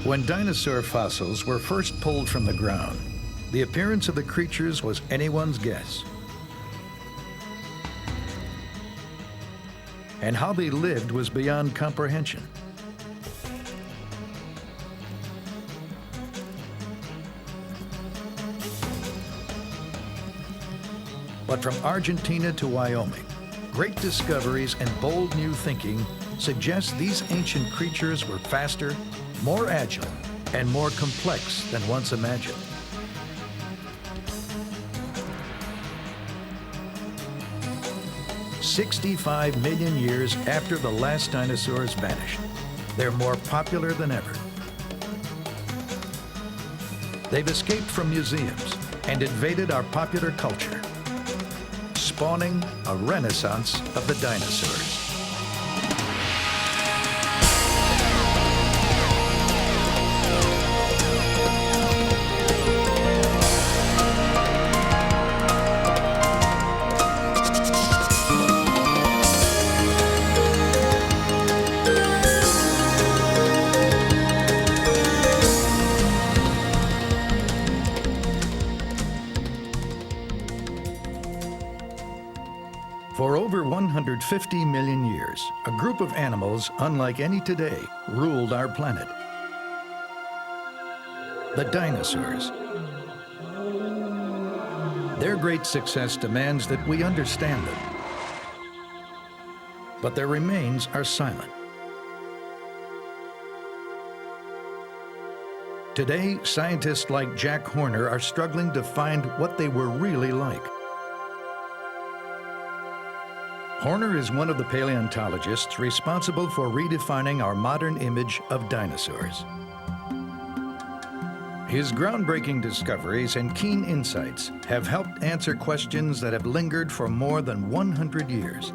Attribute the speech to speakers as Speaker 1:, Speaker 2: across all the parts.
Speaker 1: When dinosaur fossils were first pulled from the ground, the appearance of the creatures was anyone's guess. And how they lived was beyond comprehension. But from Argentina to Wyoming, great discoveries and bold new thinking suggest these ancient creatures were faster, more agile, and more complex than once imagined. "65 million years after the last dinosaurs vanished, they're more popular than ever. They've escaped from museums and invaded our popular culture, spawning a renaissance of the dinosaurs." For over 150 million years, a group of animals unlike any today ruled our planet. The dinosaurs. Their great success demands that we understand them. But their remains are silent. Today, scientists like Jack Horner are struggling to find what they were really like. Horner is one of the paleontologists responsible for redefining our modern image of dinosaurs. His groundbreaking discoveries and keen insights have helped answer questions that have lingered for more than 100 years.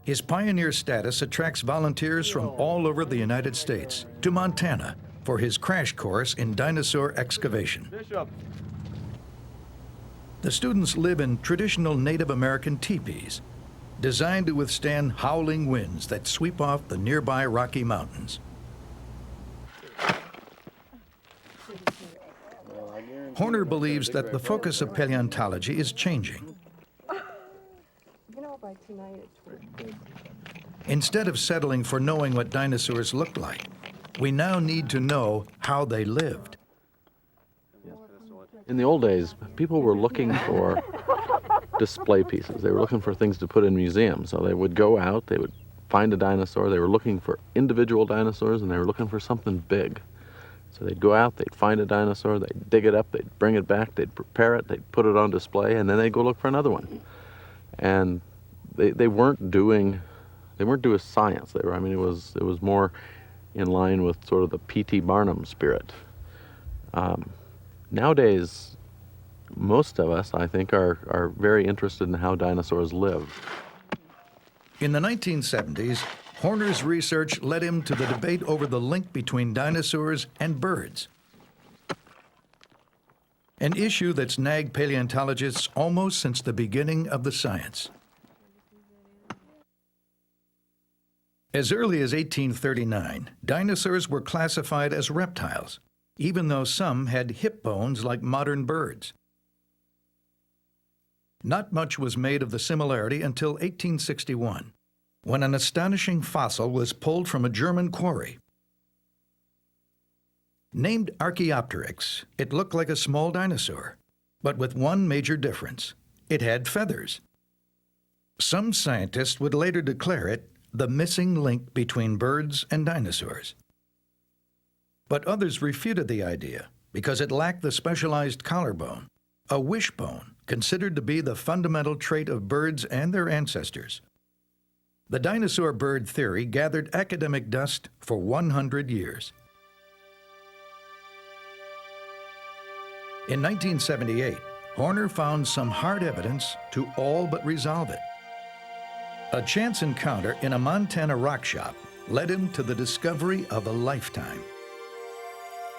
Speaker 1: His pioneer status attracts volunteers from all over the United States to Montana for his crash course in dinosaur excavation. The students live in traditional Native American teepees, designed to withstand howling winds that sweep off the nearby Rocky Mountains. Horner believes that the focus of paleontology is changing. Instead of settling for knowing what dinosaurs looked like, we now need to know how they lived.
Speaker 2: In the old days, people were looking for display pieces. They were looking for things to put in museums. So they would go out, they would find a dinosaur. They were looking for individual dinosaurs, and they were looking for something big. So they'd go out, they'd find a dinosaur, they'd dig it up, they'd bring it back, they'd prepare it, they'd put it on display, and then they'd go look for another one. And they weren't doing science. It was more in line with sort of the P.T. Barnum spirit. Nowadays, most of us, I think, are very interested in how dinosaurs lived.
Speaker 1: In the 1970s, Horner's research led him to the debate over the link between dinosaurs and birds, an issue that's nagged paleontologists almost since the beginning of the science. As early as 1839, dinosaurs were classified as reptiles, even though some had hip bones like modern birds. Not much was made of the similarity until 1861, when an astonishing fossil was pulled from a German quarry. Named Archaeopteryx, it looked like a small dinosaur, but with one major difference: it had feathers. Some scientists would later declare it the missing link between birds and dinosaurs. But others refuted the idea because it lacked the specialized collarbone, a wishbone considered to be the fundamental trait of birds and their ancestors. The dinosaur bird theory gathered academic dust for 100 years. In 1978, Horner found some hard evidence to all but resolve it. A chance encounter in a Montana rock shop led him to the discovery of a lifetime.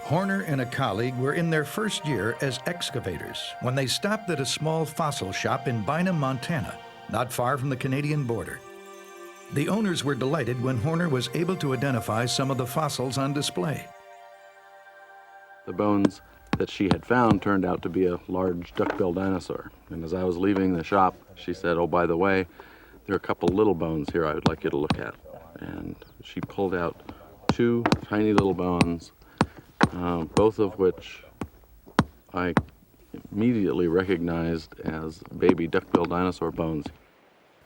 Speaker 1: Horner and a colleague were in their first year as excavators when they stopped at a small fossil shop in Bynum, Montana, not far from the Canadian border. The owners were delighted when Horner was able to identify some of the fossils on display.
Speaker 2: The bones that she had found turned out to be a large duck-billed dinosaur. And as I was leaving the shop, she said, "Oh, by the way, there are a couple little bones here I would like you to look at." And she pulled out two tiny little bones, both of which I immediately recognized as baby duck-billed dinosaur bones.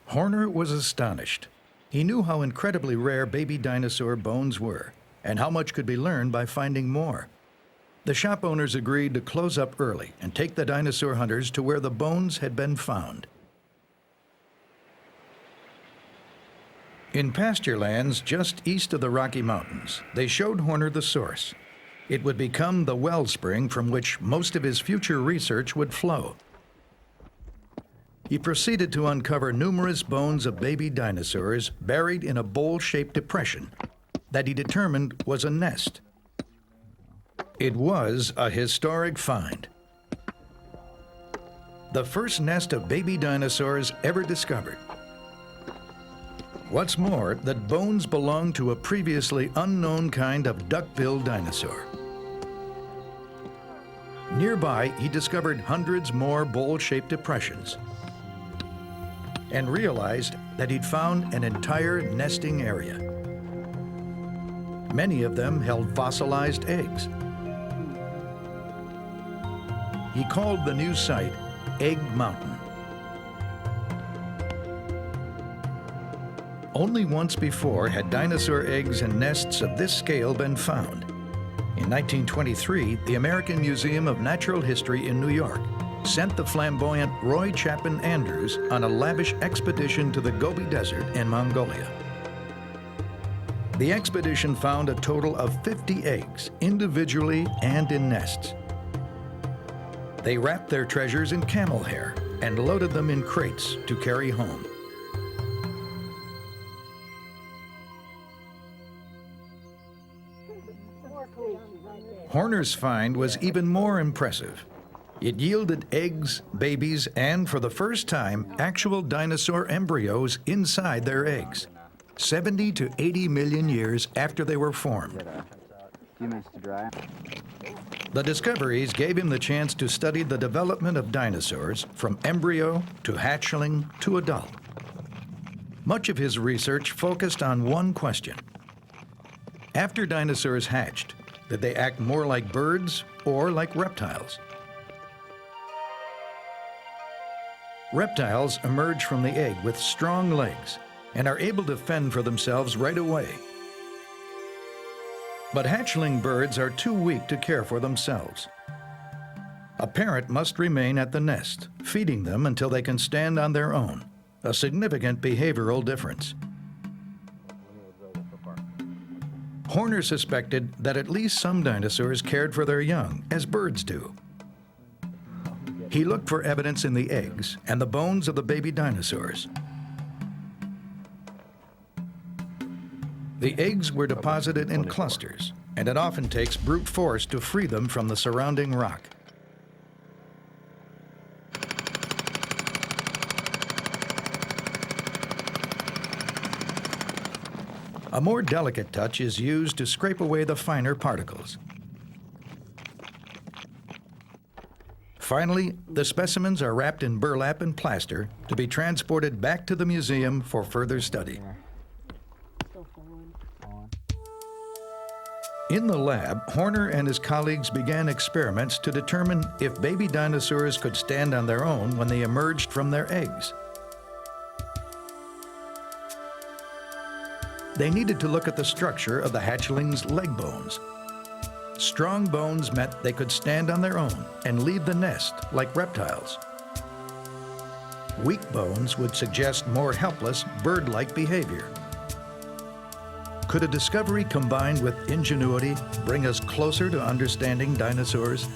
Speaker 1: Horner was astonished. He knew how incredibly rare baby dinosaur bones were and how much could be learned by finding more. The shop owners agreed to close up early and take the dinosaur hunters to where the bones had been found. In pasture lands just east of the Rocky Mountains, they showed Horner the source. It would become the wellspring from which most of his future research would flow. He proceeded to uncover numerous bones of baby dinosaurs buried in a bowl-shaped depression that he determined was a nest. It was a historic find. The first nest of baby dinosaurs ever discovered. What's more, that bones belonged to a previously unknown kind of duck-billed dinosaur. Nearby, he discovered hundreds more bowl-shaped depressions and realized that he'd found an entire nesting area. Many of them held fossilized eggs. He called the new site Egg Mountain. Only once before had dinosaur eggs and nests of this scale been found. In 1923, the American Museum of Natural History in New York sent the flamboyant Roy Chapin Andrews on a lavish expedition to the Gobi Desert in Mongolia. The expedition found a total of 50 eggs, individually and in nests. They wrapped their treasures in camel hair and loaded them in crates to carry home. Horner's find was even more impressive. It yielded eggs, babies, and for the first time, actual dinosaur embryos inside their eggs, 70 to 80 million years after they were formed. The discoveries gave him the chance to study the development of dinosaurs from embryo to hatchling to adult. Much of his research focused on one question. After dinosaurs hatched, did they act more like birds or like reptiles? Reptiles emerge from the egg with strong legs and are able to fend for themselves right away. But hatchling birds are too weak to care for themselves. A parent must remain at the nest, feeding them until they can stand on their own, a significant behavioral difference. Horner suspected that at least some dinosaurs cared for their young, as birds do. He looked for evidence in the eggs and the bones of the baby dinosaurs. The eggs were deposited in clusters, and it often takes brute force to free them from the surrounding rock. A more delicate touch is used to scrape away the finer particles. Finally, the specimens are wrapped in burlap and plaster to be transported back to the museum for further study. In the lab, Horner and his colleagues began experiments to determine if baby dinosaurs could stand on their own when they emerged from their eggs. They needed to look at the structure of the hatchling's leg bones. Strong bones meant they could stand on their own and leave the nest like reptiles. Weak bones would suggest more helpless, bird-like behavior. Could a discovery combined with ingenuity bring us closer to understanding dinosaurs?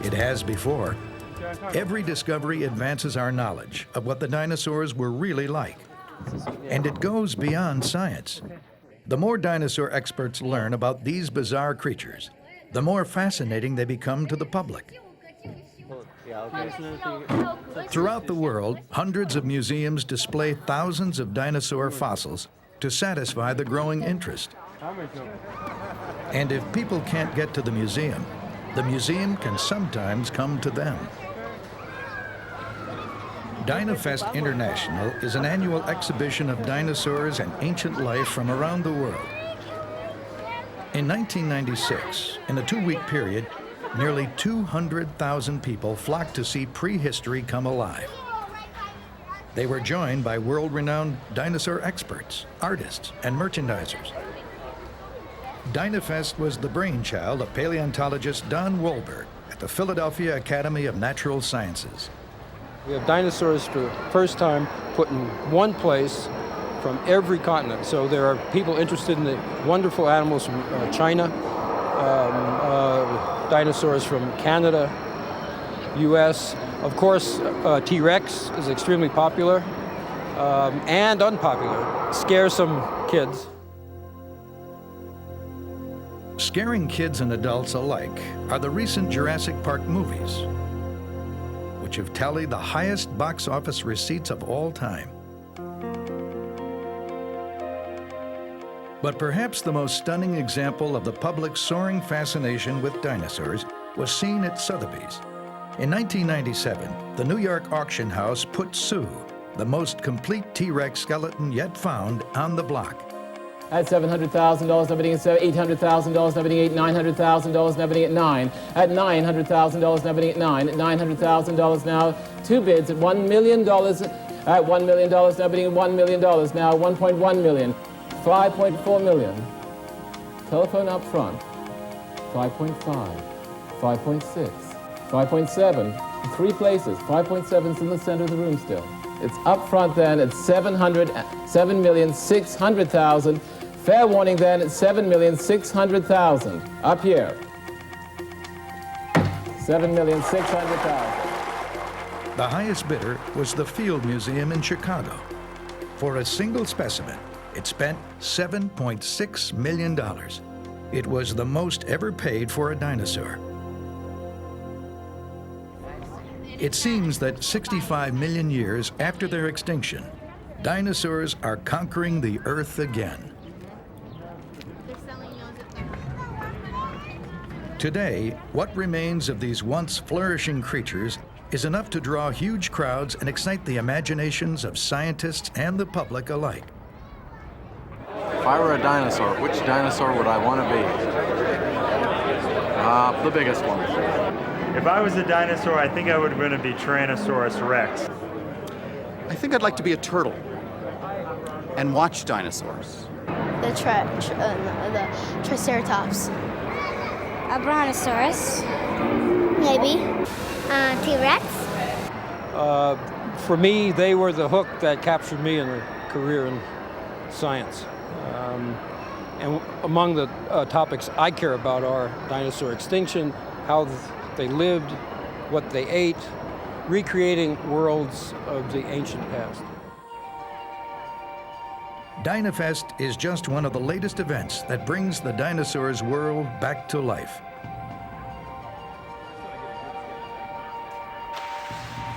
Speaker 1: It has before. Every discovery advances our knowledge of what the dinosaurs were really like. And it goes beyond science. The more dinosaur experts learn about these bizarre creatures, the more fascinating they become to the public. Throughout the world, hundreds of museums display thousands of dinosaur fossils to satisfy the growing interest. And if people can't get to the museum can sometimes come to them. DinoFest International is an annual exhibition of dinosaurs and ancient life from around the world. In 1996, in a 2-week period, nearly 200,000 people flocked to see prehistory come alive. They were joined by world-renowned dinosaur experts, artists, and merchandisers. DinoFest was the brainchild of paleontologist Don Wolberg at the Philadelphia Academy of Natural Sciences.
Speaker 3: We have dinosaurs for the first time put in one place from every continent. So there are people interested in the wonderful animals from China, dinosaurs from Canada, US. Of course, T-Rex is extremely popular and unpopular. Scares some kids.
Speaker 1: Scaring kids and adults alike are the recent Jurassic Park movies, which have tallied the highest box office receipts of all time. But perhaps the most stunning example of the public's soaring fascination with dinosaurs was seen at Sotheby's. In 1997, the New York auction house put Sue, the most complete T-Rex skeleton yet found, on the block.
Speaker 4: At $700,000, now bidding at $800,000, now bidding at $900,000, now bidding at $9. At $900,000, now bidding at $9. At $900,000 now, 2 bids at $1 million. At $1 million, now bidding at $1 million. Now $1.1 million, $5.4 million. Telephone up front, 5.5, 5.6, 5.7. 3 places, 5.7's in the center of the room still. It's up front then at $7,600,000. Fair warning then at $7,600,000. Up here. $7,600,000.
Speaker 1: The highest bidder was the Field Museum in Chicago. For a single specimen, it spent $7.6 million. It was the most ever paid for a dinosaur. It seems that 65 million years after their extinction, dinosaurs are conquering the Earth again. Today, what remains of these once flourishing creatures is enough to draw huge crowds and excite the imaginations of scientists and the public alike.
Speaker 2: If I were a dinosaur, which dinosaur would I want to be? The biggest one.
Speaker 5: If I was a dinosaur, I think I would want to be Tyrannosaurus Rex.
Speaker 6: I think I'd like to be a turtle and watch dinosaurs.
Speaker 7: The Triceratops.
Speaker 8: A brontosaurus.
Speaker 7: Maybe. T-Rex.
Speaker 3: For me, they were the hook that captured me in a career in science. And among the topics I care about are dinosaur extinction, how they lived, what they ate, recreating worlds of the ancient past.
Speaker 1: DinoFest is just one of the latest events that brings the dinosaurs world back to life.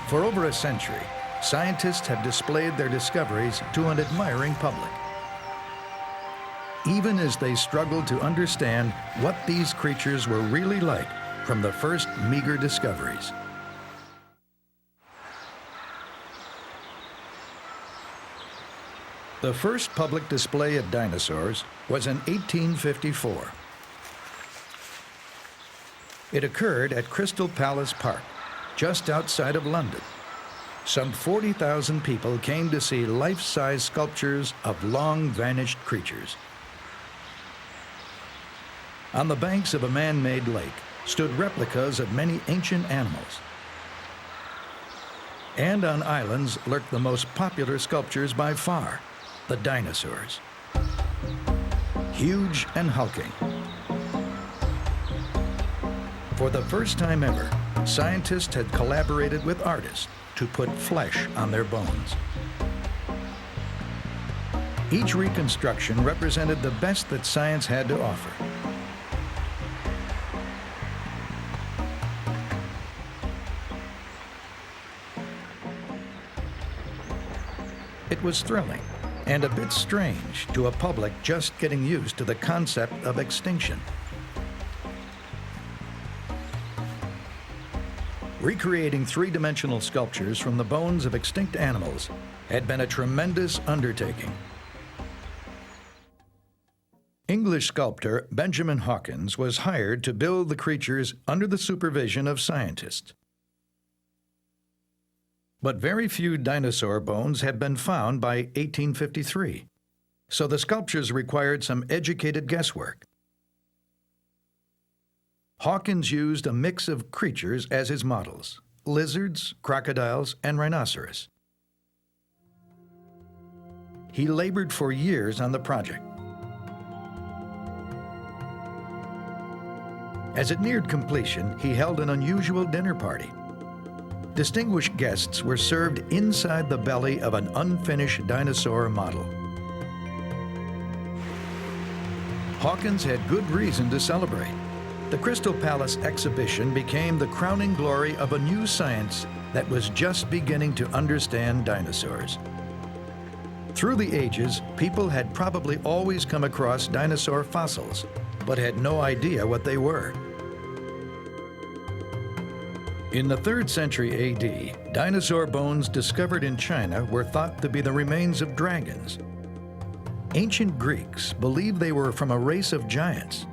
Speaker 1: For over a century, scientists have displayed their discoveries to an admiring public, even as they struggled to understand what these creatures were really like from the first meager discoveries. The first public display of dinosaurs was in 1854. It occurred at Crystal Palace Park, just outside of London. Some 40,000 people came to see life-size sculptures of long-vanished creatures. On the banks of a man-made lake stood replicas of many ancient animals. And on islands lurked the most popular sculptures by far, the dinosaurs. Huge and hulking. For the first time ever, scientists had collaborated with artists to put flesh on their bones. Each reconstruction represented the best that science had to offer. It was thrilling and a bit strange to a public just getting used to the concept of extinction. Recreating three-dimensional sculptures from the bones of extinct animals had been a tremendous undertaking. English sculptor Benjamin Hawkins was hired to build the creatures under the supervision of scientists. But very few dinosaur bones had been found by 1853, so the sculptures required some educated guesswork. Hawkins used a mix of creatures as his models: lizards, crocodiles, and rhinoceros. He labored for years on the project. As it neared completion, he held an unusual dinner party. Distinguished guests were served inside the belly of an unfinished dinosaur model. Hawkins had good reason to celebrate. The Crystal Palace exhibition became the crowning glory of a new science that was just beginning to understand dinosaurs. Through the ages, people had probably always come across dinosaur fossils, but had no idea what they were. In the 3rd century AD, dinosaur bones discovered in China were thought to be the remains of dragons. Ancient Greeks believed they were from a race of giants.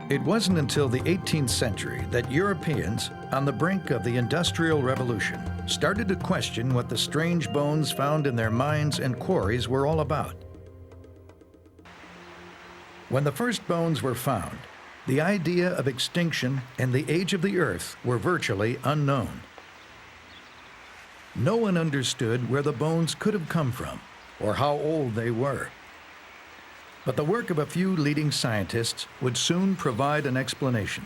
Speaker 1: It wasn't until the 18th century that Europeans, on the brink of the Industrial Revolution, started to question what the strange bones found in their mines and quarries were all about. When the first bones were found, the idea of extinction and the age of the Earth were virtually unknown. No one understood where the bones could have come from or how old they were. But the work of a few leading scientists would soon provide an explanation.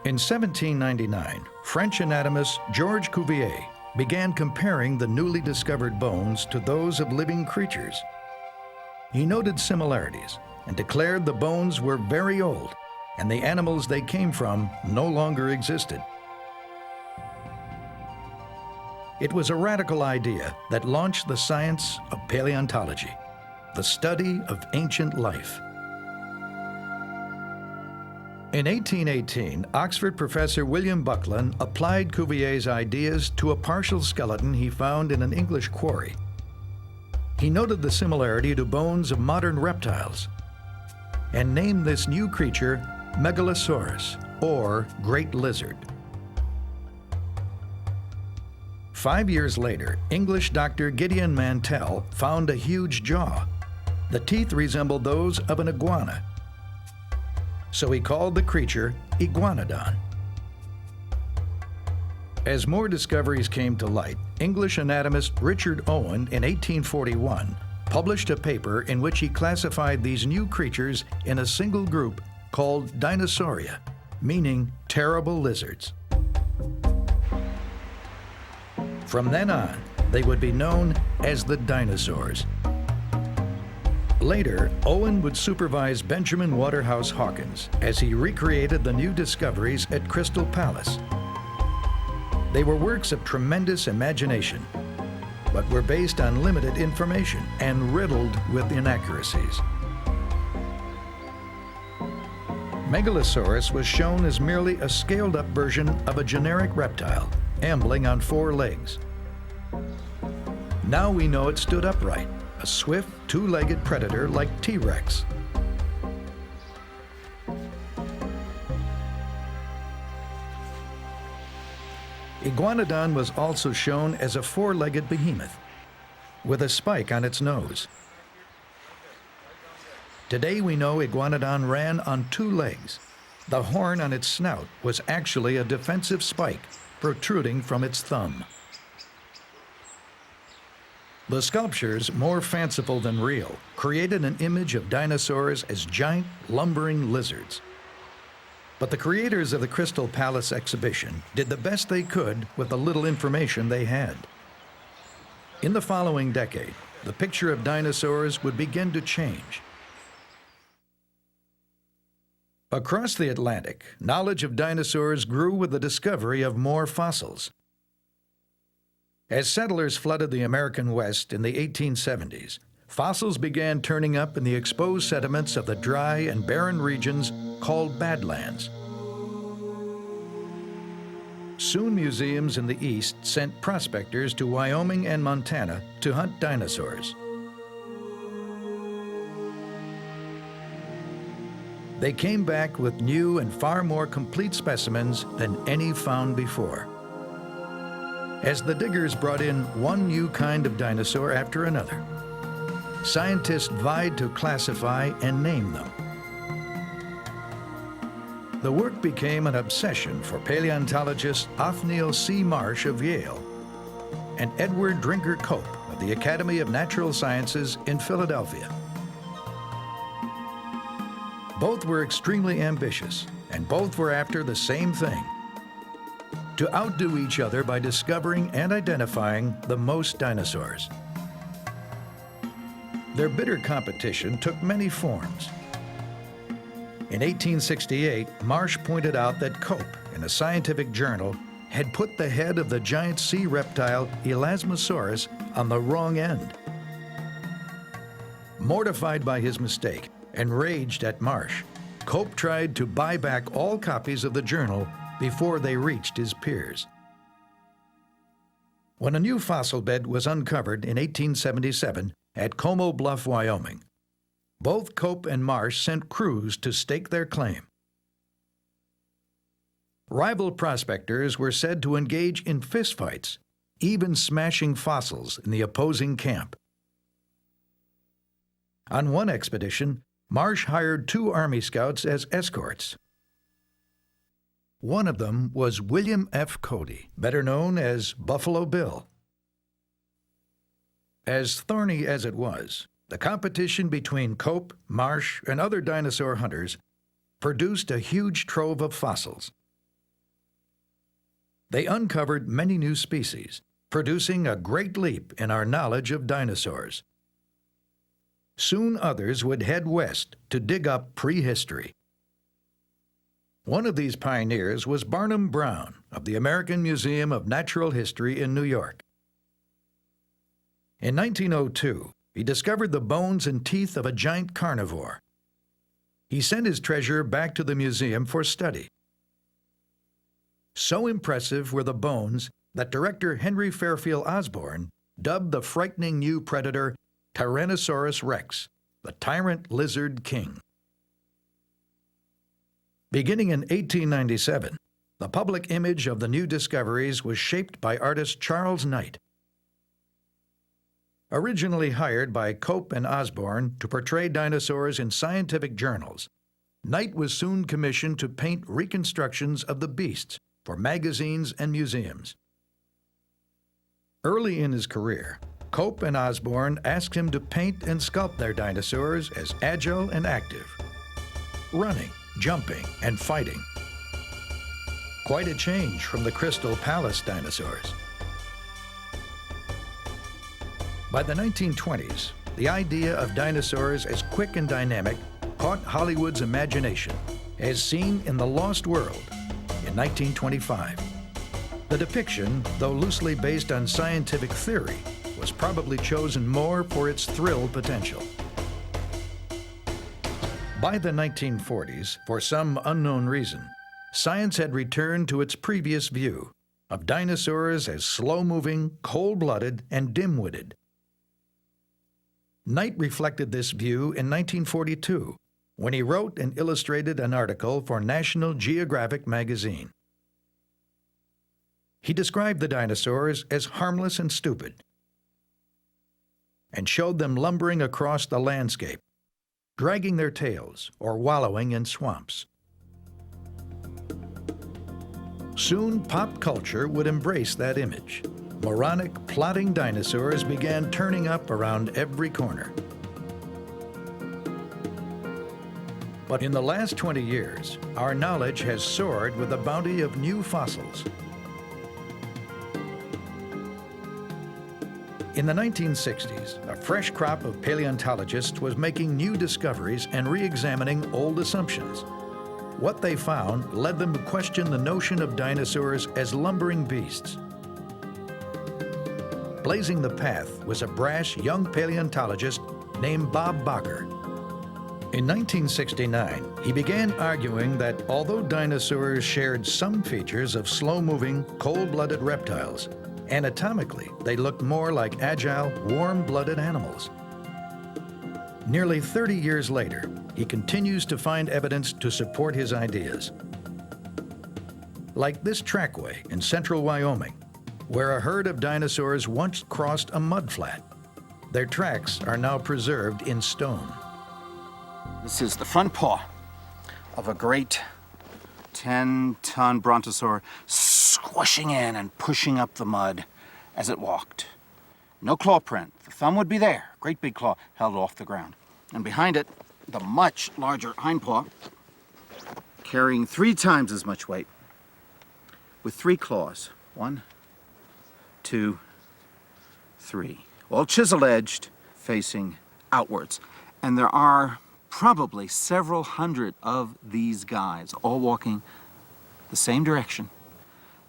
Speaker 1: In 1799, French anatomist Georges Cuvier began comparing the newly discovered bones to those of living creatures. He noted similarities and declared the bones were very old and the animals they came from no longer existed. It was a radical idea that launched the science of paleontology, the study of ancient life. In 1818, Oxford professor William Buckland applied Cuvier's ideas to a partial skeleton he found in an English quarry. He noted the similarity to bones of modern reptiles and named this new creature Megalosaurus, or Great Lizard. 5 years later, English Dr. Gideon Mantell found a huge jaw. The teeth resembled those of an iguana, so he called the creature Iguanodon. As more discoveries came to light, English anatomist Richard Owen in 1841 published a paper in which he classified these new creatures in a single group called Dinosauria, meaning terrible lizards. From then on, they would be known as the dinosaurs. Later, Owen would supervise Benjamin Waterhouse Hawkins as he recreated the new discoveries at Crystal Palace. They were works of tremendous imagination, but were based on limited information and riddled with inaccuracies. Megalosaurus was shown as merely a scaled-up version of a generic reptile, ambling on 4 legs. Now we know it stood upright, a swift, 2-legged predator like T-Rex. Iguanodon was also shown as a 4-legged behemoth, with a spike on its nose. Today we know Iguanodon ran on 2 legs. The horn on its snout was actually a defensive spike protruding from its thumb. The sculptures, more fanciful than real, created an image of dinosaurs as giant, lumbering lizards. But the creators of the Crystal Palace exhibition did the best they could with the little information they had. In the following decade, the picture of dinosaurs would begin to change. Across the Atlantic, knowledge of dinosaurs grew with the discovery of more fossils. As settlers flooded the American West in the 1870s, fossils began turning up in the exposed sediments of the dry and barren regions called Badlands. Soon museums in the East sent prospectors to Wyoming and Montana to hunt dinosaurs. They came back with new and far more complete specimens than any found before. As the diggers brought in one new kind of dinosaur after another, scientists vied to classify and name them. The work became an obsession for paleontologist Othniel C. Marsh of Yale and Edward Drinker Cope of the Academy of Natural Sciences in Philadelphia. Both were extremely ambitious, and both were after the same thing: to outdo each other by discovering and identifying the most dinosaurs. Their bitter competition took many forms. In 1868, Marsh pointed out that Cope, in a scientific journal, had put the head of the giant sea reptile Elasmosaurus on the wrong end. Mortified by his mistake, enraged at Marsh, Cope tried to buy back all copies of the journal before they reached his peers. When a new fossil bed was uncovered in 1877 at Como Bluff, Wyoming, both Cope and Marsh sent crews to stake their claim. Rival prospectors were said to engage in fistfights, even smashing fossils in the opposing camp. On one expedition, Marsh hired 2 Army scouts as escorts. One of them was William F. Cody, better known as Buffalo Bill. As thorny as it was, the competition between Cope, Marsh, and other dinosaur hunters produced a huge trove of fossils. They uncovered many new species, producing a great leap in our knowledge of dinosaurs. Soon others would head west to dig up prehistory. One of these pioneers was Barnum Brown of the American Museum of Natural History in New York. In 1902, he discovered the bones and teeth of a giant carnivore. He sent his treasure back to the museum for study. So impressive were the bones that director Henry Fairfield Osborn dubbed the frightening new predator Tyrannosaurus rex, the tyrant lizard king. Beginning in 1897, the public image of the new discoveries was shaped by artist Charles Knight. Originally hired by Cope and Osborn to portray dinosaurs in scientific journals, Knight was soon commissioned to paint reconstructions of the beasts for magazines and museums. Early in his career, Cope and Osborn asked him to paint and sculpt their dinosaurs as agile and active, running, jumping, and fighting. Quite a change from the Crystal Palace dinosaurs. By the 1920s, the idea of dinosaurs as quick and dynamic caught Hollywood's imagination, as seen in The Lost World in 1925. The depiction, though loosely based on scientific theory, was probably chosen more for its thrill potential. By the 1940s, for some unknown reason, science had returned to its previous view of dinosaurs as slow-moving, cold-blooded, and dim-witted. Knight reflected this view in 1942 when he wrote and illustrated an article for National Geographic magazine. He described the dinosaurs as harmless and stupid and showed them lumbering across the landscape, dragging their tails or wallowing in swamps. Soon, pop culture would embrace that image. Moronic, plodding dinosaurs began turning up around every corner. But in the last 20 years, our knowledge has soared with the bounty of new fossils. In the 1960s, a fresh crop of paleontologists was making new discoveries and re-examining old assumptions. What they found led them to question the notion of dinosaurs as lumbering beasts. Blazing the path was a brash young paleontologist named Bob Bakker. In 1969, he began arguing that although dinosaurs shared some features of slow-moving, cold-blooded reptiles, anatomically, they looked more like agile, warm-blooded animals. Nearly 30 years later, he continues to find evidence to support his ideas. Like this trackway in central Wyoming, where a herd of dinosaurs once crossed a mudflat. Their tracks are now preserved in stone.
Speaker 6: This is the front paw of a great 10-ton brontosaur squishing in and pushing up the mud as it walked. No claw print. The thumb would be there. Great big claw held off the ground. And behind it, the much larger hind paw carrying 3 times as much weight with 3 claws. 1, 2, 3. All chisel-edged, facing outwards. And there are probably several hundred of these guys, all walking the same direction.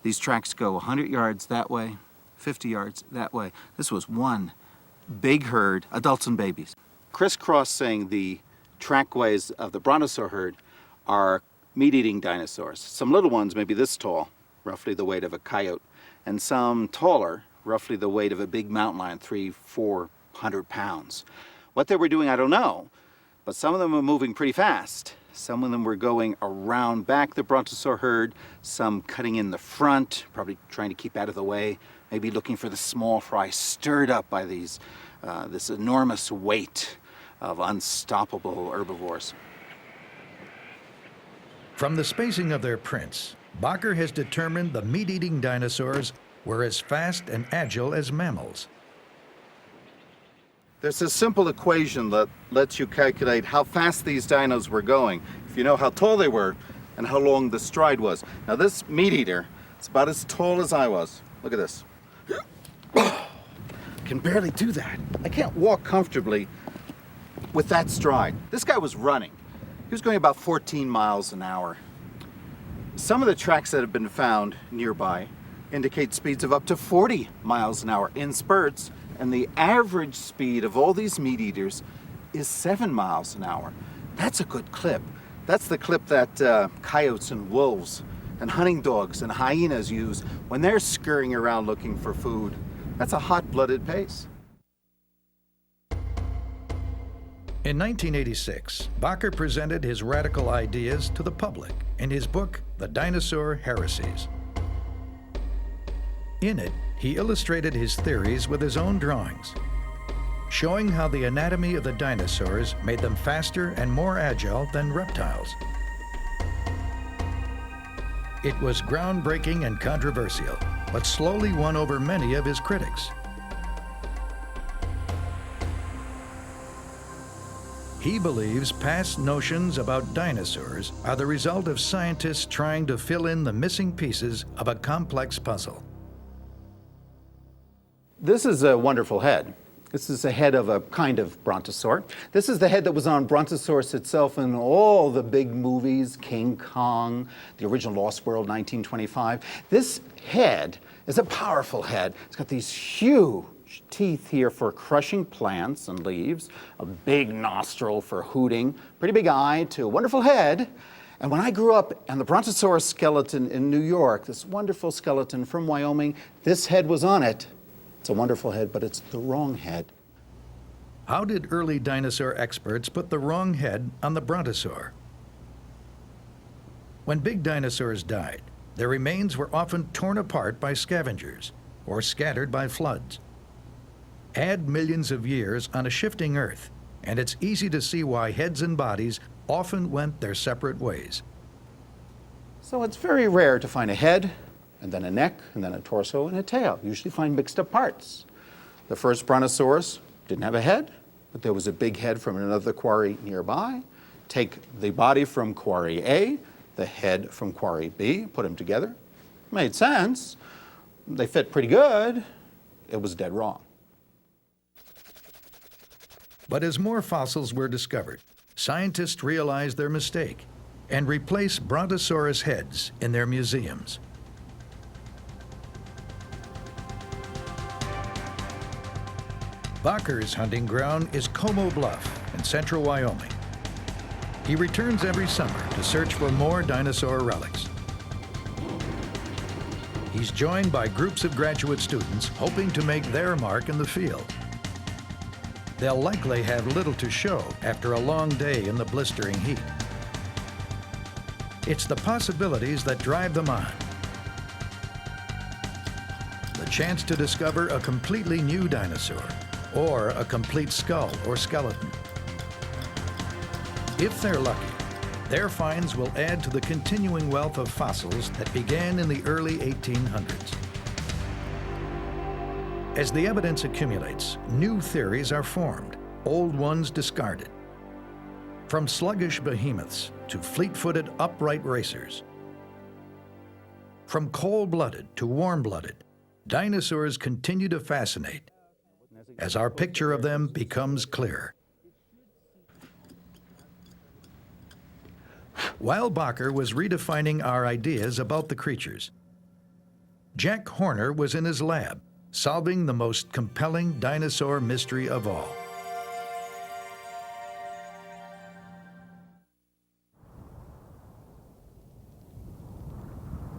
Speaker 6: These tracks go 100 yards that way, 50 yards that way. This was one big herd, adults and babies. Crisscrossing the trackways of the brontosaur herd are meat-eating dinosaurs. Some little ones, maybe this tall, roughly the weight of a coyote, and some taller, roughly the weight of a big mountain lion, 300-400 pounds. What they were doing, I don't know, but some of them were moving pretty fast. Some of them were going around back the brontosaur herd, some cutting in the front, probably trying to keep out of the way, maybe looking for the small fry, stirred up by these, this enormous weight of unstoppable herbivores.
Speaker 1: From the spacing of their prints, Bakker has determined the meat-eating dinosaurs were as fast and agile as mammals.
Speaker 6: There's a simple equation that lets you calculate how fast these dinos were going, if you know how tall they were and how long the stride was. Now this meat eater, it's about as tall as I was. Look at this. Can barely do that. I can't walk comfortably with that stride. This guy was running. He was going about 14 miles an hour. Some of the tracks that have been found nearby indicate speeds of up to 40 miles an hour in spurts, and the average speed of all these meat eaters is 7 miles an hour. That's a good clip. That's the clip that coyotes and wolves and hunting dogs and hyenas use when they're scurrying around looking for food. That's a hot-blooded pace.
Speaker 1: In 1986, Bakker presented his radical ideas to the public in his book, The Dinosaur Heresies. In it, he illustrated his theories with his own drawings, showing how the anatomy of the dinosaurs made them faster and more agile than reptiles. It was groundbreaking and controversial, but slowly won over many of his critics. He believes past notions about dinosaurs are the result of scientists trying to fill in the missing pieces of a complex puzzle.
Speaker 6: This is a wonderful head. This is the head of a kind of brontosaur. This is the head that was on Brontosaurus itself in all the big movies, King Kong, the original Lost World, 1925. This head is a powerful head. It's got these huge teeth here for crushing plants and leaves, a big nostril for hooting, pretty big eye to a wonderful head. And when I grew up on the Brontosaurus skeleton in New York, this wonderful skeleton from Wyoming, this head was on it. It's a wonderful head, but it's the wrong head.
Speaker 1: How did early dinosaur experts put the wrong head on the brontosaur? When big dinosaurs died, their remains were often torn apart by scavengers or scattered by floods. Add millions of years on a shifting Earth, and it's easy to see why heads and bodies often went their separate ways.
Speaker 6: So it's very rare to find a head, and then a neck, and then a torso, and a tail. You usually find mixed up parts. The first Brontosaurus didn't have a head, but there was a big head from another quarry nearby. Take the body from quarry A, the head from quarry B, put them together. Made sense. They fit pretty good. It was dead wrong.
Speaker 1: But as more fossils were discovered, scientists realized their mistake and replaced Brontosaurus heads in their museums. Bakker's hunting ground is Como Bluff in central Wyoming. He returns every summer to search for more dinosaur relics. He's joined by groups of graduate students hoping to make their mark in the field. They'll likely have little to show after a long day in the blistering heat. It's the possibilities that drive them on. The chance to discover a completely new dinosaur, or a complete skull or skeleton. If they're lucky, their finds will add to the continuing wealth of fossils that began in the early 1800s. As the evidence accumulates, new theories are formed, old ones discarded. From sluggish behemoths to fleet-footed upright racers. From cold-blooded to warm-blooded, dinosaurs continue to fascinate as our picture of them becomes clearer. While Bakker was redefining our ideas about the creatures, Jack Horner was in his lab, solving the most compelling dinosaur mystery of all.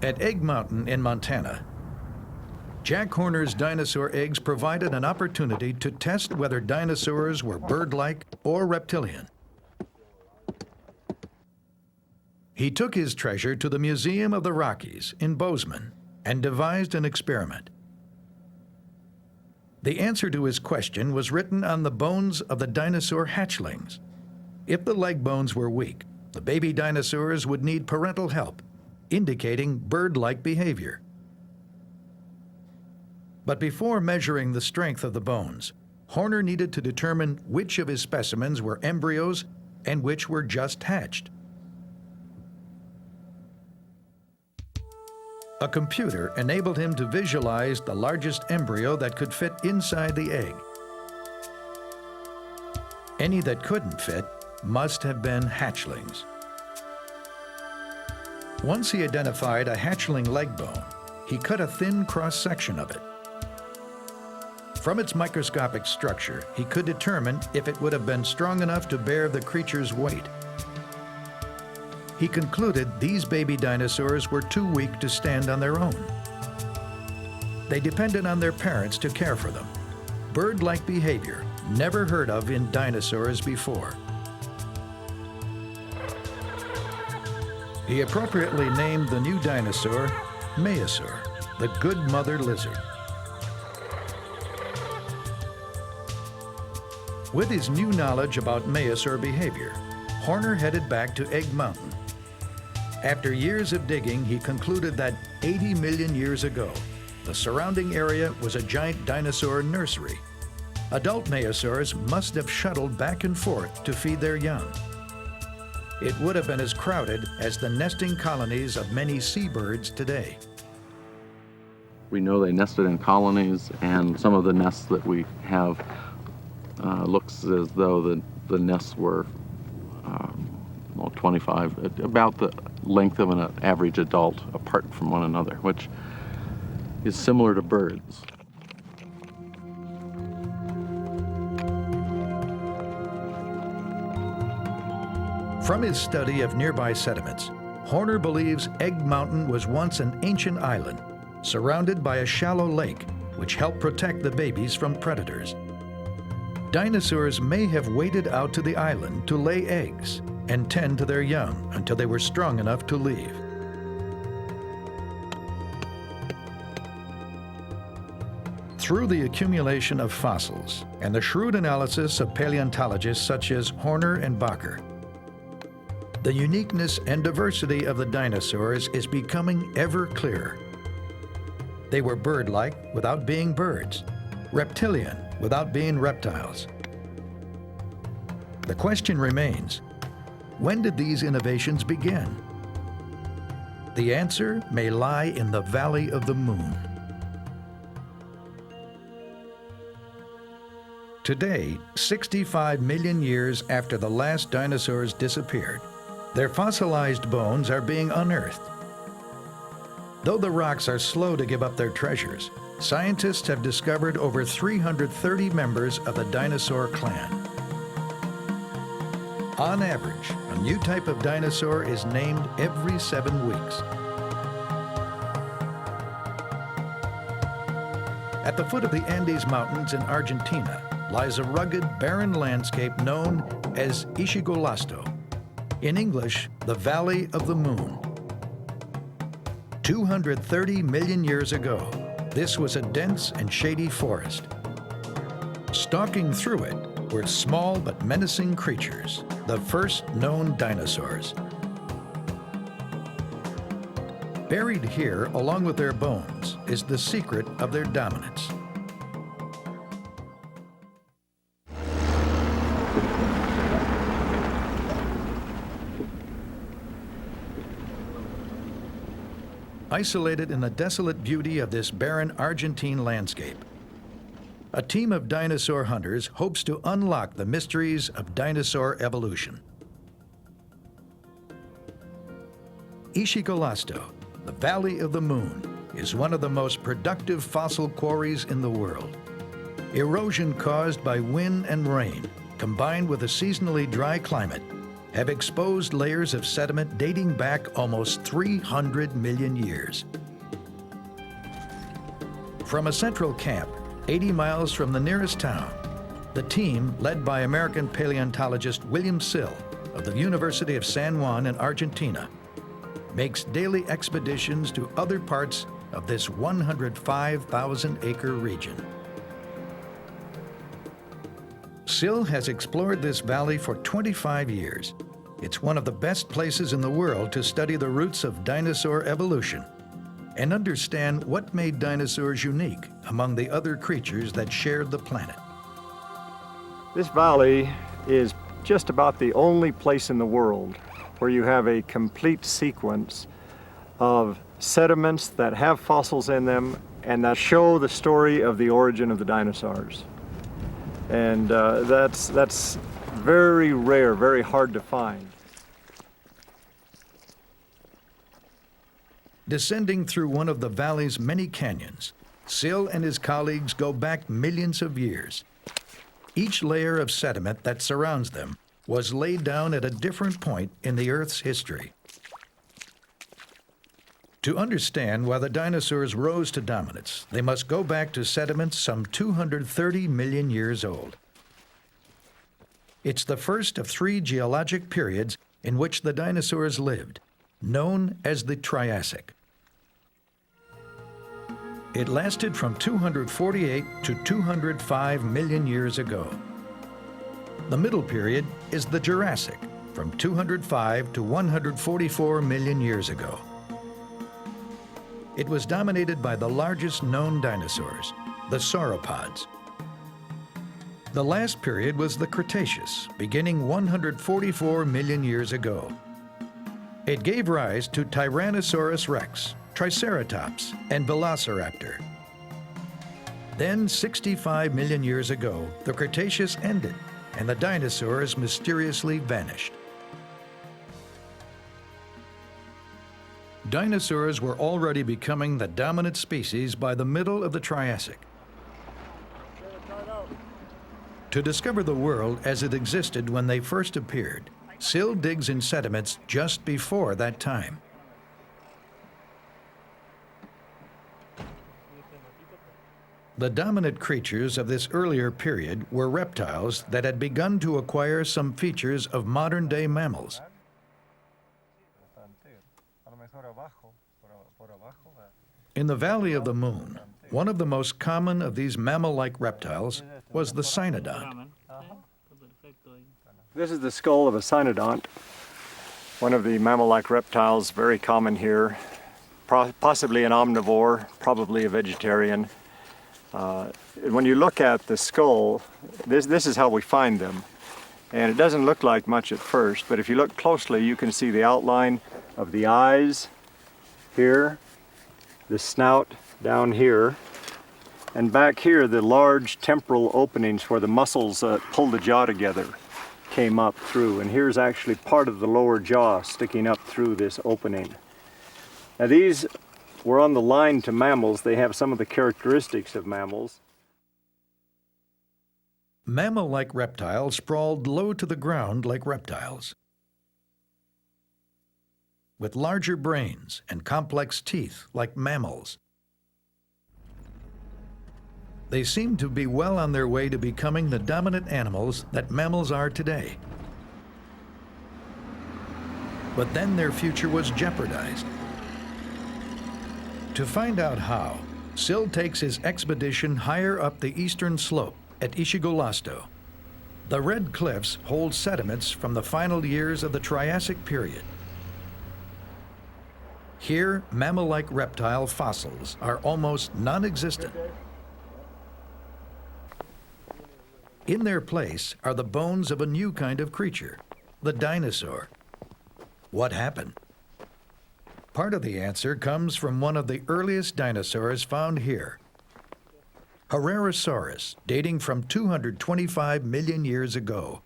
Speaker 1: At Egg Mountain in Montana, Jack Horner's dinosaur eggs provided an opportunity to test whether dinosaurs were bird-like or reptilian. He took his treasure to the Museum of the Rockies in Bozeman and devised an experiment. The answer to his question was written on the bones of the dinosaur hatchlings. If the leg bones were weak, the baby dinosaurs would need parental help, indicating bird-like behavior. But before measuring the strength of the bones, Horner needed to determine which of his specimens were embryos and which were just hatched. A computer enabled him to visualize the largest embryo that could fit inside the egg. Any that couldn't fit must have been hatchlings. Once he identified a hatchling leg bone, he cut a thin cross-section of it. From its microscopic structure, he could determine if it would have been strong enough to bear the creature's weight. He concluded these baby dinosaurs were too weak to stand on their own. They depended on their parents to care for them. Bird-like behavior, never heard of in dinosaurs before. He appropriately named the new dinosaur Maiasaur, the good mother lizard. With his new knowledge about Maiasaur behavior, Horner headed back to Egg Mountain. After years of digging, he concluded that 80 million years ago, the surrounding area was a giant dinosaur nursery. Adult Maiasaurs must have shuttled back and forth to feed their young. It would have been as crowded as the nesting colonies of many seabirds today.
Speaker 2: We know they nested in colonies, and some of the nests that we have looks as though the nests were 25, about the length of an average adult apart from one another, which is similar to birds.
Speaker 1: From his study of nearby sediments, Horner believes Egg Mountain was once an ancient island, surrounded by a shallow lake, which helped protect the babies from predators. Dinosaurs may have waded out to the island to lay eggs and tend to their young until they were strong enough to leave. Through the accumulation of fossils and the shrewd analysis of paleontologists such as Horner and Bakker, the uniqueness and diversity of the dinosaurs is becoming ever clearer. They were bird-like without being birds, reptilian without being reptiles. The question remains, When did these innovations begin? The answer may lie in the Valley of the Moon. Today, 65 million years after the last dinosaurs disappeared, their fossilized bones are being unearthed. Though the rocks are slow to give up their treasures, scientists have discovered over 330 members of the dinosaur clan. On average, a new type of dinosaur is named every 7 weeks. At the foot of the Andes Mountains in Argentina lies a rugged, barren landscape known as Ischigualasto. In English, the Valley of the Moon. 230 million years ago, this was a dense and shady forest. Stalking through it were small but menacing creatures, the first known dinosaurs. Buried here, along with their bones, is the secret of their dominance. Isolated in the desolate beauty of this barren Argentine landscape, a team of dinosaur hunters hopes to unlock the mysteries of dinosaur evolution. Ischigualasto, the Valley of the Moon, is one of the most productive fossil quarries in the world. Erosion caused by wind and rain, combined with a seasonally dry climate, have exposed layers of sediment dating back almost 300 million years. From a central camp, 80 miles from the nearest town, the team, led by American paleontologist William Sill of the University of San Juan in Argentina, makes daily expeditions to other parts of this 105,000-acre region. Sill has explored this valley for 25 years. It's one of the best places in the world to study the roots of dinosaur evolution and understand what made dinosaurs unique among the other creatures that shared the planet.
Speaker 9: This valley is just about the only place in the world where you have a complete sequence of sediments that have fossils in them and that show the story of the origin of the dinosaurs. And that's very rare, very hard to find.
Speaker 1: Descending through one of the valley's many canyons, Sill and his colleagues go back millions of years. Each layer of sediment that surrounds them was laid down at a different point in the Earth's history. To understand why the dinosaurs rose to dominance, they must go back to sediments some 230 million years old. It's the first of 3 geologic periods in which the dinosaurs lived, known as the Triassic. It lasted from 248 to 205 million years ago. The middle period is the Jurassic, from 205 to 144 million years ago. It was dominated by the largest known dinosaurs, the sauropods. The last period was the Cretaceous, beginning 144 million years ago. It gave rise to Tyrannosaurus rex, Triceratops, and Velociraptor. Then, 65 million years ago, the Cretaceous ended, and the dinosaurs mysteriously vanished. Dinosaurs were already becoming the dominant species by the middle of the Triassic. To discover the world as it existed when they first appeared, Sill digs in sediments just before that time. The dominant creatures of this earlier period were reptiles that had begun to acquire some features of modern-day mammals. In the Valley of the Moon, one of the most common of these mammal-like reptiles was the cynodont.
Speaker 9: This is the skull of a cynodont, one of the mammal-like reptiles, very common here, possibly an omnivore, probably a vegetarian. When you look at the skull, this is how we find them. And it doesn't look like much at first, but if you look closely, you can see the outline of the eyes here, the snout down here, and back here, the large temporal openings where the muscles that pull the jaw together came up through. And here's actually part of the lower jaw sticking up through this opening. Now these were on the line to mammals. They have some of the characteristics of mammals.
Speaker 1: Mammal-like reptiles sprawled low to the ground like reptiles. With larger brains and complex teeth like mammals. They seemed to be well on their way to becoming the dominant animals that mammals are today. But then their future was jeopardized. To find out how, Sill takes his expedition higher up the eastern slope at Ishigolasto. The Red Cliffs hold sediments from the final years of the Triassic period. Here, mammal-like reptile fossils are almost non-existent. In their place are the bones of a new kind of creature, the dinosaur. What happened? Part of the answer comes from one of the earliest dinosaurs found here, Herrerasaurus, dating from 225 million years ago.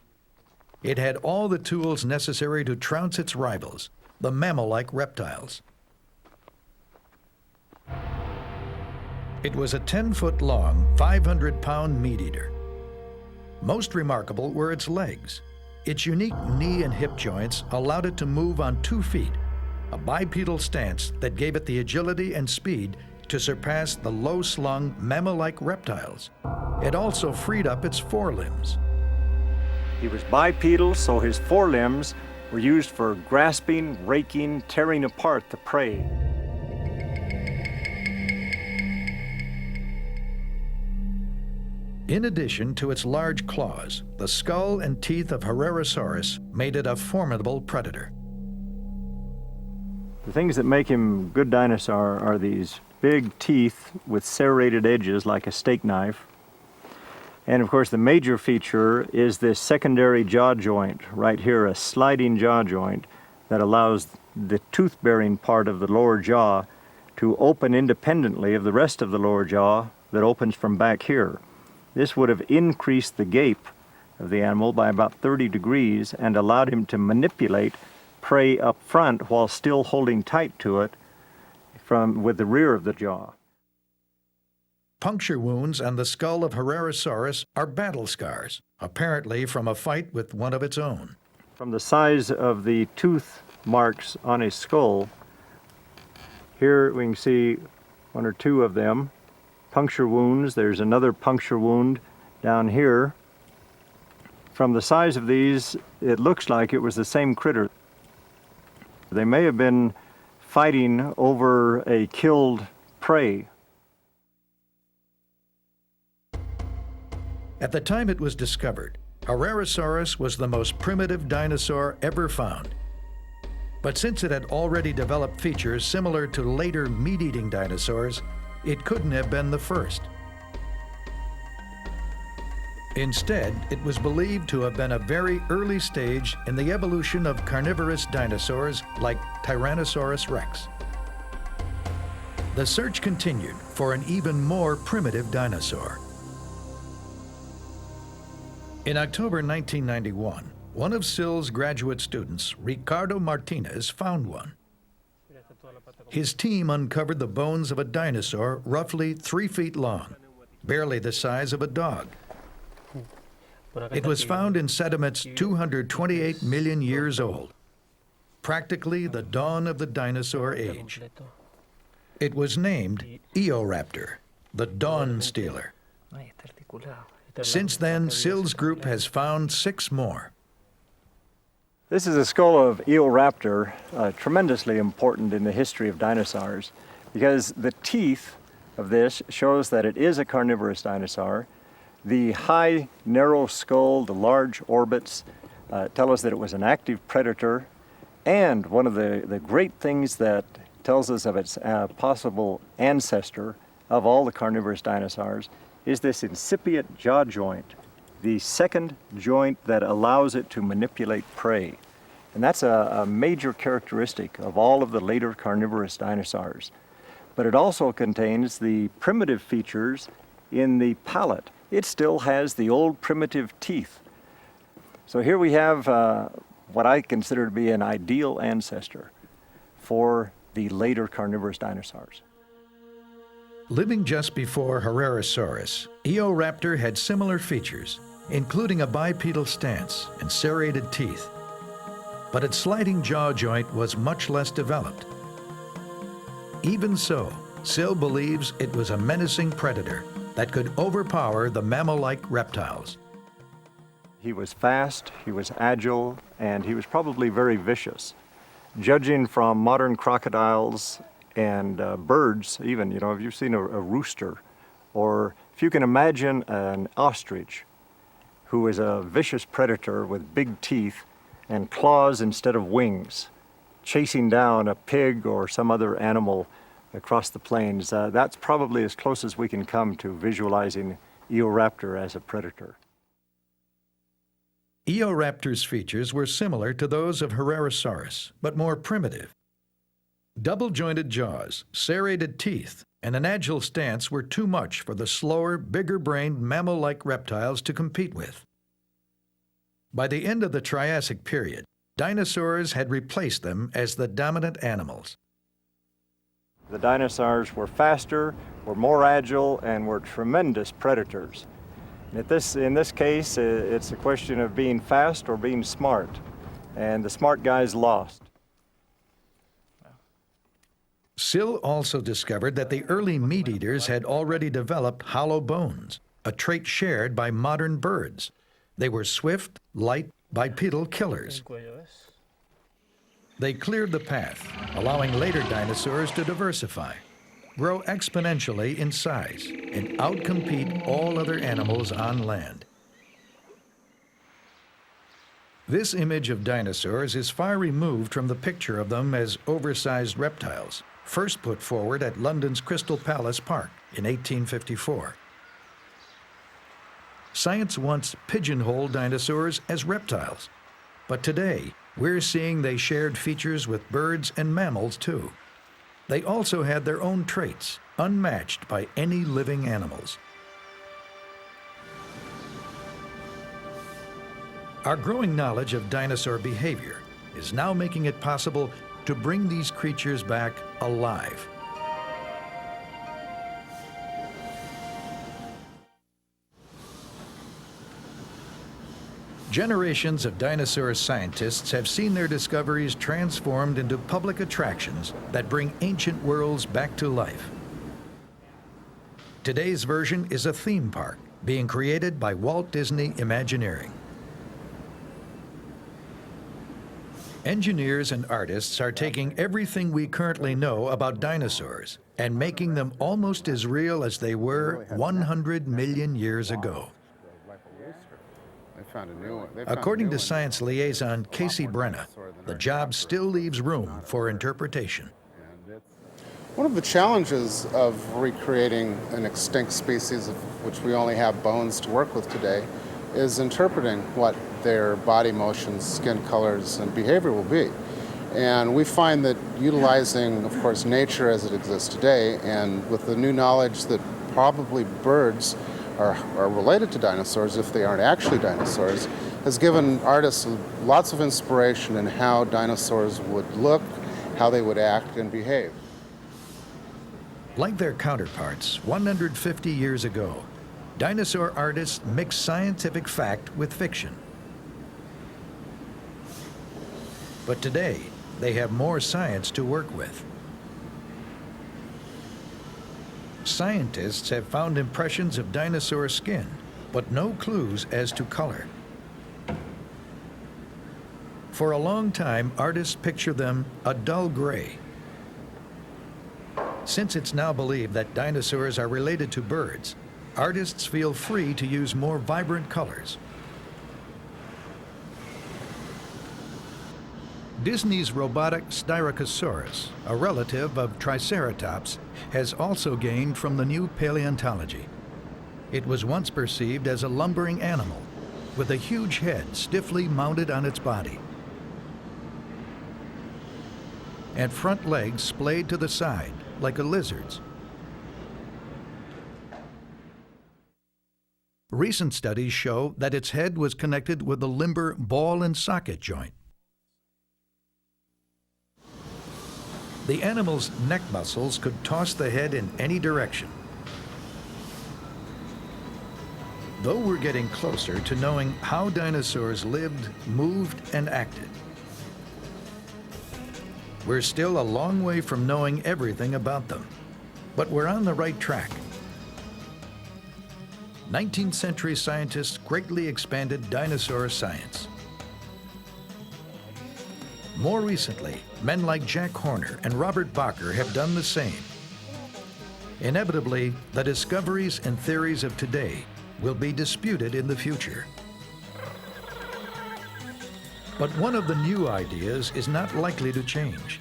Speaker 1: It had all the tools necessary to trounce its rivals, the mammal-like reptiles. It was a 10-foot-long, 500-pound meat-eater. Most remarkable were its legs. Its unique knee and hip joints allowed it to move on 2 feet, a bipedal stance that gave it the agility and speed to surpass the low-slung, mammal-like reptiles. It also freed up its forelimbs.
Speaker 9: He was bipedal, so his forelimbs were used for grasping, raking, tearing apart the prey.
Speaker 1: In addition to its large claws, the skull and teeth of Herrerasaurus made it a formidable predator.
Speaker 9: The things that make him a good dinosaur are these big teeth with serrated edges like a steak knife. And of course the major feature is this secondary jaw joint right here, a sliding jaw joint that allows the tooth-bearing part of the lower jaw to open independently of the rest of the lower jaw that opens from back here. This would have increased the gape of the animal by about 30 degrees and allowed him to manipulate prey up front while still holding tight to it with the rear of the jaw.
Speaker 1: Puncture wounds on the skull of Herrerasaurus are battle scars, apparently from a fight with one of its own.
Speaker 9: From the size of the tooth marks on his skull, here we can see 1 or 2 of them. Puncture wounds. There's another puncture wound down here. From the size of these, it looks like it was the same critter. They may have been fighting over a killed prey.
Speaker 1: At the time it was discovered, Herrerasaurus was the most primitive dinosaur ever found. But since it had already developed features similar to later meat-eating dinosaurs, it couldn't have been the first. Instead, it was believed to have been a very early stage in the evolution of carnivorous dinosaurs like Tyrannosaurus rex. The search continued for an even more primitive dinosaur. In October 1991, one of Sill's graduate students, Ricardo Martinez, found one. His team uncovered the bones of a dinosaur roughly 3 feet long, barely the size of a dog. It was found in sediments 228 million years old, practically the dawn of the dinosaur age. It was named Eoraptor, the Dawn Stealer. Since then, Sill's group has found 6 more.
Speaker 9: This is a skull of Eoraptor, tremendously important in the history of dinosaurs, because the teeth of this shows that it is a carnivorous dinosaur. The high, narrow skull, the large orbits tell us that it was an active predator. And one of the great things that tells us of its possible ancestor of all the carnivorous dinosaurs is this incipient jaw joint the second joint that allows it to manipulate prey. And that's a major characteristic of all of the later carnivorous dinosaurs. But it also contains the primitive features in the palate. It still has the old primitive teeth. So here we have what I consider to be an ideal ancestor for the later carnivorous dinosaurs.
Speaker 1: Living just before Herrerasaurus, Eoraptor had similar features, including a bipedal stance and serrated teeth. But its sliding jaw joint was much less developed. Even so, Sill believes it was a menacing predator that could overpower the mammal-like reptiles.
Speaker 9: He was fast, he was agile, and he was probably very vicious. Judging from modern crocodiles and birds, even, you know, if you've seen a rooster, or if you can imagine an ostrich who is a vicious predator with big teeth and claws instead of wings, chasing down a pig or some other animal across the plains, that's probably as close as we can come to visualizing Eoraptor as a predator.
Speaker 1: Eoraptor's features were similar to those of Herrerasaurus, but more primitive. Double-jointed jaws, serrated teeth, and an agile stance were too much for the slower, bigger-brained mammal-like reptiles to compete with. By the end of the Triassic period, dinosaurs had replaced them as the dominant animals.
Speaker 9: The dinosaurs were faster, were more agile, and were tremendous predators. In this case, it's a question of being fast or being smart, and the smart guys lost.
Speaker 1: Sill also discovered that the early meat-eaters had already developed hollow bones, a trait shared by modern birds. They were swift, light, bipedal killers. They cleared the path, allowing later dinosaurs to diversify, grow exponentially in size, and outcompete all other animals on land. This image of dinosaurs is far removed from the picture of them as oversized reptiles, first put forward at London's Crystal Palace Park in 1854. Science once pigeonholed dinosaurs as reptiles, but today we're seeing they shared features with birds and mammals too. They also had their own traits, unmatched by any living animals. Our growing knowledge of dinosaur behavior is now making it possible to bring these creatures back alive. Generations of dinosaur scientists have seen their discoveries transformed into public attractions that bring ancient worlds back to life. Today's version is a theme park being created by Walt Disney Imagineering. Engineers and artists are taking everything we currently know about dinosaurs and making them almost as real as they were 100 million years ago. According to science liaison Casey Brenna, the job still leaves room for interpretation.
Speaker 10: One of the challenges of recreating an extinct species of which we only have bones to work with today is interpreting what their body motions, skin colors, and behavior will be. And we find that utilizing, of course, nature as it exists today, and with the new knowledge that probably birds are related to dinosaurs if they aren't actually dinosaurs, has given artists lots of inspiration in how dinosaurs would look, how they would act and behave.
Speaker 1: Like their counterparts 150 years ago, dinosaur artists mixed scientific fact with fiction. But today, they have more science to work with. Scientists have found impressions of dinosaur skin, but no clues as to color. For a long time, artists picture them a dull gray. Since it's now believed that dinosaurs are related to birds, artists feel free to use more vibrant colors. Disney's robotic Styracosaurus, a relative of Triceratops, has also gained from the new paleontology. It was once perceived as a lumbering animal, with a huge head stiffly mounted on its body, and front legs splayed to the side, like a lizard's. Recent studies show that its head was connected with the limber ball and socket joint. The animal's neck muscles could toss the head in any direction. Though we're getting closer to knowing how dinosaurs lived, moved, and acted, we're still a long way from knowing everything about them, but we're on the right track. 19th century scientists greatly expanded dinosaur science. More recently, men like Jack Horner and Robert Bacher have done the same. Inevitably, the discoveries and theories of today will be disputed in the future. But one of the new ideas is not likely to change: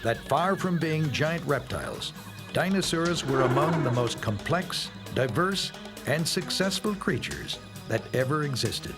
Speaker 1: that far from being giant reptiles, dinosaurs were among the most complex, diverse, and successful creatures that ever existed.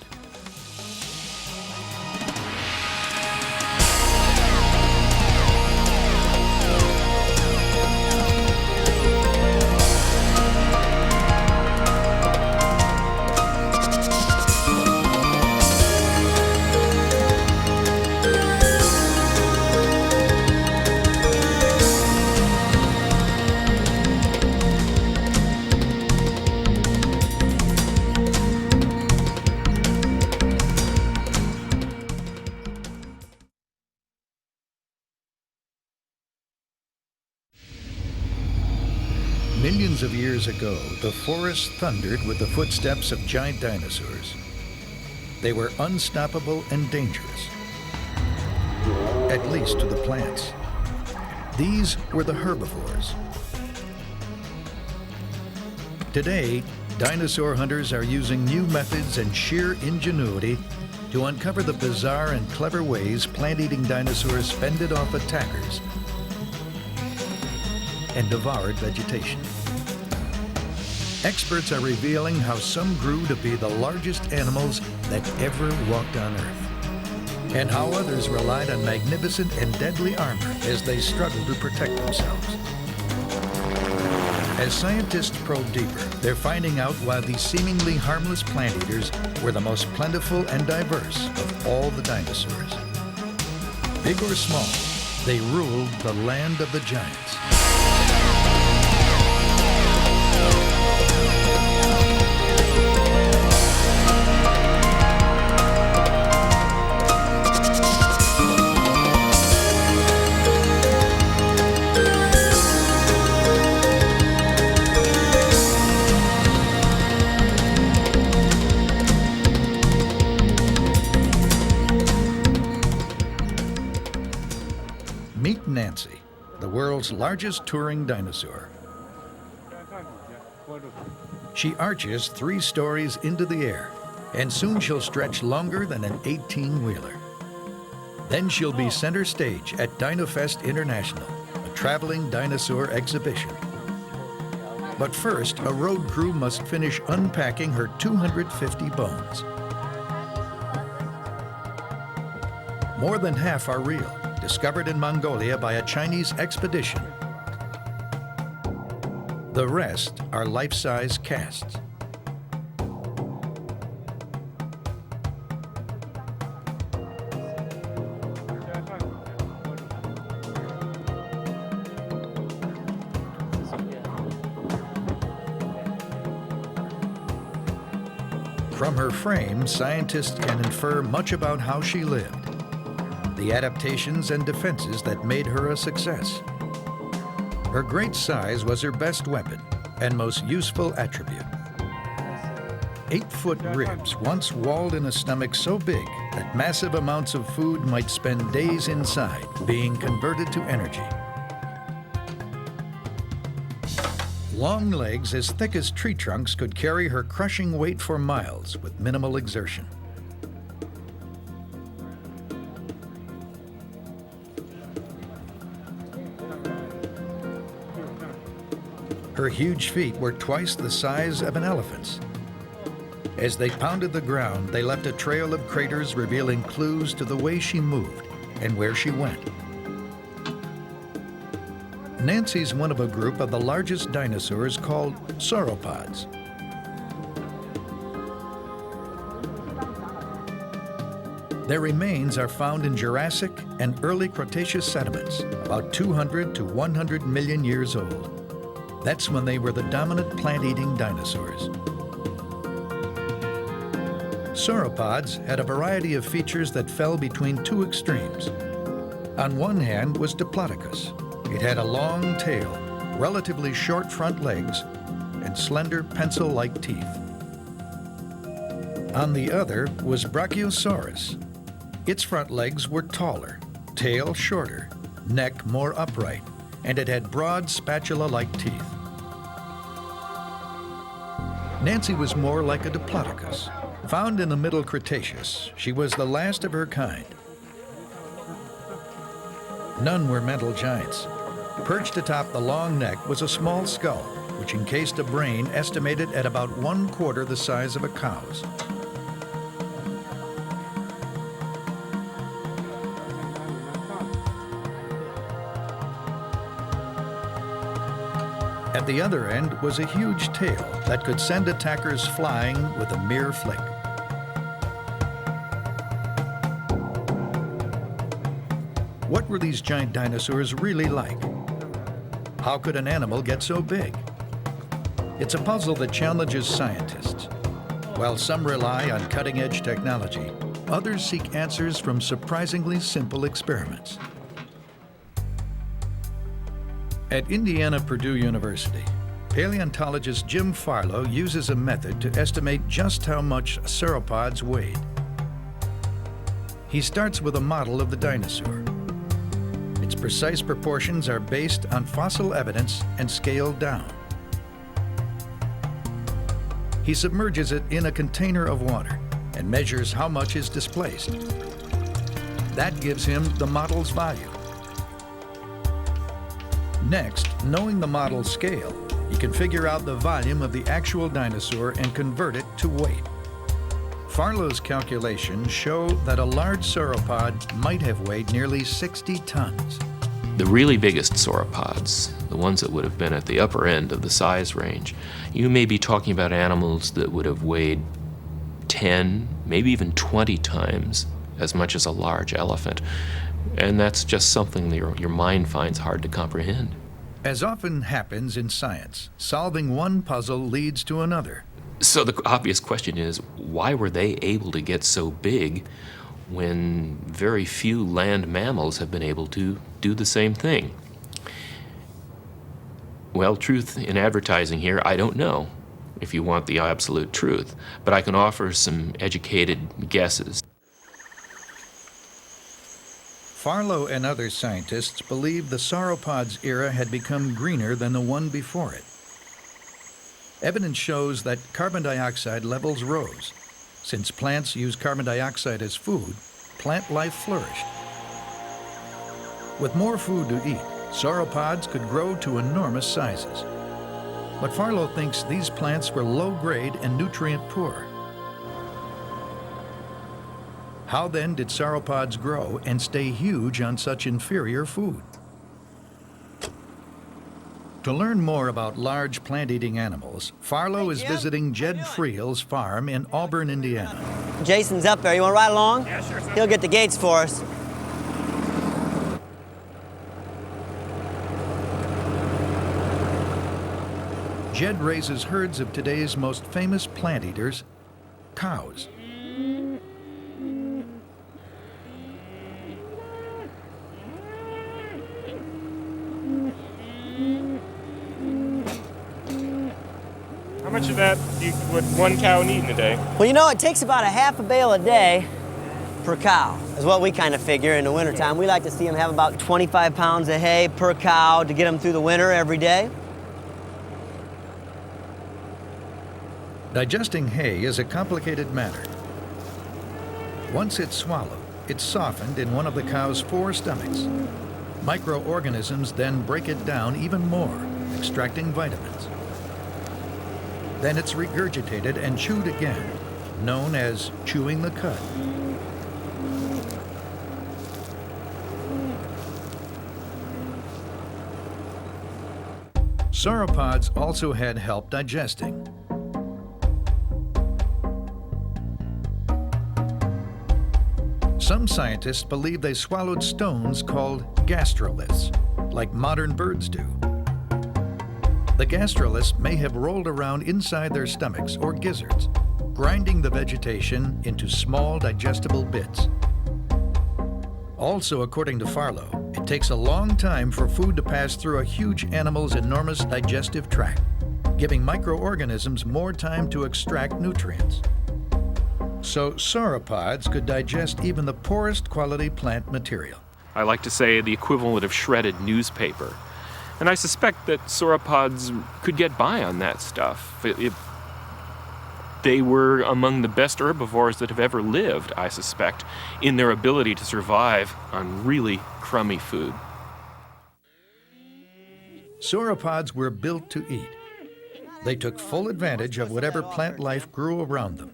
Speaker 1: Millions of years ago, the forest thundered with the footsteps of giant dinosaurs. They were unstoppable and dangerous, at least to the plants. These were the herbivores. Today, dinosaur hunters are using new methods and sheer ingenuity to uncover the bizarre and clever ways plant-eating dinosaurs fended off attackers and devoured vegetation. Experts are revealing how some grew to be the largest animals that ever walked on Earth, and how others relied on magnificent and deadly armor as they struggled to protect themselves. As scientists probe deeper, they're finding out why these seemingly harmless plant eaters were the most plentiful and diverse of all the dinosaurs. Big or small, they ruled the land of the giants. Meet Nancy, the world's largest touring dinosaur. She arches 3 stories into the air, and soon she'll stretch longer than an 18-wheeler. Then she'll be center stage at DinoFest International, a traveling dinosaur exhibition. But first, a road crew must finish unpacking her 250 bones. More than half are real, discovered in Mongolia by a Chinese expedition. The rest are life-size casts. From her frame, scientists can infer much about how she lived, the adaptations and defenses that made her a success. Her great size was her best weapon and most useful attribute. 8-foot ribs once walled in a stomach so big that massive amounts of food might spend days inside, being converted to energy. Long legs as thick as tree trunks could carry her crushing weight for miles with minimal exertion. Her huge feet were twice the size of an elephant's. As they pounded the ground, they left a trail of craters revealing clues to the way she moved and where she went. Nancy's one of a group of the largest dinosaurs called sauropods. Their remains are found in Jurassic and early Cretaceous sediments, about 200 to 100 million years old. That's when they were the dominant plant-eating dinosaurs. Sauropods had a variety of features that fell between two extremes. On one hand was Diplodocus. It had a long tail, relatively short front legs, and slender pencil-like teeth. On the other was Brachiosaurus. Its front legs were taller, tail shorter, neck more upright, and it had broad spatula-like teeth. Nancy was more like a Diplodocus. Found in the Middle Cretaceous, she was the last of her kind. None were mental giants. Perched atop the long neck was a small skull, which encased a brain estimated at about 1/4 the size of a cow's. At the other end was a huge tail that could send attackers flying with a mere flick. What were these giant dinosaurs really like? How could an animal get so big? It's a puzzle that challenges scientists. While some rely on cutting-edge technology, others seek answers from surprisingly simple experiments. At Indiana-Purdue University, paleontologist Jim Farlow uses a method to estimate just how much sauropods weighed. He starts with a model of the dinosaur. Its precise proportions are based on fossil evidence and scaled down. He submerges it in a container of water and measures how much is displaced. That gives him the model's value. Next, knowing the model's scale, you can figure out the volume of the actual dinosaur and convert it to weight. Farlow's calculations show that a large sauropod might have weighed nearly 60 tons.
Speaker 11: The really biggest sauropods, the ones that would have been at the upper end of the size range, you may be talking about animals that would have weighed 10, maybe even 20 times as much as a large elephant. And that's just something that your mind finds hard to comprehend.
Speaker 1: As often happens in science, solving one puzzle leads to another.
Speaker 11: So the obvious question is, why were they able to get so big when very few land mammals have been able to do the same thing? Well, truth in advertising here, I don't know, if you want the absolute truth, but I can offer some educated guesses.
Speaker 1: Farlow and other scientists believe the sauropods era had become greener than the one before it. Evidence shows that carbon dioxide levels rose. Since plants use carbon dioxide as food, plant life flourished. With more food to eat, sauropods could grow to enormous sizes. But Farlow thinks these plants were low-grade and nutrient-poor. How then did sauropods grow and stay huge on such inferior food? To learn more about large plant-eating animals, Farlow is visiting Jed Friel's farm in Auburn, Indiana.
Speaker 12: Jason's up there. You want to ride along?
Speaker 5: Yeah, sure.
Speaker 12: He'll get the gates for us.
Speaker 1: Jed raises herds of today's most famous plant eaters, cows.
Speaker 5: How much of that would one cow need in a day?
Speaker 12: Well, you know, it takes about a half a bale a day per cow, is what we kind of figure in the wintertime. We like to see them have about 25 pounds of hay per cow to get them through the winter every day.
Speaker 1: Digesting hay is a complicated matter. Once it's swallowed, it's softened in one of the cow's 4 stomachs. Microorganisms then break it down even more extracting vitamins. Then it's regurgitated and chewed again, known as chewing the cud. Sauropods also had help digesting. Some scientists believe they swallowed stones called gastroliths, like modern birds do. The gastroliths may have rolled around inside their stomachs or gizzards, grinding the vegetation into small digestible bits. Also, according to Farlow, it takes a long time for food to pass through a huge animal's enormous digestive tract, giving microorganisms more time to extract nutrients. So sauropods could digest even the poorest quality plant material.
Speaker 13: I like to say the equivalent of shredded newspaper. And I suspect that sauropods could get by on that stuff. They were among the best herbivores that have ever lived, I suspect, in their ability to survive on really crummy food.
Speaker 1: Sauropods were built to eat. They took full advantage of whatever plant life grew around them.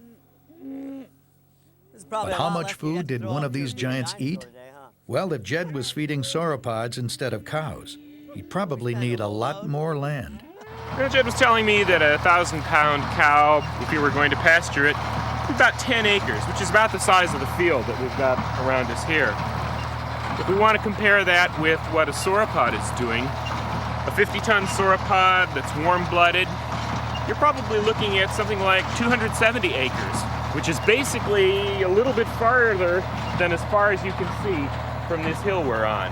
Speaker 1: But how much food did one of these giants eat? Well, if Jed was feeding sauropods instead of cows, he'd probably need a lot more land.
Speaker 13: Jed was telling me that a 1,000-pound cow, if we were going to pasture it, about 10 acres, which is about the size of the field that we've got around us here. If we want to compare that with what a sauropod is doing, a 50-ton sauropod that's warm-blooded, you're probably looking at something like 270 acres, which is basically a little bit farther than as far as you can see from this hill we're on.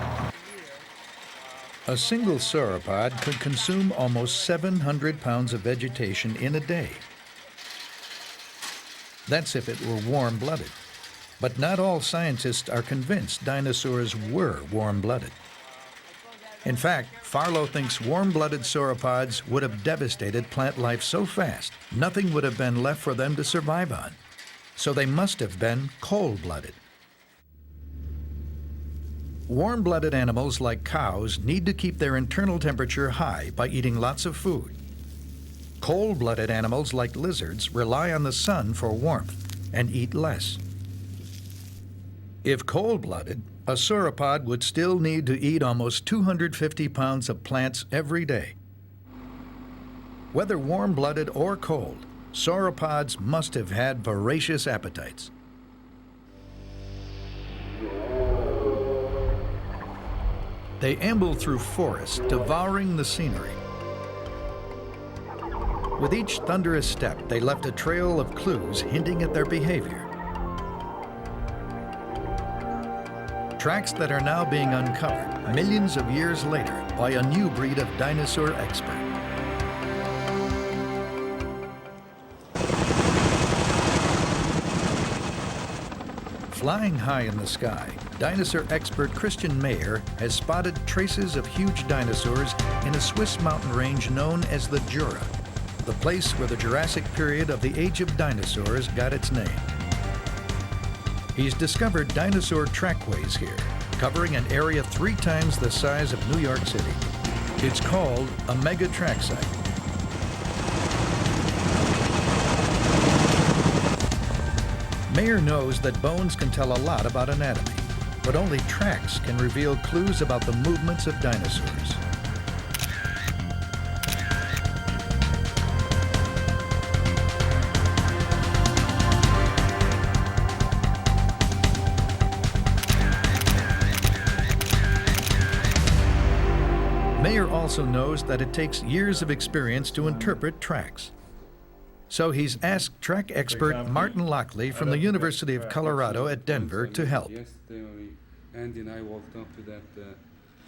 Speaker 1: A single sauropod could consume almost 700 pounds of vegetation in a day. That's if it were warm-blooded. But not all scientists are convinced dinosaurs were warm-blooded. In fact, Farlow thinks warm-blooded sauropods would have devastated plant life so fast, nothing would have been left for them to survive on. So they must have been cold-blooded. Warm-blooded animals like cows need to keep their internal temperature high by eating lots of food. Cold-blooded animals like lizards rely on the sun for warmth and eat less. If cold-blooded, a sauropod would still need to eat almost 250 pounds of plants every day. Whether warm-blooded or cold, sauropods must have had voracious appetites. They amble through forests, devouring the scenery. With each thunderous step, they left a trail of clues hinting at their behavior. Tracks that are now being uncovered millions of years later by a new breed of dinosaur expert. Flying high in the sky, dinosaur expert Christian Mayer has spotted traces of huge dinosaurs in a Swiss mountain range known as the Jura, the place where the Jurassic period of the Age of Dinosaurs got its name. He's discovered dinosaur trackways here, covering an area 3 times the size of New York City. It's called a mega track site. Mayer knows that bones can tell a lot about anatomy, but only tracks can reveal clues about the movements of dinosaurs. Mayer also knows that it takes years of experience to interpret tracks. So he's asked track expert Martin Lockley from the University of Colorado at Denver to help.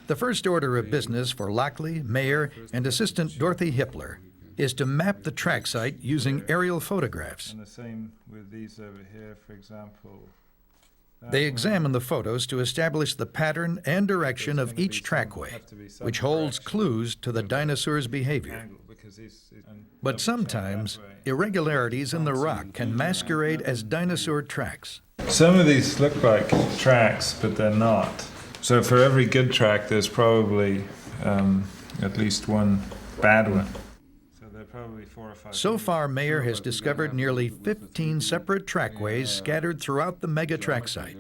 Speaker 1: The first order of business for Lockley, Mayer, and assistant Dorothy Hippler is to map the track site using aerial photographs.
Speaker 14: And the same with these over here, for example.
Speaker 1: They examine the photos to establish the pattern and direction of each trackway, which holds clues to the dinosaur's behavior. But sometimes, irregularities in the rock can masquerade as dinosaur tracks.
Speaker 14: Some of these look like tracks, but they're not. So for every good track, there's probably at least one bad one. So they're probably 4 or 5.
Speaker 1: So far, Mayer has discovered nearly 15 separate trackways scattered throughout the mega track site.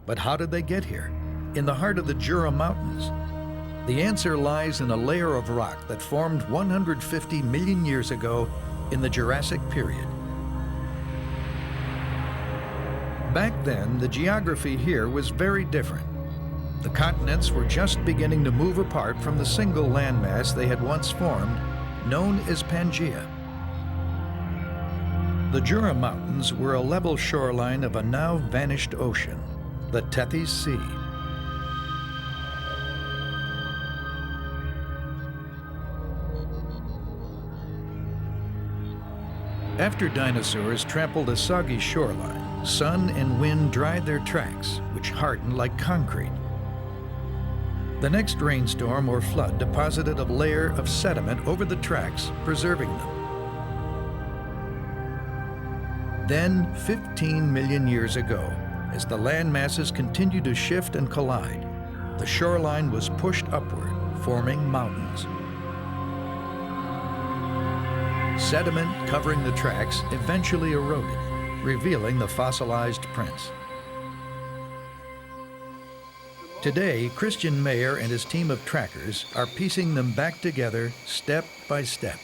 Speaker 1: But how did they get here, in the heart of the Jura Mountains? The answer lies in a layer of rock that formed 150 million years ago in the Jurassic period. Back then, the geography here was very different. The continents were just beginning to move apart from the single landmass they had once formed, known as Pangaea. The Jura Mountains were a level shoreline of a now vanished ocean, the Tethys Sea. After dinosaurs trampled a soggy shoreline, sun and wind dried their tracks, which hardened like concrete. The next rainstorm or flood deposited a layer of sediment over the tracks, preserving them. Then, 15 million years ago, as the land masses continued to shift and collide, the shoreline was pushed upward, forming mountains. Sediment covering the tracks eventually eroded, revealing the fossilized prints. Today, Christian Mayer and his team of trackers are piecing them back together step by step.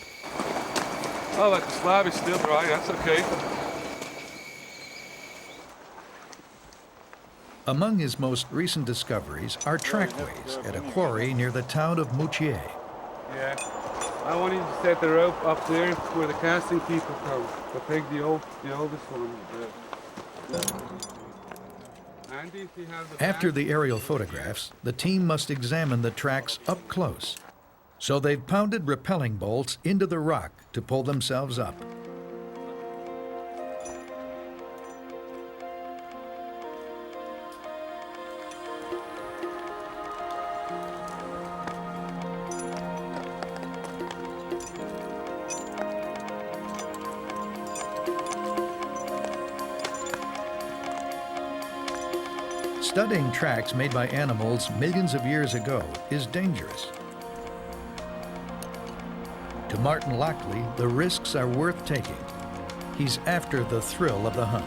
Speaker 15: Oh, like the slab is still dry, that's okay.
Speaker 1: Among his most recent discoveries are trackways at a quarry near the town of Moutier.
Speaker 15: Yeah, I wanted to set the rope up there where the casting people come. I think the oldest one. Andy, if you have the
Speaker 1: After the aerial photographs, the team must examine the tracks up close. So they've pounded rappelling bolts into the rock to pull themselves up. Studying tracks made by animals millions of years ago is dangerous. To Martin Lockley, the risks are worth taking. He's after the thrill of the hunt.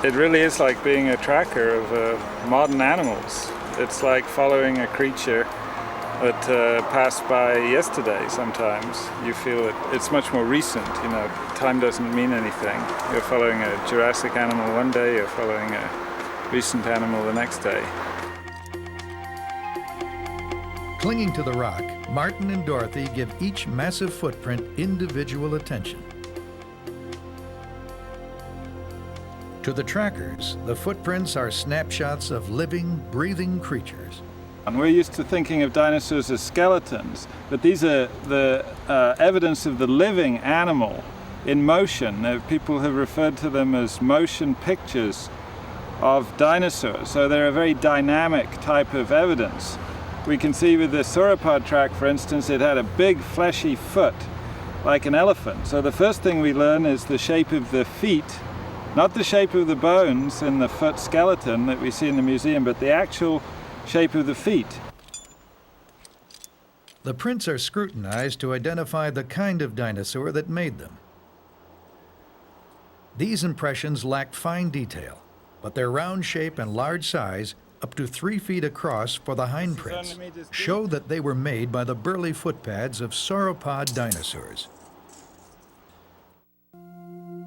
Speaker 14: It really is like being a tracker of modern animals. It's like following a creature that passed by yesterday sometimes. You feel that it's much more recent, you know, time doesn't mean anything. You're following a Jurassic animal one day, you're following a recent animal the next day.
Speaker 1: Clinging to the rock, Martin and Dorothy give each massive footprint individual attention. To the trackers, the footprints are snapshots of living, breathing creatures.
Speaker 14: And we're used to thinking of dinosaurs as skeletons, but these are the evidence of the living animal in motion. People have referred to them as motion pictures of dinosaurs, so they're a very dynamic type of evidence. We can see with the sauropod track, for instance, it had a big fleshy foot like an elephant. So the first thing we learn is the shape of the feet, not the shape of the bones in the foot skeleton that we see in the museum, but the actual shape of the feet.
Speaker 1: The prints are scrutinized to identify the kind of dinosaur that made them. These impressions lack fine detail, but their round shape and large size, up to 3 feet across for the hindprints, show that they were made by the burly footpads of sauropod dinosaurs.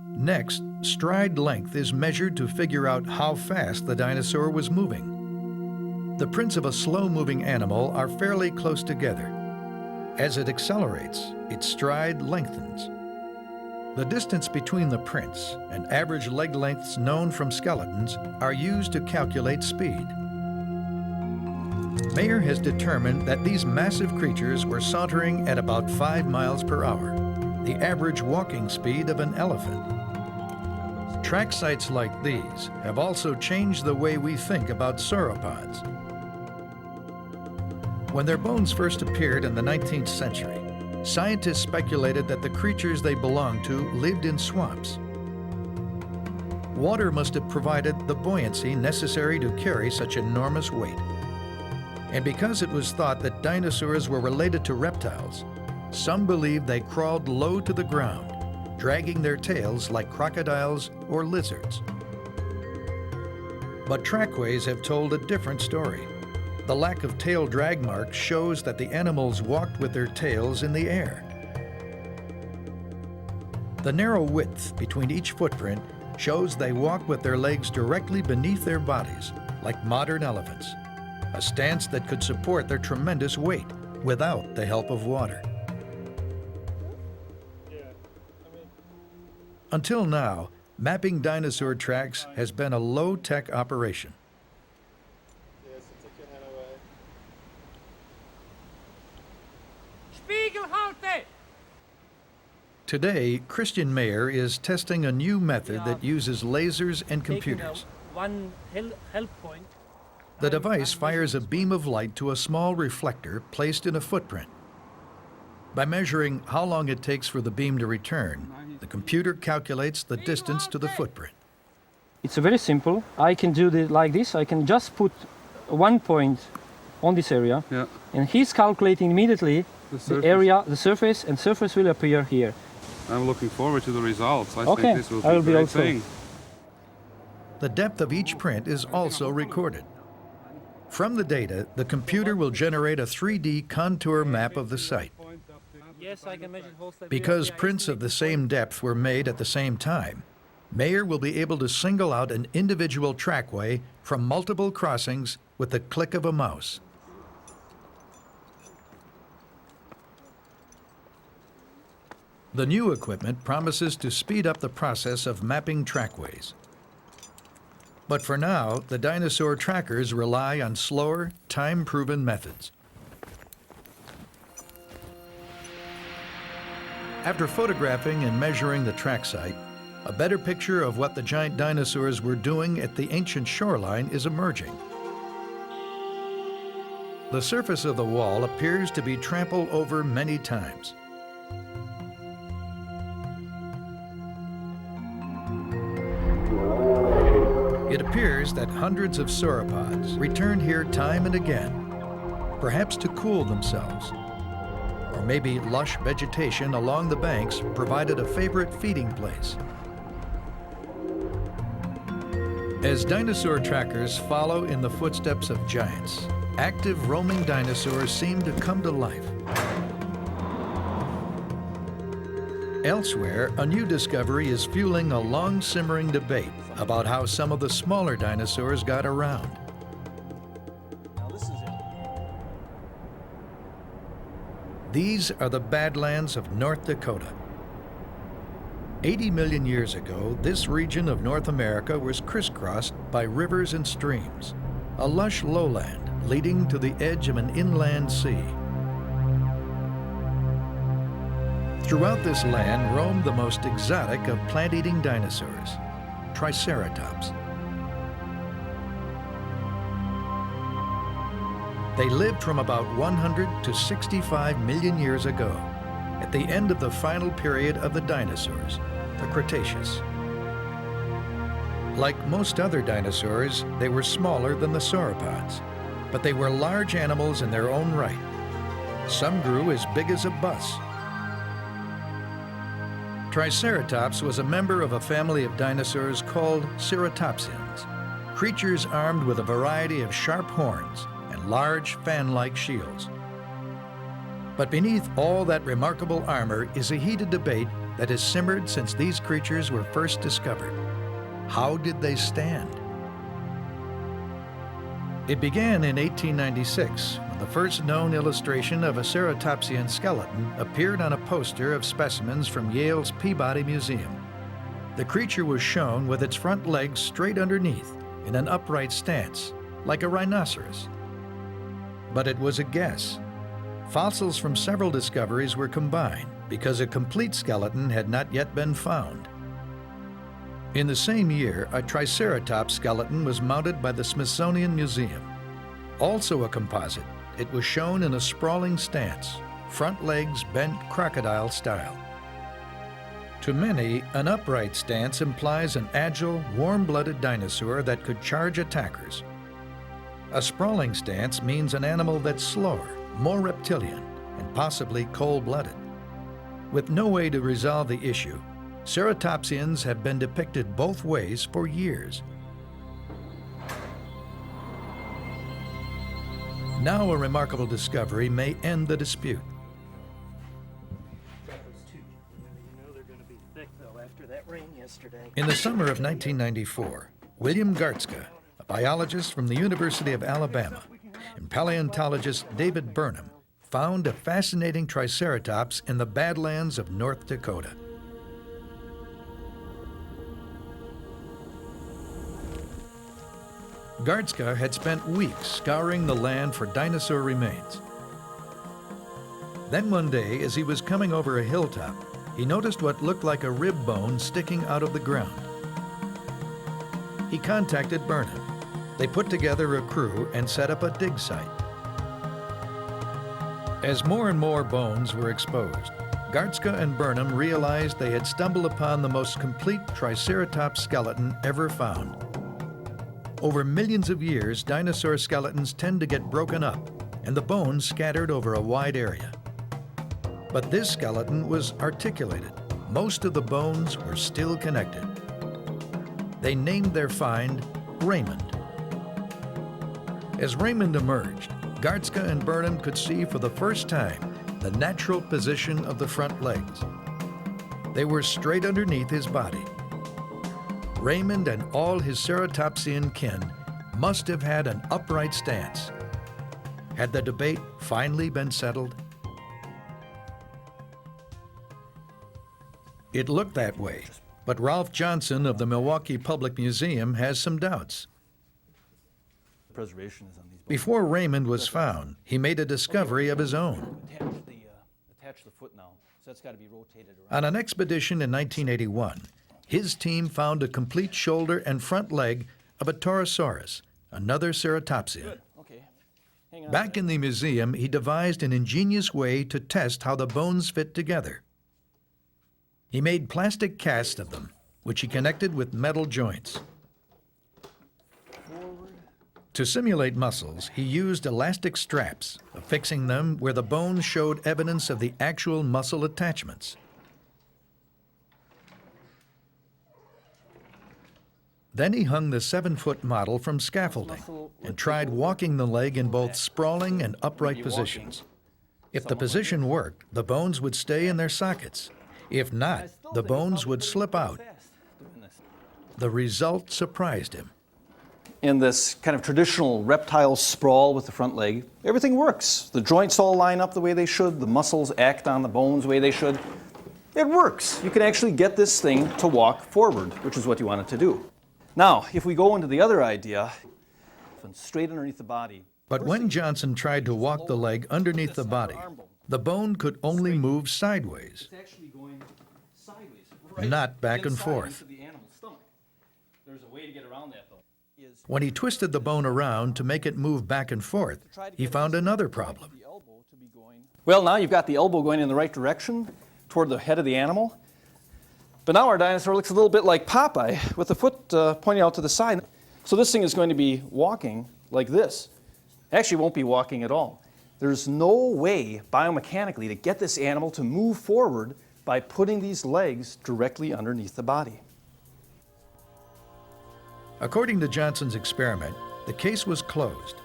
Speaker 1: Next, stride length is measured to figure out how fast the dinosaur was moving. The prints of a slow-moving animal are fairly close together. As it accelerates, its stride lengthens. The distance between the prints and average leg lengths known from skeletons are used to calculate speed. Mayer has determined that these massive creatures were sauntering at about 5 miles per hour, the average walking speed of an elephant. Track sites like these have also changed the way we think about sauropods. When their bones first appeared in the 19th century, scientists speculated that the creatures they belonged to lived in swamps. Water must have provided the buoyancy necessary to carry such enormous weight. And because it was thought that dinosaurs were related to reptiles, some believe they crawled low to the ground, dragging their tails like crocodiles or lizards. But trackways have told a different story. The lack of tail drag marks shows that the animals walked with their tails in the air. The narrow width between each footprint shows they walk with their legs directly beneath their bodies, like modern elephants, a stance that could support their tremendous weight without the help of water. Until now, mapping dinosaur tracks has been a low-tech operation. Today, Christian Mayer is testing a new method that uses lasers and computers. The device fires a beam of light to a small reflector placed in a footprint. By measuring how long it takes for the beam to return, the computer calculates the distance to the footprint.
Speaker 3: It's very simple. I can do it like this. I can just put one point on this area, and he's calculating immediately the area, the surface, and surface will appear here.
Speaker 15: I'm looking forward to the results. I
Speaker 3: Okay,
Speaker 15: think this will be a great thing.
Speaker 1: The depth of each print is also recorded. From the data, the computer will generate a 3D contour map of the site.
Speaker 3: Yes, I can measure whole step.
Speaker 1: Because prints of the same depth were made at the same time, Mayer will be able to single out an individual trackway from multiple crossings with the click of a mouse. The new equipment promises to speed up the process of mapping trackways. But for now, the dinosaur trackers rely on slower, time-proven methods. After photographing and measuring the track site, a better picture of what the giant dinosaurs were doing at the ancient shoreline is emerging. The surface of the wall appears to be trampled over many times. It appears that hundreds of sauropods returned here time and again, perhaps to cool themselves. Or maybe lush vegetation along the banks provided a favorite feeding place. As dinosaur trackers follow in the footsteps of giants, active roaming dinosaurs seem to come to life. Elsewhere, a new discovery is fueling a long-simmering debate about how some of the smaller dinosaurs got around. These are the Badlands of North Dakota. 80 million years ago, this region of North America was crisscrossed by rivers and streams, a lush lowland leading to the edge of an inland sea. Throughout this land roamed the most exotic of plant-eating dinosaurs, Triceratops. They lived from about 100 to 65 million years ago, at the end of the final period of the dinosaurs, the Cretaceous. Like most other dinosaurs, they were smaller than the sauropods, but they were large animals in their own right. Some grew as big as a bus. Triceratops was a member of a family of dinosaurs called ceratopsians, creatures armed with a variety of sharp horns and large fan-like shields. But beneath all that remarkable armor is a heated debate that has simmered since these creatures were first discovered. How did they stand? It began in 1896, when the first known illustration of a ceratopsian skeleton appeared on a poster of specimens from Yale's Peabody Museum. The creature was shown with its front legs straight underneath, in an upright stance, like a rhinoceros. But it was a guess. Fossils from several discoveries were combined because a complete skeleton had not yet been found. In the same year, a Triceratops skeleton was mounted by the Smithsonian Museum. Also a composite, it was shown in a sprawling stance, front legs bent crocodile style. To many, an upright stance implies an agile, warm-blooded dinosaur that could charge attackers. A sprawling stance means an animal that's slower, more reptilian, and possibly cold-blooded. With no way to resolve the issue, ceratopsians have been depicted both ways for years. Now a remarkable discovery may end the dispute. In the summer of 1994, William Gartzka, a biologist from the University of Alabama, and paleontologist David Burnham found a fascinating triceratops in the Badlands of North Dakota. Gartzka had spent weeks scouring the land for dinosaur remains. Then one day, as he was coming over a hilltop, he noticed what looked like a rib bone sticking out of the ground. He contacted Burnham. They put together a crew and set up a dig site. As more and more bones were exposed, Gartzka and Burnham realized they had stumbled upon the most complete Triceratops skeleton ever found. Over millions of years, dinosaur skeletons tend to get broken up and the bones scattered over a wide area. But this skeleton was articulated. Most of the bones were still connected. They named their find Raymond. As Raymond emerged, Gartzka and Burnham could see for the first time the natural position of the front legs. They were straight underneath his body. Raymond and all his ceratopsian kin must have had an upright stance. Had the debate finally been settled? It looked that way, but Ralph Johnson of the Milwaukee Public Museum has some doubts.
Speaker 16: Preservation is on these bones.
Speaker 1: Before Raymond was found, he made a discovery of his own.
Speaker 16: Attach the foot now, so that's got to be rotated around.
Speaker 1: On an expedition in 1981, his team found a complete shoulder and front leg of a Torosaurus, another ceratopsian.
Speaker 16: Okay. Hang on.
Speaker 1: Back in the museum, he devised an ingenious way to test how the bones fit together. He made plastic casts of them, which he connected with metal joints. To simulate muscles, he used elastic straps, affixing them where the bones showed evidence of the actual muscle attachments. Then he hung the 7-foot model from scaffolding and tried walking the leg in both sprawling and upright positions. If the position worked, the bones would stay in their sockets. If not, the bones would slip out. The result surprised him.
Speaker 16: In this kind of traditional reptile sprawl with the front leg, everything works. The joints all line up the way they should. The muscles act on the bones the way they should. It works. You can actually get this thing to walk forward, which is what you want it to do. Now, if we go into the other idea, straight underneath the body.
Speaker 1: But when Johnson tried to walk the leg underneath the body, the bone could only move sideways,
Speaker 16: It's actually going sideways.
Speaker 1: not back and forth.
Speaker 16: Into the animal's stomach. There's a way to get around that, though.
Speaker 1: When he twisted the bone around to make it move back and forth, he found another problem.
Speaker 16: Well, now you've got the elbow going in the right direction toward the head of the animal. But now our dinosaur looks a little bit like Popeye with the foot pointing out to the side. So this thing is going to be walking like this. Actually, it won't be walking at all. There's no way biomechanically to get this animal to move forward by putting these legs directly underneath the body.
Speaker 1: According to Johnson's experiment, the case was closed.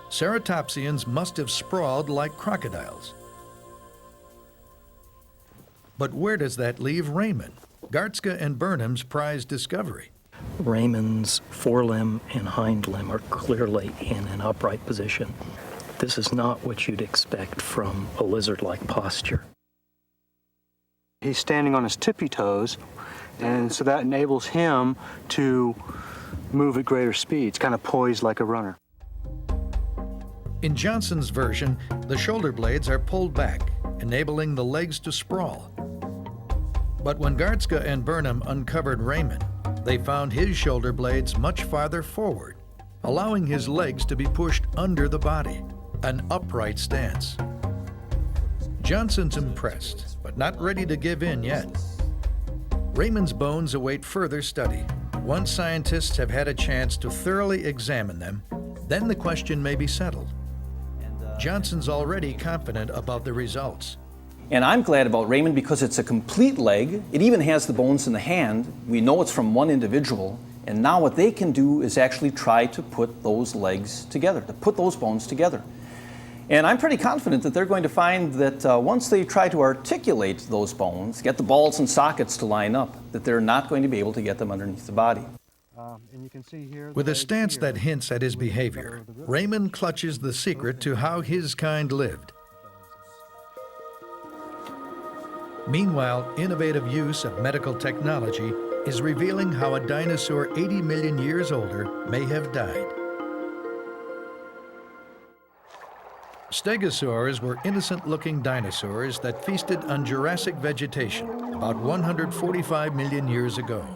Speaker 1: Ceratopsians must have sprawled like crocodiles. But where does that leave Raymond, Gartzka and Burnham's prized discovery?
Speaker 17: Raymond's forelimb and hind limb are clearly in an upright position. This is not what you'd expect from a lizard-like posture.
Speaker 18: He's standing on his tippy toes, and so that enables him to move at greater speeds, kind of poised like a runner.
Speaker 1: In Johnson's version, the shoulder blades are pulled back, enabling the legs to sprawl. But when Gartzka and Burnham uncovered Raymond, they found his shoulder blades much farther forward, allowing his legs to be pushed under the body, an upright stance. Johnson's impressed, but not ready to give in yet. Raymond's bones await further study. Once scientists have had a chance to thoroughly examine them, then the question may be settled. Johnson's already confident about the results.
Speaker 16: And I'm glad about Raymond because it's a complete leg. It even has the bones in the hand. We know it's from one individual. And now what they can do is actually try to put those legs together, to put those bones together. And I'm pretty confident that they're going to find that once they try to articulate those bones, get the balls and sockets to line up, that they're not going to be able to get them underneath the body.
Speaker 18: And you can see here
Speaker 1: With a stance that hints at his behavior, Raymond clutches the secret to how his kind lived. Meanwhile, innovative use of medical technology is revealing how a dinosaur 80 million years older may have died. Stegosaurs were innocent-looking dinosaurs that feasted on Jurassic vegetation about 145 million years ago.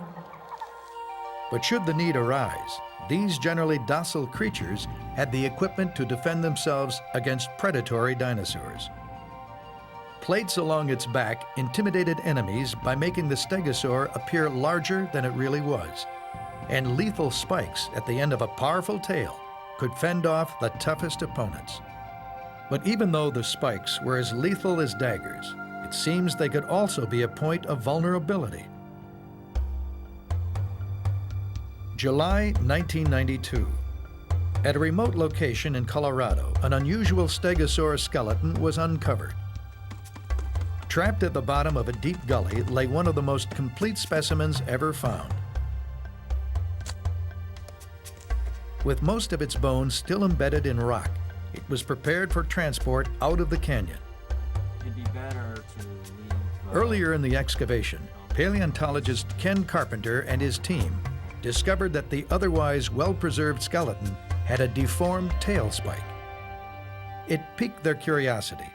Speaker 1: But should the need arise, these generally docile creatures had the equipment to defend themselves against predatory dinosaurs. Plates along its back intimidated enemies by making the stegosaur appear larger than it really was, and lethal spikes at the end of a powerful tail could fend off the toughest opponents. But even though the spikes were as lethal as daggers, it seems they could also be a point of vulnerability. July 1992. At a remote location in Colorado, an unusual stegosaur skeleton was uncovered. Trapped at the bottom of a deep gully lay one of the most complete specimens ever found. With most of its bones still embedded in rock, it was prepared for transport out of the canyon.
Speaker 19: It'd be better to leave.
Speaker 1: Earlier in the excavation, paleontologist Ken Carpenter and his team discovered that the otherwise well-preserved skeleton had a deformed tail spike. It piqued their curiosity.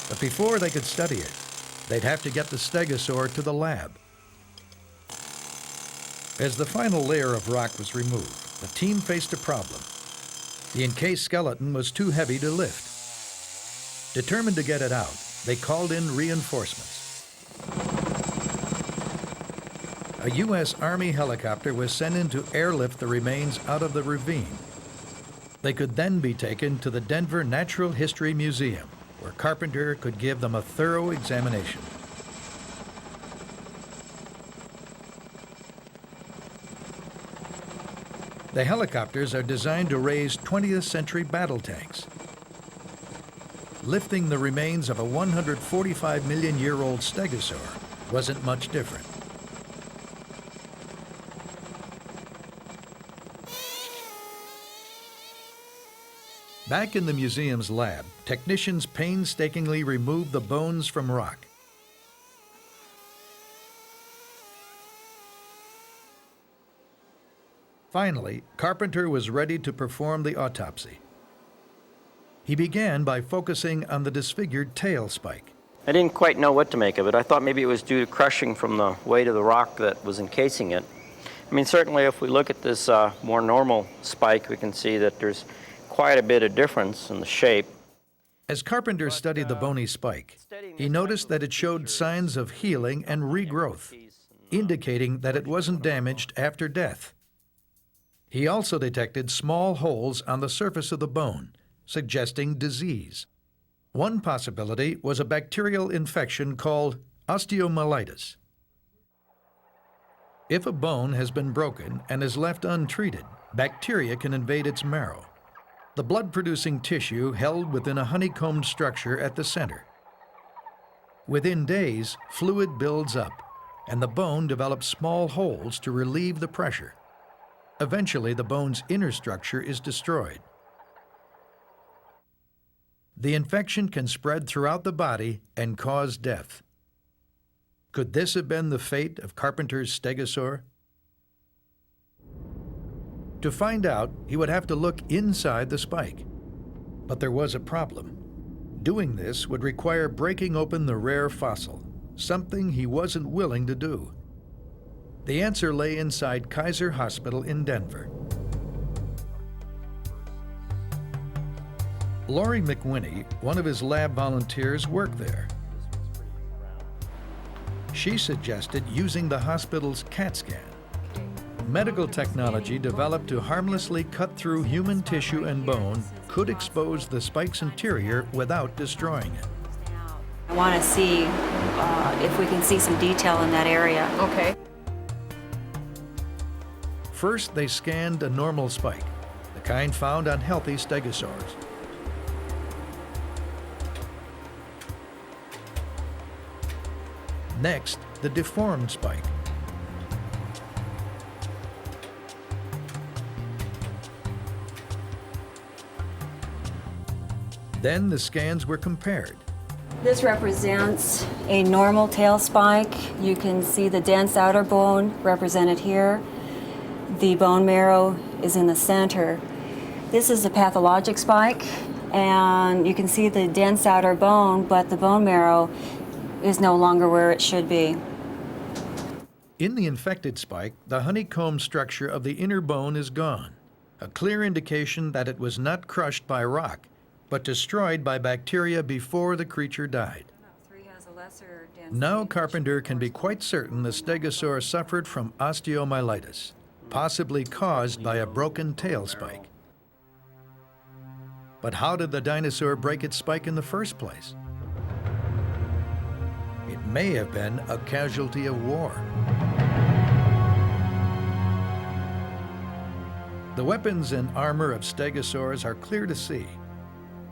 Speaker 1: But before they could study it, they'd have to get the stegosaur to the lab. As the final layer of rock was removed, the team faced a problem. The encased skeleton was too heavy to lift. Determined to get it out, they called in reinforcements. A U.S. Army helicopter was sent in to airlift the remains out of the ravine. They could then be taken to the Denver Natural History Museum, where Carpenter could give them a thorough examination. The helicopters are designed to raise 20th century battle tanks. Lifting the remains of a 145 million year old stegosaur wasn't much different. Back in the museum's lab, technicians painstakingly removed the bones from rock. Finally, Carpenter was ready to perform the autopsy. He began by focusing on the disfigured tail spike.
Speaker 20: I didn't quite know what to make of it. I thought maybe it was due to crushing from the weight of the rock that was encasing it. I mean, certainly if we look at this more normal spike, we can see that there's quite a bit of difference in the shape.
Speaker 1: As Carpenter studied the bony spike, he noticed that it showed signs of healing and regrowth, indicating that it wasn't damaged after death. He also detected small holes on the surface of the bone, suggesting disease. One possibility was a bacterial infection called osteomyelitis. If a bone has been broken and is left untreated, bacteria can invade its marrow, the blood-producing tissue held within a honeycombed structure at the center. Within days, fluid builds up, and the bone develops small holes to relieve the pressure. Eventually, the bone's inner structure is destroyed. The infection can spread throughout the body and cause death. Could this have been the fate of Carpenter's stegosaur? To find out, he would have to look inside the spike. But there was a problem. Doing this would require breaking open the rare fossil, something he wasn't willing to do. The answer lay inside Kaiser Hospital in Denver. Laurie McWhinney, one of his lab volunteers, worked there. She suggested using the hospital's CAT scan. Medical technology developed to harmlessly cut through human tissue and bone could expose the spike's interior without destroying it.
Speaker 21: I want to see if we can see some detail in that area.
Speaker 22: Okay.
Speaker 1: First, they scanned a normal spike, the kind found on healthy stegosaurs. Next, the deformed spike. Then the scans were compared.
Speaker 21: This represents a normal tail spike. You can see the dense outer bone represented here. The bone marrow is in the center. This is a pathologic spike, and you can see the dense outer bone, but the bone marrow is no longer where it should be.
Speaker 1: In the infected spike, the honeycomb structure of the inner bone is gone, a clear indication that it was not crushed by rock, but destroyed by bacteria before the creature died. Now Carpenter can be quite certain the stegosaur suffered from osteomyelitis, possibly caused by a broken tail spike. But how did the dinosaur break its spike in the first place? It may have been a casualty of war. The weapons and armor of stegosaurs are clear to see.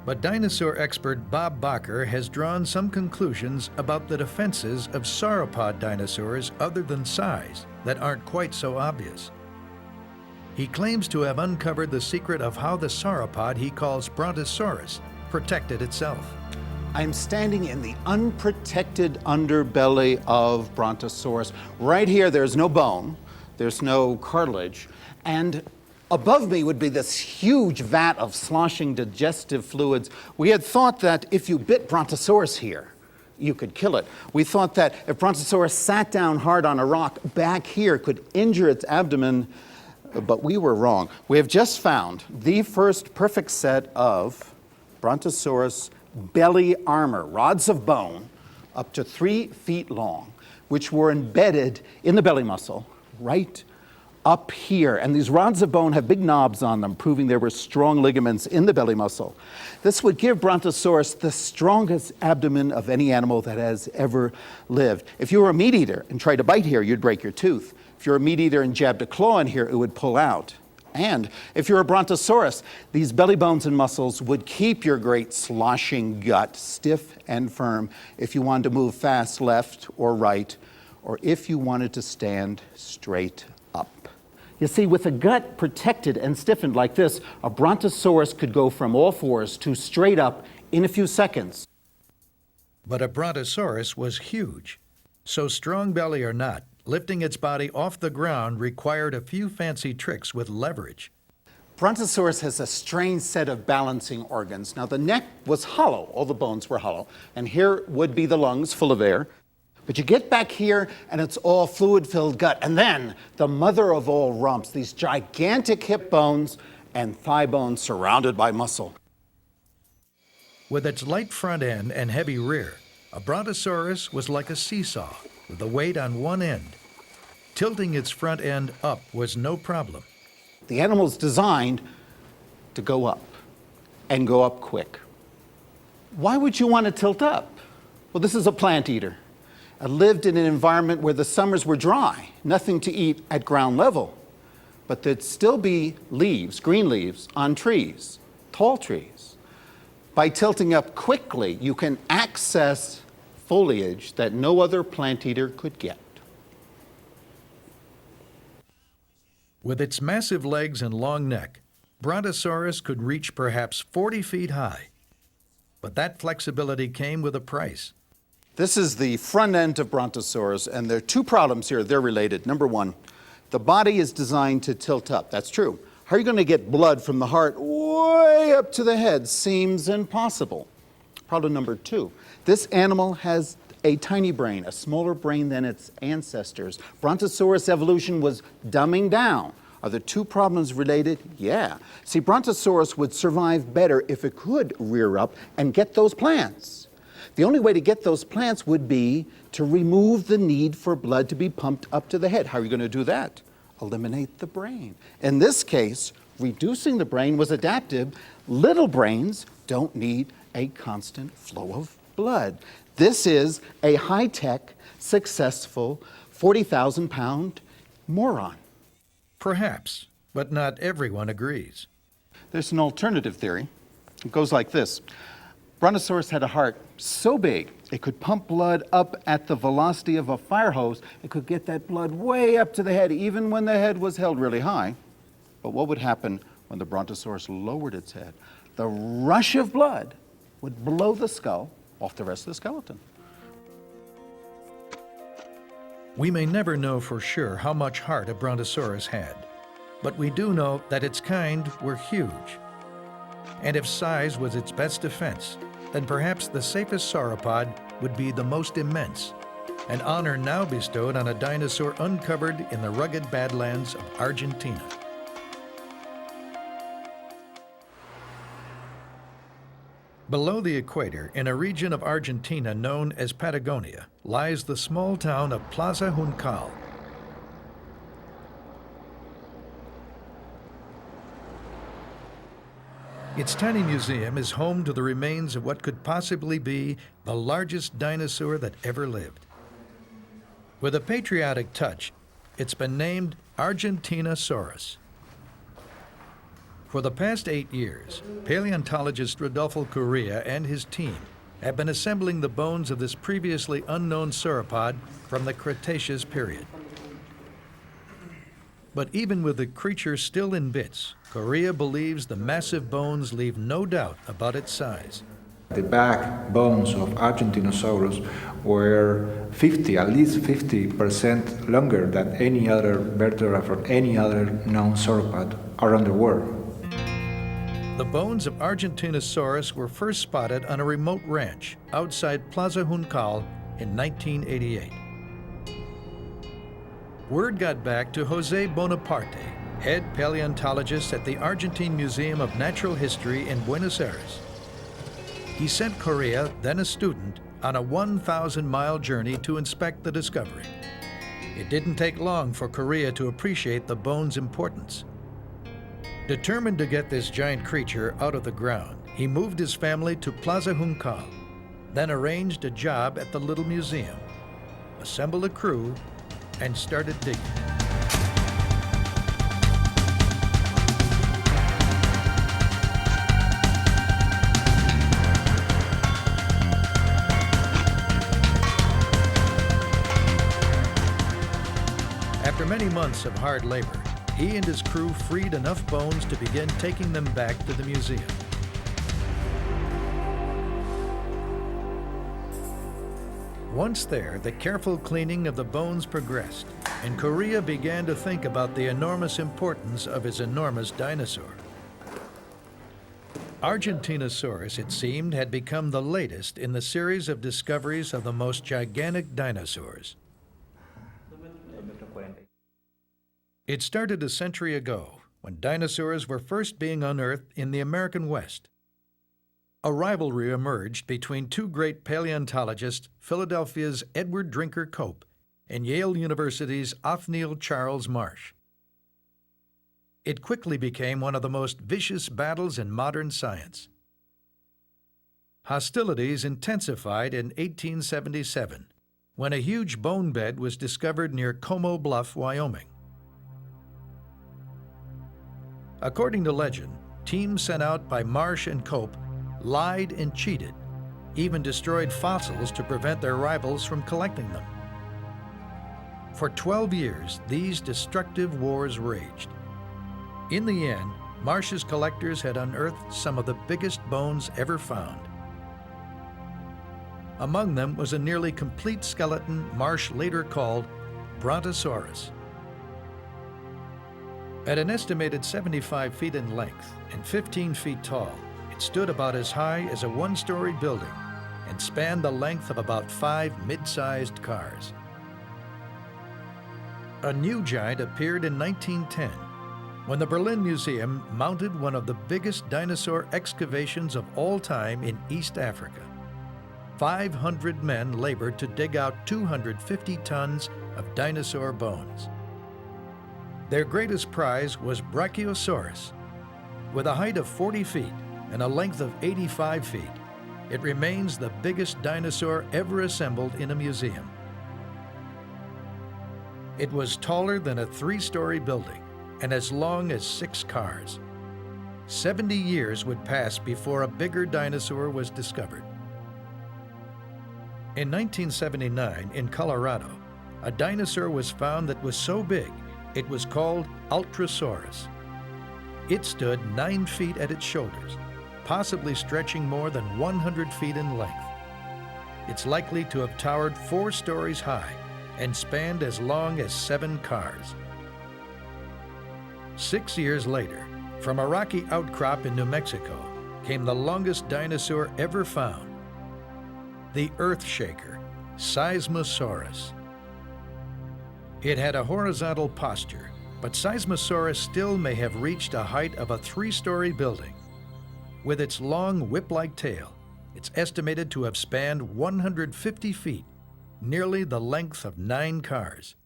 Speaker 1: But dinosaur expert Bob Bacher has drawn some conclusions about the defenses of sauropod dinosaurs other than size that aren't quite so obvious. He claims to have uncovered the secret of how the sauropod he calls Brontosaurus protected itself.
Speaker 6: I'm standing in the unprotected underbelly of Brontosaurus. Right here, there's no bone, there's no cartilage, and above me would be this huge vat of sloshing digestive fluids. We had thought that if you bit Brontosaurus here, you could kill it. We thought that if Brontosaurus sat down hard on a rock back here, could injure its abdomen, but we were wrong. We have just found the first perfect set of Brontosaurus belly armor, rods of bone, up to 3 feet long, which were embedded in the belly muscle, right up here. And these rods of bone have big knobs on them, proving there were strong ligaments in the belly muscle. This would give Brontosaurus the strongest abdomen of any animal that has ever lived. If you were a meat eater and tried to bite here, you'd break your tooth. If you're a meat eater and jabbed a claw in here, it would pull out. And if you're a Brontosaurus, these belly bones and muscles would keep your great sloshing gut stiff and firm if you wanted to move fast left or right, or if you wanted to stand straight up. You see, with a gut protected and stiffened like this, a Brontosaurus could go from all fours to straight up in a few seconds.
Speaker 1: But a Brontosaurus was huge. So strong belly or not, lifting its body off the ground required a few fancy tricks with leverage.
Speaker 6: Brontosaurus has a strange set of balancing organs. Now, the neck was hollow. All the bones were hollow. And here would be the lungs full of air. But you get back here, and it's all fluid-filled gut. And then, the mother of all rumps, these gigantic hip bones and thigh bones surrounded by muscle.
Speaker 1: With its light front end and heavy rear, a Brontosaurus was like a seesaw, with the weight on one end. Tilting its front end up was no problem.
Speaker 6: The animal's designed to go up, and go up quick. Why would you want to tilt up? Well, this is a plant eater. It lived in an environment where the summers were dry, nothing to eat at ground level. But there'd still be leaves, green leaves, on trees, tall trees. By tilting up quickly, you can access foliage that no other plant eater could get.
Speaker 1: With its massive legs and long neck, Brontosaurus could reach perhaps 40 feet high. But that flexibility came with a price.
Speaker 6: This is the front end of Brontosaurus, and there are two problems here. They're related. Number one, the body is designed to tilt up. That's true. How are you going to get blood from the heart way up to the head? Seems impossible. Problem number two, this animal has a tiny brain, a smaller brain than its ancestors. Brontosaurus evolution was dumbing down. Are the two problems related? Yeah. See, Brontosaurus would survive better if it could rear up and get those plants. The only way to get those plants would be to remove the need for blood to be pumped up to the head. How are you going to do that? eliminate the brain. In this case, reducing the brain was adaptive. Little brains don't need a constant flow of blood. This is a high-tech, successful 40,000-pound moron.
Speaker 1: Perhaps, but not everyone agrees.
Speaker 6: There's an alternative theory. It goes like this. Brontosaurus had a heart so big it could pump blood up at the velocity of a fire hose. It could get that blood way up to the head, even when the head was held really high. But what would happen when the Brontosaurus lowered its head? The rush of blood would blow the skull off the rest of the skeleton.
Speaker 1: We may never know for sure how much heart a Brontosaurus had, but we do know that its kind were huge. And if size was its best defense, then perhaps the safest sauropod would be the most immense, an honor now bestowed on a dinosaur uncovered in the rugged Badlands of Argentina. Below the equator, in a region of Argentina known as Patagonia, lies the small town of Plaza Juncal. Its tiny museum is home to the remains of what could possibly be the largest dinosaur that ever lived. With a patriotic touch, it's been named Argentinosaurus. For the past 8 years, paleontologist Rodolfo Correa and his team have been assembling the bones of this previously unknown sauropod from the Cretaceous period. But even with the creature still in bits, Correa believes the massive bones leave no doubt about its size.
Speaker 4: The backbones of Argentinosaurus were at least 50% longer than any other vertebra from any other known sauropod around the world.
Speaker 1: The bones of Argentinosaurus were first spotted on a remote ranch outside Plaza Juncal in 1988. Word got back to Jose Bonaparte, head paleontologist at the Argentine Museum of Natural History in Buenos Aires. He sent Correa, then a student, on a 1,000-mile journey to inspect the discovery. It didn't take long for Correa to appreciate the bone's importance. Determined to get this giant creature out of the ground, he moved his family to Plaza Juncal, then arranged a job at the little museum, assembled a crew, and started digging. After many months of hard labor, he and his crew freed enough bones to begin taking them back to the museum. Once there, the careful cleaning of the bones progressed, and Correa began to think about the enormous importance of his enormous dinosaur. Argentinosaurus, it seemed, had become the latest in the series of discoveries of the most gigantic dinosaurs. It started a century ago, when dinosaurs were first being unearthed in the American West. A rivalry emerged between two great paleontologists, Philadelphia's Edward Drinker Cope and Yale University's Othniel Charles Marsh. It quickly became one of the most vicious battles in modern science. Hostilities intensified in 1877, when a huge bone bed was discovered near Como Bluff, Wyoming. According to legend, teams sent out by Marsh and Cope lied and cheated, even destroyed fossils to prevent their rivals from collecting them. For 12 years, these destructive wars raged. In the end, Marsh's collectors had unearthed some of the biggest bones ever found. Among them was a nearly complete skeleton Marsh later called Brontosaurus. At an estimated 75 feet in length and 15 feet tall, it stood about as high as a one-story building and spanned the length of about 5 mid-sized cars. A new giant appeared in 1910, when the Berlin Museum mounted one of the biggest dinosaur excavations of all time in East Africa. 500 men labored to dig out 250 tons of dinosaur bones. Their greatest prize was Brachiosaurus. With a height of 40 feet and a length of 85 feet, it remains the biggest dinosaur ever assembled in a museum. It was taller than a 3-story building and as long as 6 cars. 70 years would pass before a bigger dinosaur was discovered. In 1979, in Colorado, a dinosaur was found that was so big, it was called Ultrasaurus. It stood 9 feet at its shoulders, possibly stretching more than 100 feet in length. It's likely to have towered 4 stories high and spanned as long as 7 cars. 6 years later, from a rocky outcrop in New Mexico, came the longest dinosaur ever found, the Earthshaker, Seismosaurus. It had a horizontal posture, but Seismosaurus still may have reached a height of a 3-story building. With its long whip-like tail, it's estimated to have spanned 150 feet, nearly the length of 9 cars.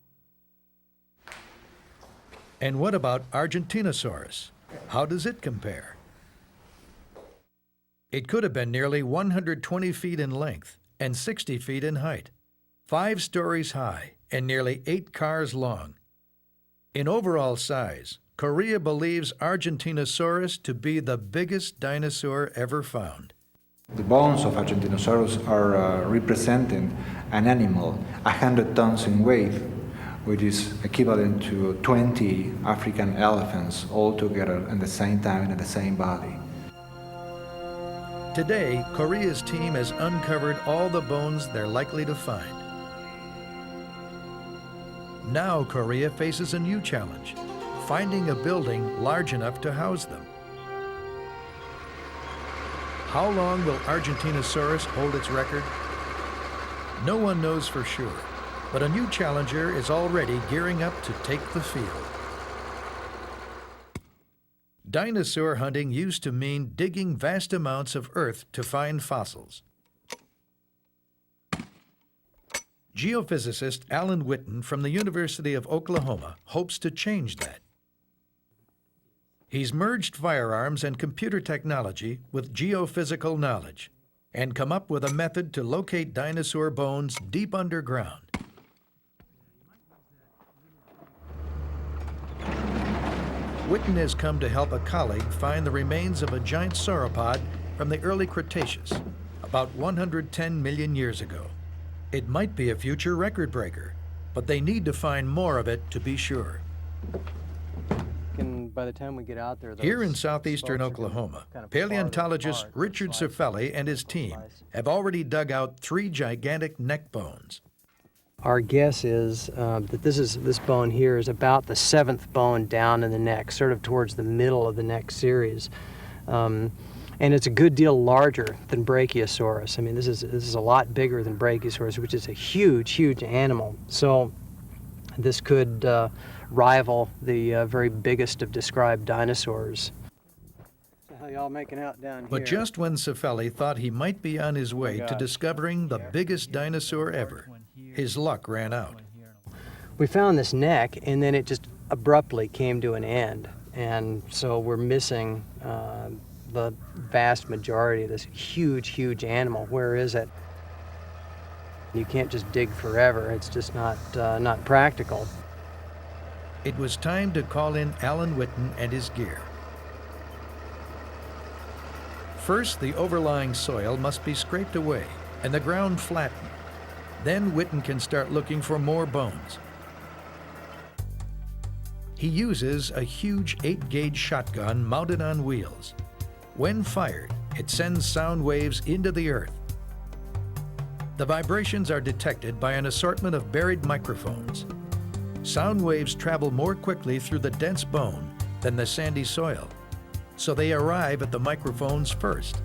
Speaker 1: And what about Argentinosaurus? How does it compare? It could have been nearly 120 feet in length and 60 feet in height, 5 stories high and nearly 8 cars long. In overall size, Korea believes Argentinosaurus to be the biggest dinosaur ever found.
Speaker 4: The bones of Argentinosaurus are representing an animal 100 tons in weight, which is equivalent to 20 African elephants all together at the same time and at the same body.
Speaker 1: Today, Korea's team has uncovered all the bones they're likely to find. Now Korea faces a new challenge, finding a building large enough to house them. How long will Argentinosaurus hold its record? No one knows for sure, but a new challenger is already gearing up to take the field. Dinosaur hunting used to mean digging vast amounts of earth to find fossils. Geophysicist Alan Witten from the University of Oklahoma hopes to change that. He's merged firearms and computer technology with geophysical knowledge and come up with a method to locate dinosaur bones deep underground. Witten has come to help a colleague find the remains of a giant sauropod from the early Cretaceous, about 110 million years ago. It might be a future record breaker, but they need to find more of it to be sure.
Speaker 8: And by the time we get out there,
Speaker 1: here in southeastern Oklahoma, paleontologist Richard Cifelli and his team have already dug out 3 gigantic neck bones.
Speaker 8: Our guess is that this bone here is about the 7th bone down in the neck, sort of towards the middle of the neck series. And it's a good deal larger than Brachiosaurus. I mean, this is a lot bigger than Brachiosaurus, which is a huge, huge animal. So this could rival the very biggest of described dinosaurs. So how y'all making out down here?
Speaker 1: But just when Cifelli thought he might be on his way to discovering the biggest dinosaur ever, his luck ran out.
Speaker 8: We found this neck, and then it just abruptly came to an end. And so we're missing the vast majority of this huge, huge animal. Where is it? You can't just dig forever. It's just not practical.
Speaker 1: It was time to call in Alan Witten and his gear. First, the overlying soil must be scraped away and the ground flattened. Then Witten can start looking for more bones. He uses a huge 8-gauge shotgun mounted on wheels. When fired, it sends sound waves into the earth. The vibrations are detected by an assortment of buried microphones. Sound waves travel more quickly through the dense bone than the sandy soil, so they arrive at the microphones first.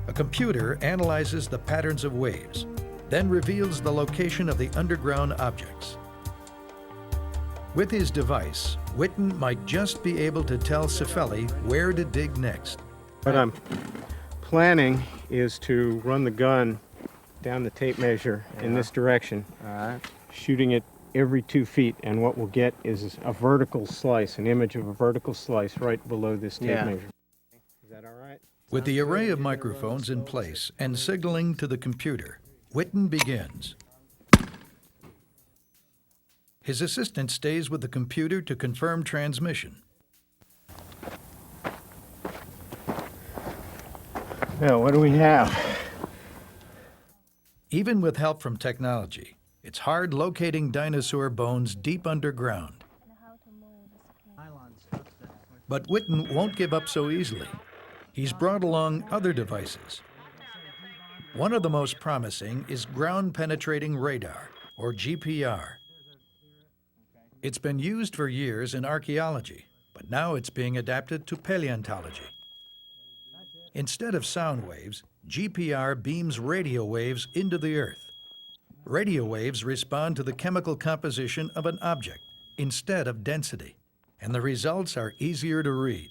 Speaker 1: A computer analyzes the patterns of waves, then reveals the location of the underground objects. With his device, Witten might just be able to tell Cifelli where to dig next.
Speaker 22: What I'm planning is to run the gun down the tape measure in this direction, shooting it every 2 feet, and what we'll get is a vertical slice, an image of a vertical slice right below this tape measure. Is that all right?
Speaker 1: With the array of microphones in place and signaling to the computer, Whitten begins. His assistant stays with the computer to confirm transmission.
Speaker 22: Now, what do we have?
Speaker 1: Even with help from technology, it's hard locating dinosaur bones deep underground. But Whitten won't give up so easily. He's brought along other devices. One of the most promising is ground-penetrating radar, or GPR. It's been used for years in archaeology, but now it's being adapted to paleontology. Instead of sound waves, GPR beams radio waves into the Earth. Radio waves respond to the chemical composition of an object instead of density, and the results are easier to read.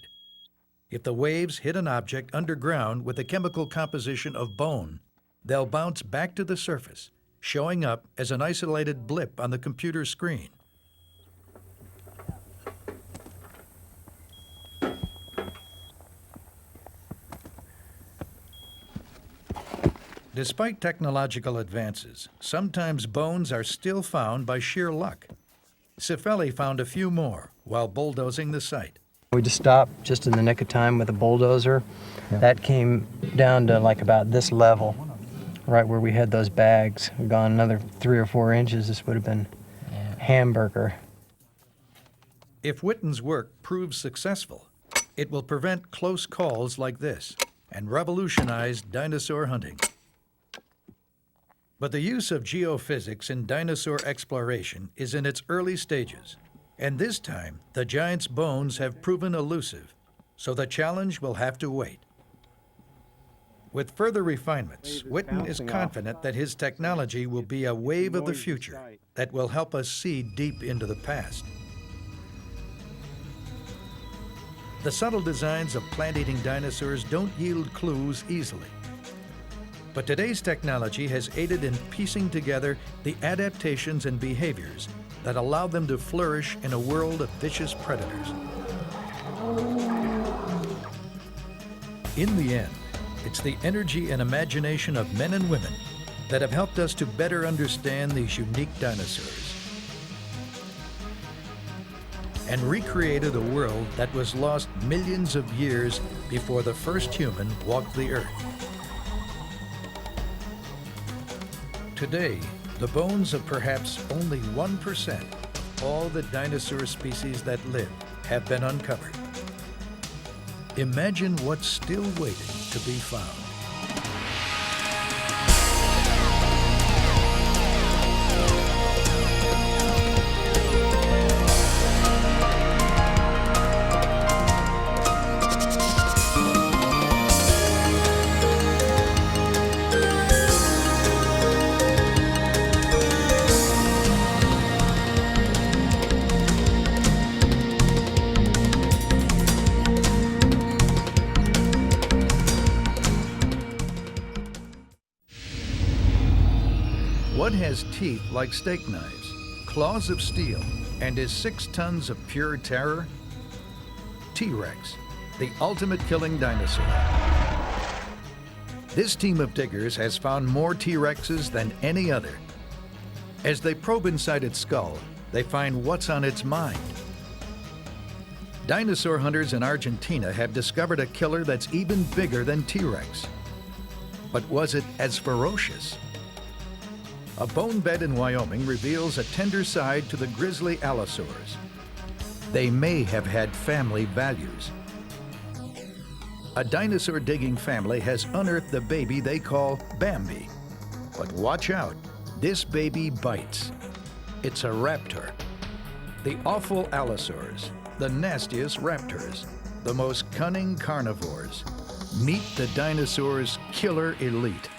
Speaker 1: If the waves hit an object underground with the chemical composition of bone, they'll bounce back to the surface, showing up as an isolated blip on the computer screen. Despite technological advances, sometimes bones are still found by sheer luck. Cifelli found a few more while bulldozing the site.
Speaker 8: We just stopped just in the nick of time with a bulldozer. That came down to like about this level, right where we had those bags. We've gone another 3 or 4 inches, this would have been hamburger.
Speaker 1: If Whitten's work proves successful, it will prevent close calls like this and revolutionize dinosaur hunting. But the use of geophysics in dinosaur exploration is in its early stages, and this time the giant's bones have proven elusive, so the challenge will have to wait. With further refinements, Whitten is confident that his technology will be a wave of the future that will help us see deep into the past. The subtle designs of plant-eating dinosaurs don't yield clues easily. But today's technology has aided in piecing together the adaptations and behaviors that allow them to flourish in a world of vicious predators. In the end, it's the energy and imagination of men and women that have helped us to better understand these unique dinosaurs and recreated a world that was lost millions of years before the first human walked the earth. Today, the bones of perhaps only 1% of all the dinosaur species that live have been uncovered. Imagine what's still waiting to be found. What has teeth like steak knives, claws of steel, and is 6 tons of pure terror? T-Rex, the ultimate killing dinosaur. This team of diggers has found more T-Rexes than any other. As they probe inside its skull, they find what's on its mind. Dinosaur hunters in Argentina have discovered a killer that's even bigger than T-Rex. But was it as ferocious? A bone bed in Wyoming reveals a tender side to the grizzly allosaurs. They may have had family values. A dinosaur digging family has unearthed the baby they call Bambi. But watch out, this baby bites. It's a raptor. The awful allosaurs, the nastiest raptors, the most cunning carnivores. Meet the dinosaurs' killer elite.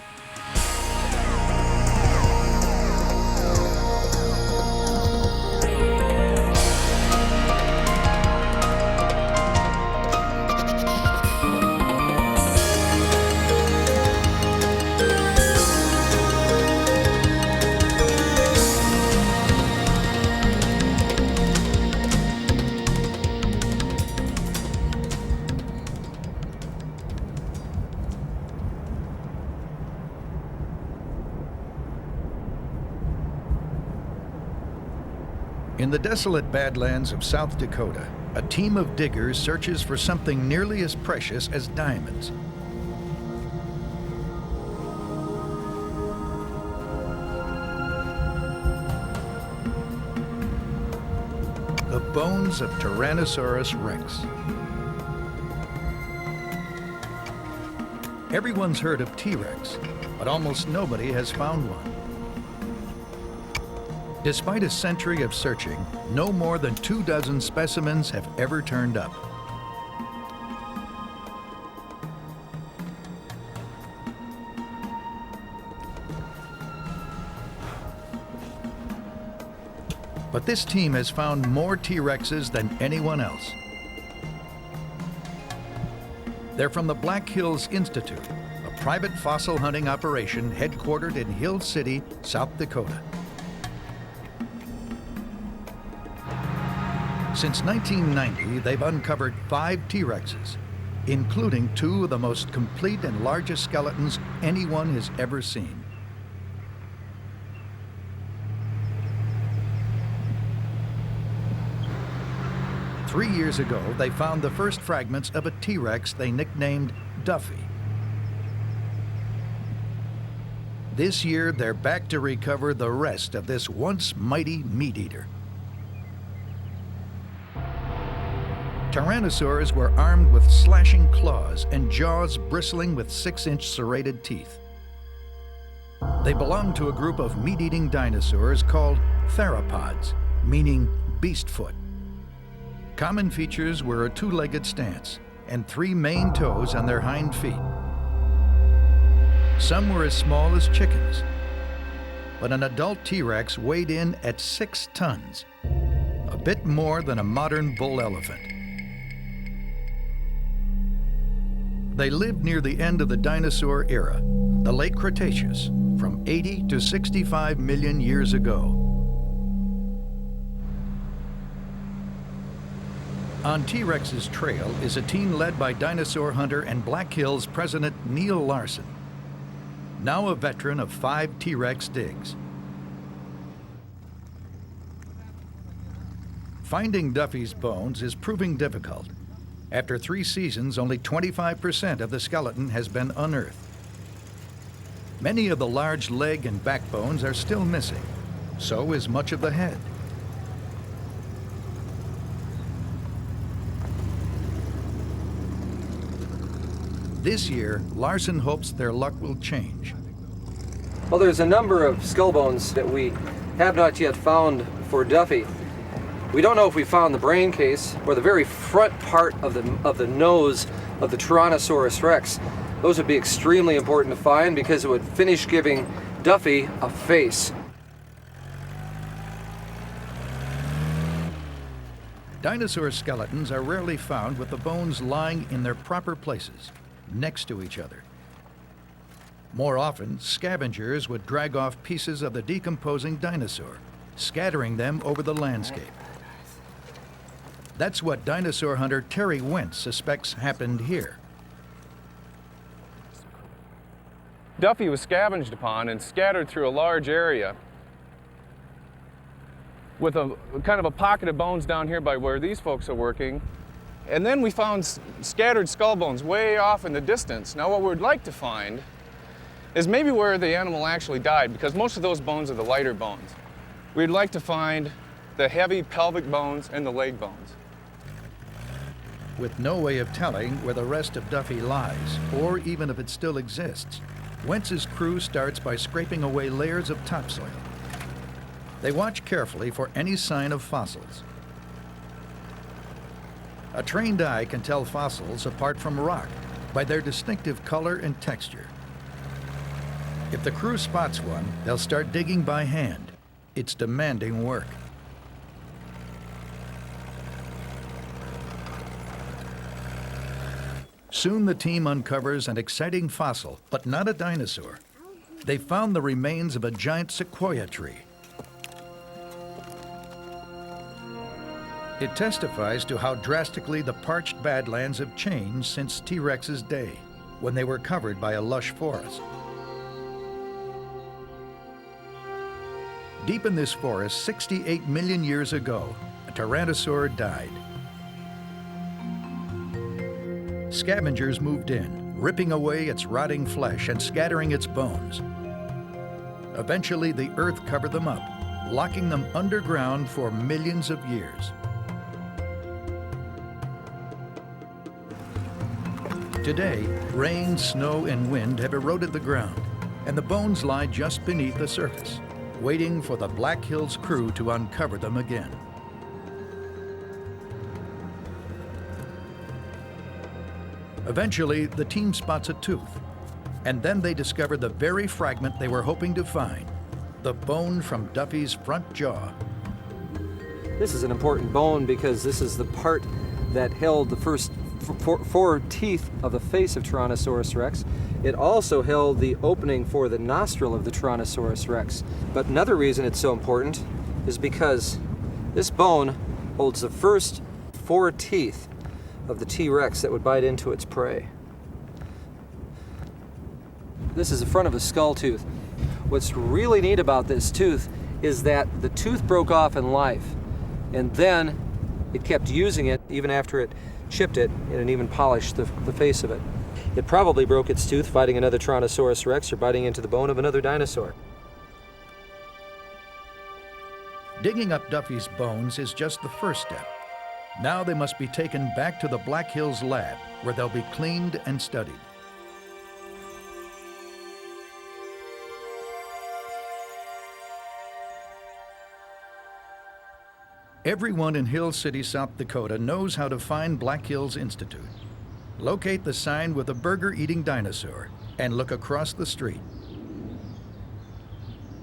Speaker 1: In the desolate badlands of South Dakota, a team of diggers searches for something nearly as precious as diamonds. The bones of Tyrannosaurus rex. Everyone's heard of T-Rex, but almost nobody has found one. Despite a century of searching, no more than 24 specimens have ever turned up. But this team has found more T-Rexes than anyone else. They're from the Black Hills Institute, a private fossil hunting operation headquartered in Hill City, South Dakota. Since 1990, they've uncovered 5 T-Rexes, including 2 of the most complete and largest skeletons anyone has ever seen. Three years ago, they found the first fragments of a T-Rex they nicknamed Duffy. This year, they're back to recover the rest of this once mighty meat-eater. Tyrannosaurs were armed with slashing claws and jaws bristling with 6-inch serrated teeth. They belonged to a group of meat-eating dinosaurs called theropods, meaning beast foot. Common features were a 2-legged stance and 3 main toes on their hind feet. Some were as small as chickens, but an adult T-Rex weighed in at 6 tons, a bit more than a modern bull elephant. They lived near the end of the dinosaur era, the late Cretaceous, from 80 to 65 million years ago. On T-Rex's trail is a team led by dinosaur hunter and Black Hills president Neil Larson, now a veteran of 5 T-Rex digs. Finding Duffy's bones is proving difficult. After 3 seasons, only 25% of the skeleton has been unearthed. Many of the large leg and backbones are still missing. So is much of the head. This year, Larson hopes their luck will change.
Speaker 2: Well, there's a number of skull bones that we have not yet found for Duffy. We don't know if we found the brain case or the very front part of the nose of the Tyrannosaurus rex. Those would be extremely important to find because it would finish giving Duffy a face.
Speaker 1: Dinosaur skeletons are rarely found with the bones lying in their proper places, next to each other. More often, scavengers would drag off pieces of the decomposing dinosaur, scattering them over the landscape. That's what dinosaur hunter Terry Wentz suspects happened here.
Speaker 7: Duffy was scavenged upon and scattered through a large area with a kind of a pocket of bones down here by where these folks are working. And then we found scattered skull bones way off in the distance. Now what we'd like to find is maybe where the animal actually died, because most of those bones are the lighter bones. We'd like to find the heavy pelvic bones and the leg bones.
Speaker 1: With no way of telling where the rest of Duffy lies, or even if it still exists, Wentz's crew starts by scraping away layers of topsoil. They watch carefully for any sign of fossils. A trained eye can tell fossils apart from rock by their distinctive color and texture. If the crew spots one, they'll start digging by hand. It's demanding work. Soon the team uncovers an exciting fossil, but not a dinosaur. They found the remains of a giant sequoia tree. It testifies to how drastically the parched badlands have changed since T-Rex's day, when they were covered by a lush forest. Deep in this forest, 68 million years ago, a tyrannosaur died. Scavengers moved in, ripping away its rotting flesh and scattering its bones. Eventually, the earth covered them up, locking them underground for millions of years. Today, rain, snow, and wind have eroded the ground, and the bones lie just beneath the surface, waiting for the Black Hills crew to uncover them again. Eventually, the team spots a tooth, and then they discover the very fragment they were hoping to find, the bone from Duffy's front jaw.
Speaker 2: This is an important bone because this is the part that held the first four teeth of the face of Tyrannosaurus rex. It also held the opening for the nostril of the Tyrannosaurus rex. But another reason it's so important is because this bone holds the first 4 teeth of the T-Rex that would bite into its prey. This is the front of a skull tooth. What's really neat about this tooth is that the tooth broke off in life, and then it kept using it even after it chipped it and even polished the face of it. It probably broke its tooth fighting another Tyrannosaurus rex or biting into the bone of another dinosaur.
Speaker 1: Digging up Duffy's bones is just the first step. Now they must be taken back to the Black Hills lab, where they'll be cleaned and studied. Everyone in Hill City, South Dakota knows how to find Black Hills Institute. Locate the sign with a burger-eating dinosaur and look across the street.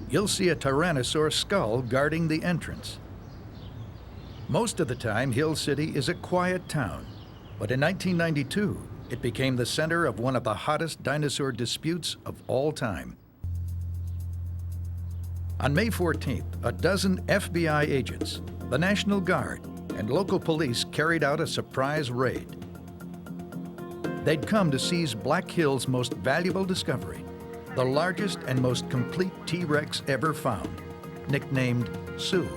Speaker 1: You'll see a Tyrannosaur skull guarding the entrance. Most of the time, Hill City is a quiet town, but in 1992, it became the center of one of the hottest dinosaur disputes of all time. On May 14th, a dozen FBI agents, the National Guard, and local police carried out a surprise raid. They'd come to seize Black Hills' most valuable discovery, the largest and most complete T-Rex ever found, nicknamed Sue.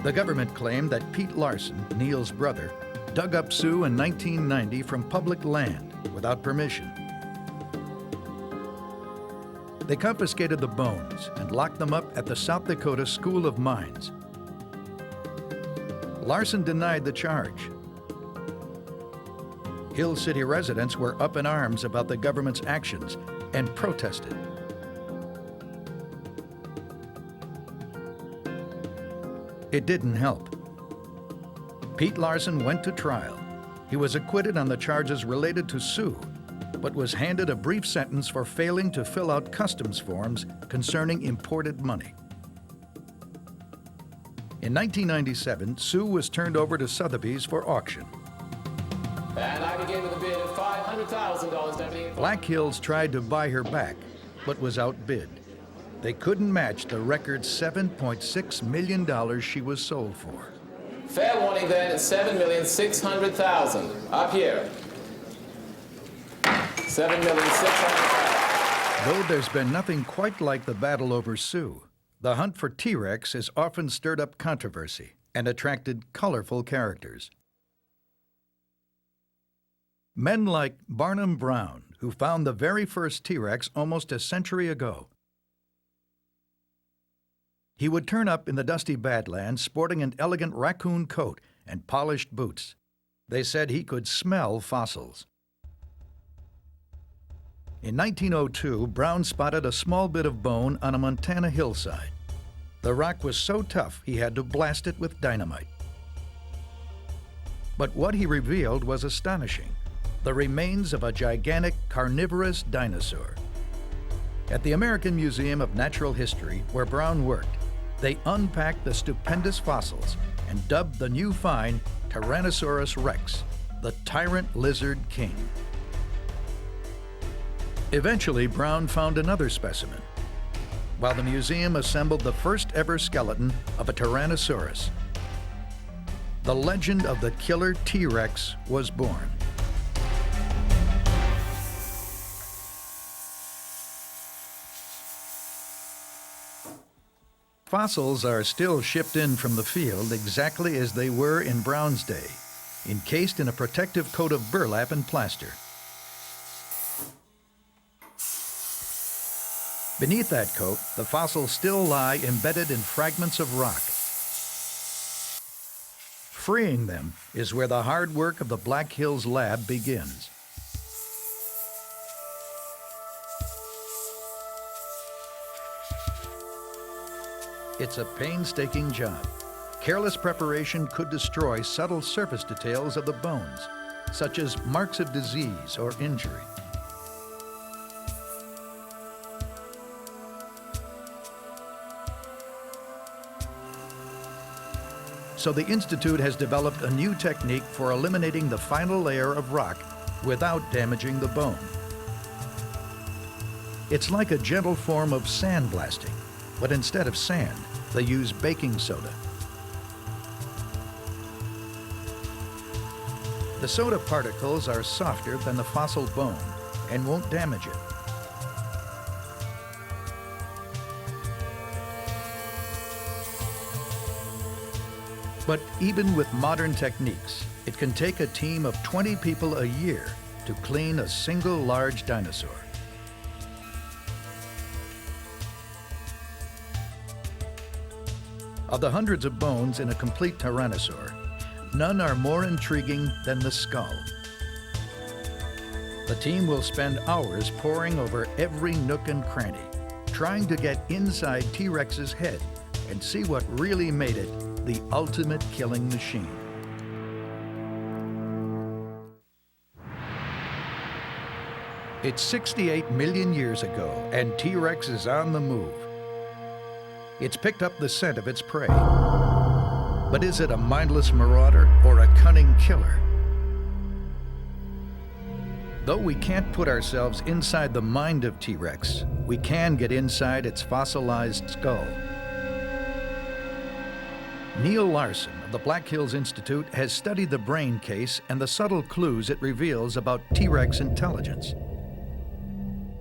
Speaker 1: The government claimed that Pete Larson, Neil's brother, dug up Sue in 1990 from public land without permission. They confiscated the bones and locked them up at the South Dakota School of Mines. Larson denied the charge. Hill City residents were up in arms about the government's actions and protested. It didn't help. Pete Larson went to trial. He was acquitted on the charges related to Sue, but was handed a brief sentence for failing to fill out customs forms concerning imported money. In 1997, Sue was turned over to Sotheby's for auction.
Speaker 9: And I begin with a bid of $500,000, Deputy.
Speaker 1: Black Hills tried to buy her back, but was outbid. They couldn't match the record $7.6 million she was sold for.
Speaker 9: Fair warning then, it's $7,600,000. Up here. $7,600,000.
Speaker 1: Though there's been nothing quite like the battle over Sue, the hunt for T-Rex has often stirred up controversy and attracted colorful characters. Men like Barnum Brown, who found the very first T-Rex almost a century ago. He would turn up in the dusty Badlands sporting an elegant raccoon coat and polished boots. They said he could smell fossils. In 1902, Brown spotted a small bit of bone on a Montana hillside. The rock was so tough he had to blast it with dynamite. But what he revealed was astonishing: the remains of a gigantic carnivorous dinosaur. At the American Museum of Natural History, where Brown worked, they unpacked the stupendous fossils and dubbed the new find Tyrannosaurus rex, the tyrant lizard king. Eventually, Brown found another specimen, while the museum assembled the first ever skeleton of a Tyrannosaurus. The legend of the killer T-Rex was born. Fossils are still shipped in from the field exactly as they were in Brown's day, encased in a protective coat of burlap and plaster. Beneath that coat, the fossils still lie embedded in fragments of rock. Freeing them is where the hard work of the Black Hills lab begins. It's a painstaking job. Careless preparation could destroy subtle surface details of the bones, such as marks of disease or injury. So the Institute has developed a new technique for eliminating the final layer of rock without damaging the bone. It's like a gentle form of sandblasting, but instead of sand, they use baking soda. The soda particles are softer than the fossil bone and won't damage it. But even with modern techniques, it can take a team of 20 people a year to clean a single large dinosaur. Of the hundreds of bones in a complete tyrannosaur, none are more intriguing than the skull. The team will spend hours poring over every nook and cranny, trying to get inside T-Rex's head and see what really made it the ultimate killing machine. It's 68 million years ago, and T-Rex is on the move. It's picked up the scent of its prey. But is it a mindless marauder or a cunning killer? Though we can't put ourselves inside the mind of T-Rex, we can get inside its fossilized skull. Neil Larson of the Black Hills Institute has studied the brain case and the subtle clues it reveals about T-Rex intelligence.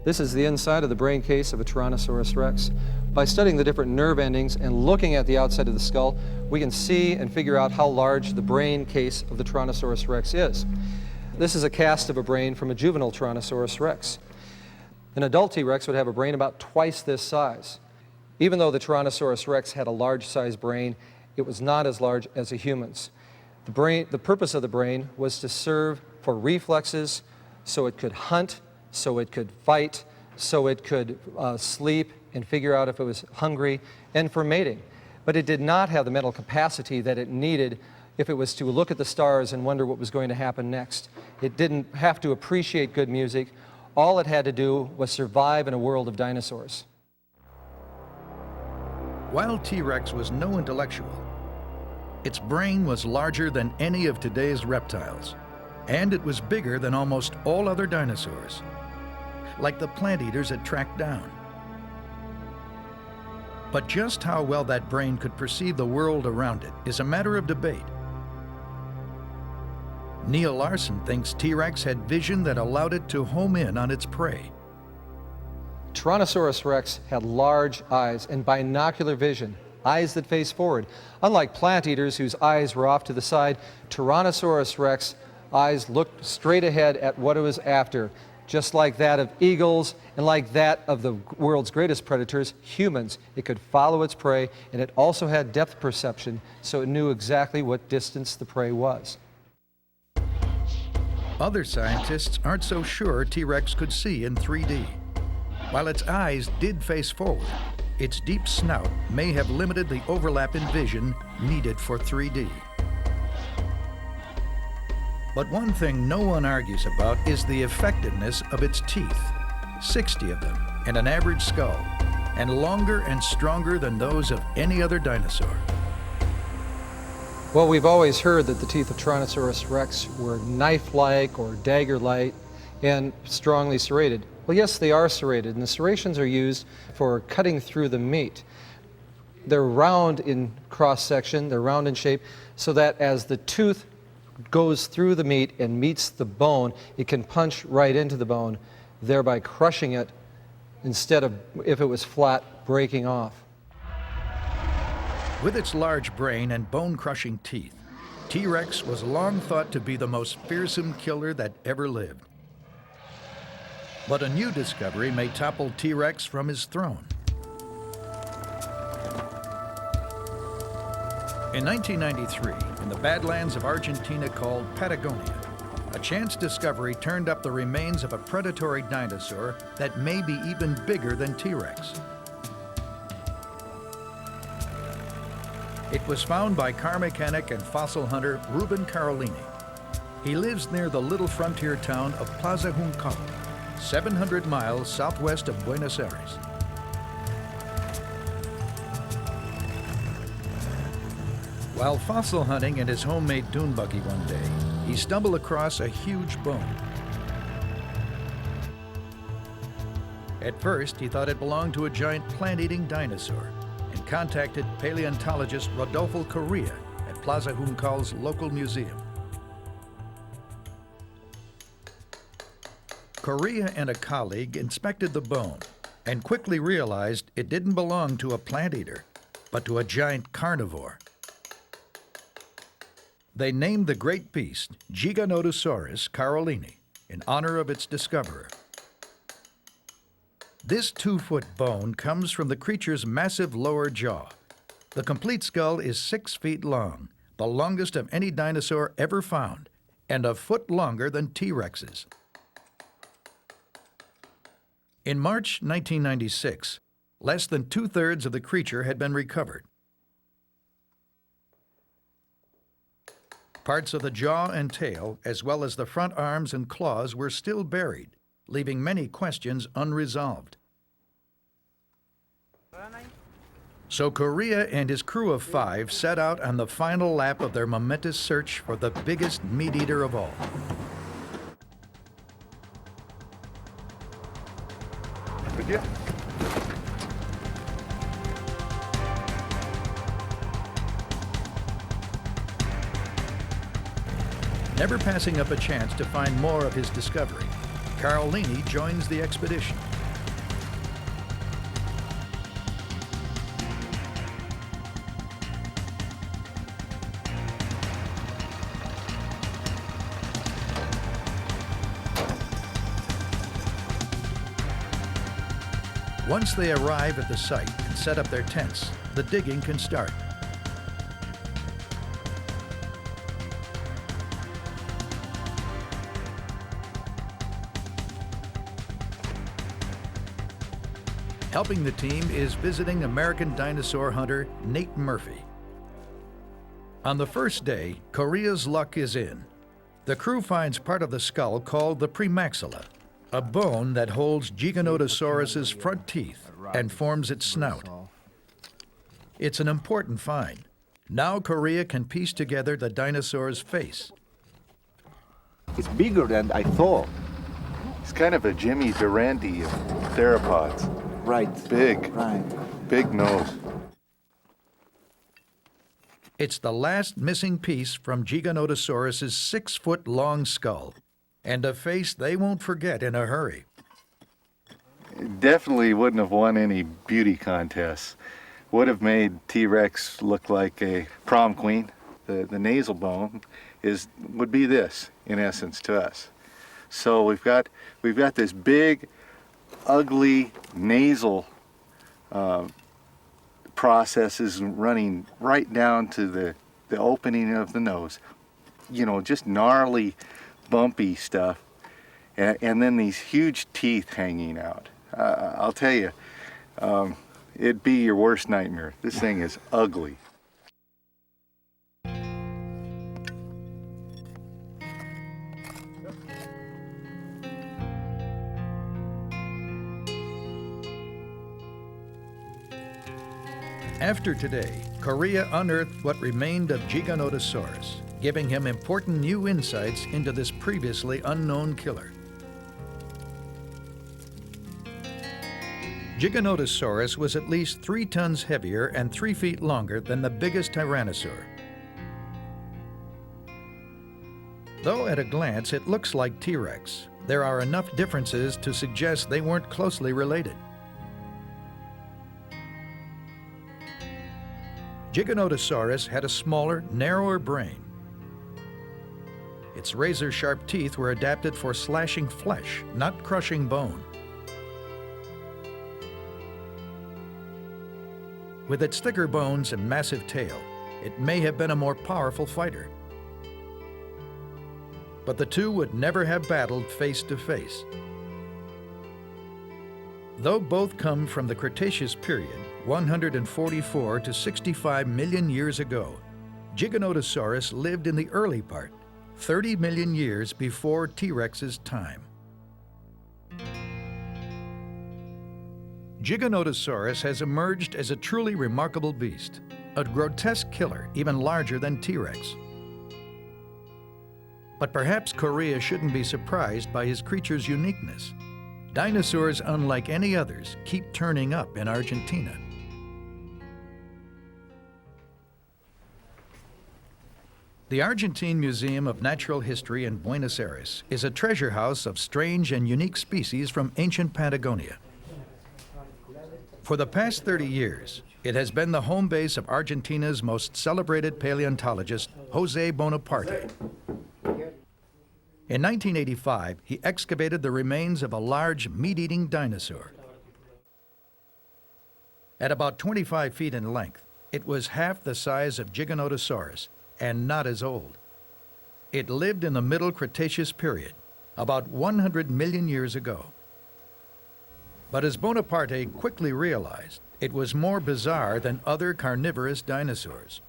Speaker 2: This is the inside of the brain case of a Tyrannosaurus rex. By studying the different nerve endings and looking at the outside of the skull, we can see and figure out how large the brain case of the Tyrannosaurus rex is. This is a cast of a brain from a juvenile Tyrannosaurus rex. An adult T-Rex would have a brain about twice this size. Even though the Tyrannosaurus rex had a large-sized brain, it was not as large as a human's. The purpose of the brain was to serve for reflexes, so it could hunt, so it could fight, so it could sleep and figure out if it was hungry, and for mating. But it did not have the mental capacity that it needed if it was to look at the stars and wonder what was going to happen next. It didn't have to appreciate good music. All it had to do was survive in a world of dinosaurs.
Speaker 1: While T-Rex was no intellectual, its brain was larger than any of today's reptiles, and it was bigger than almost all other dinosaurs, like the plant eaters it tracked down. But just how well that brain could perceive the world around it is a matter of debate. Neil Larson thinks T-Rex had vision that allowed it to home in on its prey.
Speaker 2: Tyrannosaurus rex had large eyes and binocular vision, eyes that face forward. Unlike plant eaters whose eyes were off to the side, Tyrannosaurus rex eyes looked straight ahead at what it was after, just like that of eagles and like that of the world's greatest predators, humans. It could follow its prey, and it also had depth perception, so it knew exactly what distance the prey was.
Speaker 1: Other scientists aren't so sure T-Rex could see in 3D. While its eyes did face forward, its deep snout may have limited the overlap in vision needed for 3D. But one thing no one argues about is the effectiveness of its teeth, 60 of them in an average skull, and longer and stronger than those of any other dinosaur.
Speaker 2: Well, we've always heard that the teeth of Tyrannosaurus rex were knife-like or dagger-like and strongly serrated. Well, yes, they are serrated, and the serrations are used for cutting through the meat. They're round in cross-section, they're round in shape, so that as the tooth goes through the meat and meets the bone, it can punch right into the bone, thereby crushing it instead of, if it was flat, breaking off.
Speaker 1: With its large brain and bone-crushing teeth, T-Rex was long thought to be the most fearsome killer that ever lived. But a new discovery may topple T-Rex from his throne. In 1993, in the Badlands of Argentina called Patagonia, a chance discovery turned up the remains of a predatory dinosaur that may be even bigger than T-Rex. It was found by car mechanic and fossil hunter Ruben Carolini. He lives near the little frontier town of Plaza Juncal, 700 miles southwest of Buenos Aires. While fossil hunting in his homemade dune buggy one day, he stumbled across a huge bone. At first, he thought it belonged to a giant plant-eating dinosaur and contacted paleontologist Rodolfo Correa at Plaza Juncal's local museum. Correa and a colleague inspected the bone and quickly realized it didn't belong to a plant eater, but to a giant carnivore. They named the great beast Giganotosaurus carolini in honor of its discoverer. This 2-foot bone comes from the creature's massive lower jaw. The complete skull is 6 feet long, the longest of any dinosaur ever found, and a foot longer than T-Rex's. In March 1996, less than 2/3 of the creature had been recovered. Parts of the jaw and tail, as well as the front arms and claws, were still buried, leaving many questions unresolved. So Correa and his crew of 5 set out on the final lap of their momentous search for the biggest meat eater of all.
Speaker 10: Good deal.
Speaker 1: Never passing up a chance to find more of his discovery, Carolini joins the expedition. Once they arrive at the site and set up their tents, the digging can start. Helping the team is visiting American dinosaur hunter Nate Murphy. On the first day, Correa's luck is in. The crew finds part of the skull called the premaxilla, a bone that holds Giganotosaurus's front teeth and forms its snout. It's an important find. Now Correa can piece together the dinosaur's face.
Speaker 10: It's bigger than I thought. It's kind of a Jimmy Durante of theropods.
Speaker 4: Right.
Speaker 10: Big.
Speaker 4: Right.
Speaker 10: Big nose.
Speaker 1: It's the last missing piece from Giganotosaurus's 6-foot-long skull, and a face they won't forget in a hurry.
Speaker 10: It definitely wouldn't have won any beauty contests. Would have made T-Rex look like a prom queen. The nasal bone would be this, in essence, to us. So we've got this big, ugly nasal processes running right down to the opening of the nose. You know, just gnarly, bumpy stuff. And then these huge teeth hanging out. I'll tell you, it'd be your worst nightmare. This thing is ugly.
Speaker 1: After today, Correa unearthed what remained of Giganotosaurus, giving him important new insights into this previously unknown killer. Giganotosaurus was at least 3 tons heavier and 3 feet longer than the biggest tyrannosaur. Though at a glance it looks like T-Rex, there are enough differences to suggest they weren't closely related. Giganotosaurus had a smaller, narrower brain. Its razor-sharp teeth were adapted for slashing flesh, not crushing bone. With its thicker bones and massive tail, it may have been a more powerful fighter. But the two would never have battled face to face. Though both come from the Cretaceous period, 144 to 65 million years ago, Giganotosaurus lived in the early part, 30 million years before T-Rex's time. Giganotosaurus has emerged as a truly remarkable beast, a grotesque killer even larger than T-Rex. But perhaps Korea shouldn't be surprised by his creature's uniqueness. Dinosaurs, unlike any others, keep turning up in Argentina. The Argentine Museum of Natural History in Buenos Aires is a treasure house of strange and unique species from ancient Patagonia. For the past 30 years, it has been the home base of Argentina's most celebrated paleontologist, José Bonaparte. In 1985, he excavated the remains of a large meat-eating dinosaur. At about 25 feet in length, it was half the size of Giganotosaurus and not as old. It lived in the Middle Cretaceous period, about 100 million years ago. But as Bonaparte quickly realized, it was more bizarre than other carnivorous dinosaurs.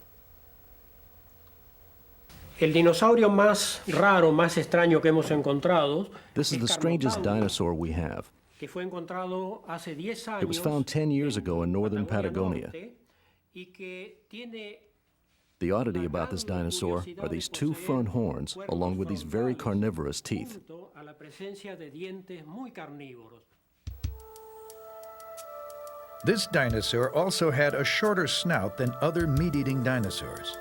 Speaker 5: El dinosaurio más raro, más extraño que hemos encontrado.
Speaker 11: This is the strangest dinosaur we have.
Speaker 5: Que fue encontrado hace 10 años.
Speaker 11: It was found 10 years ago in northern Patagonia.
Speaker 5: Y que tiene.
Speaker 11: The oddity about this dinosaur are these two front horns, along with these very carnivorous teeth.
Speaker 5: A la presencia de dientes muy carnívoros.
Speaker 1: This dinosaur also had a shorter snout than other meat-eating dinosaurs.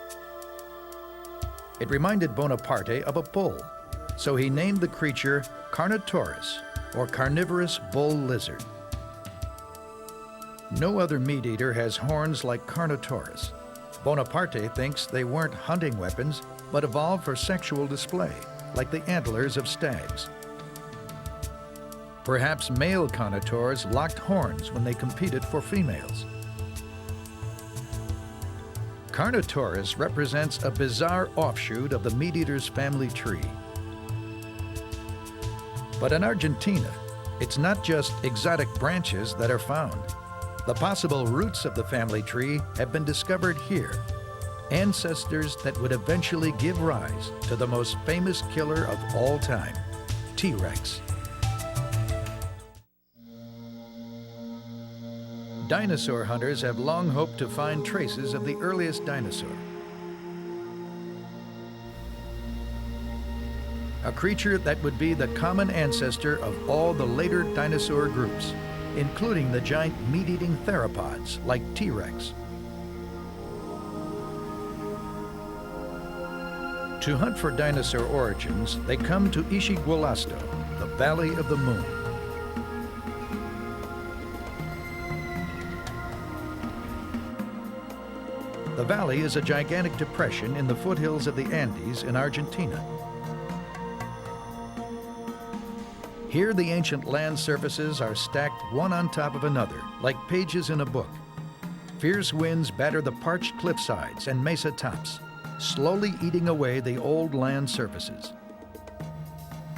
Speaker 1: It reminded Bonaparte of a bull, so he named the creature Carnotaurus, or carnivorous bull lizard. No other meat-eater has horns like Carnotaurus. Bonaparte thinks they weren't hunting weapons, but evolved for sexual display, like the antlers of stags. Perhaps male Carnotaurs locked horns when they competed for females. Carnotaurus represents a bizarre offshoot of the meat-eater's family tree. But in Argentina, it's not just exotic branches that are found. The possible roots of the family tree have been discovered here, ancestors that would eventually give rise to the most famous killer of all time, T-Rex. Dinosaur hunters have long hoped to find traces of the earliest dinosaur. A creature that would be the common ancestor of all the later dinosaur groups, including the giant meat-eating theropods like T-Rex. To hunt for dinosaur origins, they come to Ishigualasto, the Valley of the Moon. The valley is a gigantic depression in the foothills of the Andes in Argentina. Here, the ancient land surfaces are stacked one on top of another, like pages in a book. Fierce winds batter the parched cliffsides and mesa tops, slowly eating away the old land surfaces,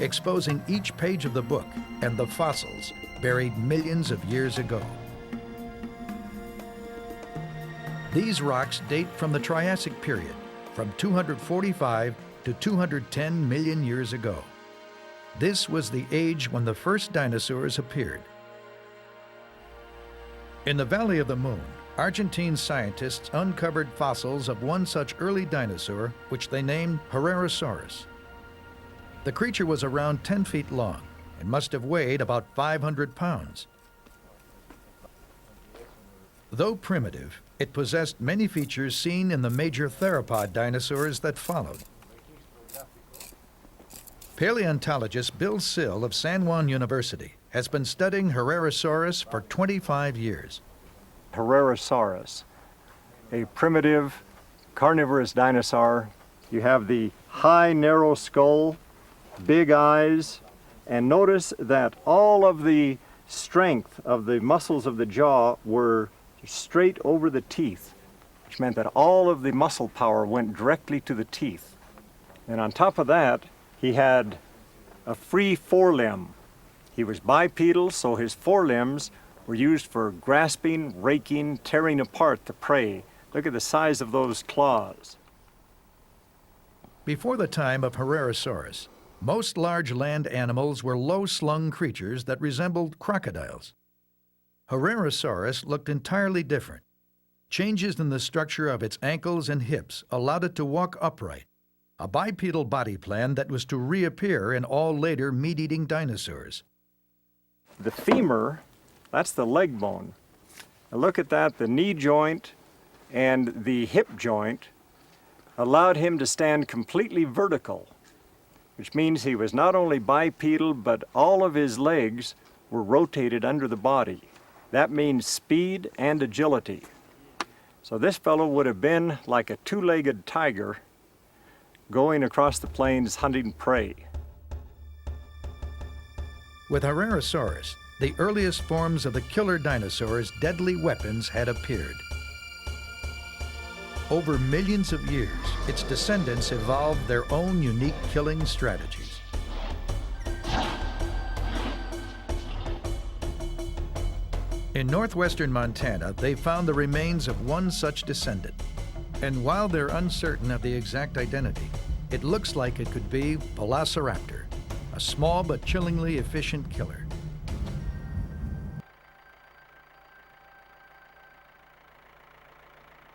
Speaker 1: exposing each page of the book and the fossils buried millions of years ago. These rocks date from the Triassic period, from 245 to 210 million years ago. This was the age when the first dinosaurs appeared. In the Valley of the Moon, Argentine scientists uncovered fossils of one such early dinosaur, which they named Herrerasaurus. The creature was around 10 feet long and must have weighed about 500 pounds. Though primitive, it possessed many features seen in the major theropod dinosaurs that followed. Paleontologist Bill Sill of San Juan University has been studying Herrerasaurus for 25 years.
Speaker 18: Herrerasaurus
Speaker 22: a primitive carnivorous dinosaur. You have the high, narrow skull, big eyes, and notice that all of the strength of the muscles of the jaw were straight over the teeth, which meant that all of the muscle power went directly to the teeth. And on top of that, he had a free forelimb. He was bipedal, so his forelimbs were used for grasping, raking, tearing apart the prey. Look at the size of those claws.
Speaker 1: Before the time of Herrerasaurus, most large land animals were low-slung creatures that resembled crocodiles. Herrerasaurus looked entirely different. Changes in the structure of its ankles and hips allowed it to walk upright, a bipedal body plan that was to reappear in all later meat-eating dinosaurs.
Speaker 22: The femur, that's the leg bone. Now look at that, the knee joint and the hip joint allowed him to stand completely vertical, which means he was not only bipedal, but all of his legs were rotated under the body. That means speed and agility. So this fellow would have been like a two-legged tiger going across the plains hunting prey.
Speaker 1: With Herrerasaurus, the earliest forms of the killer dinosaurs' deadly weapons had appeared. Over millions of years, its descendants evolved their own unique killing strategies. In northwestern Montana, they found the remains of one such descendant. And while they're uncertain of the exact identity, it looks like it could be Velociraptor, a small but chillingly efficient killer.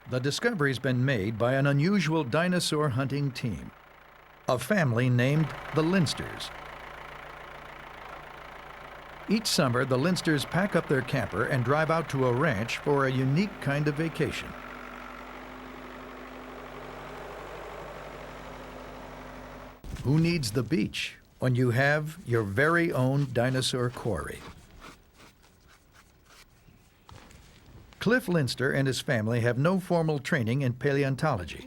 Speaker 1: The discovery's been made by an unusual dinosaur hunting team, a family named the Linsters. Each summer, the Linsters pack up their camper and drive out to a ranch for a unique kind of vacation. Who needs the beach when you have your very own dinosaur quarry? Cliff Linster and his family have no formal training in paleontology,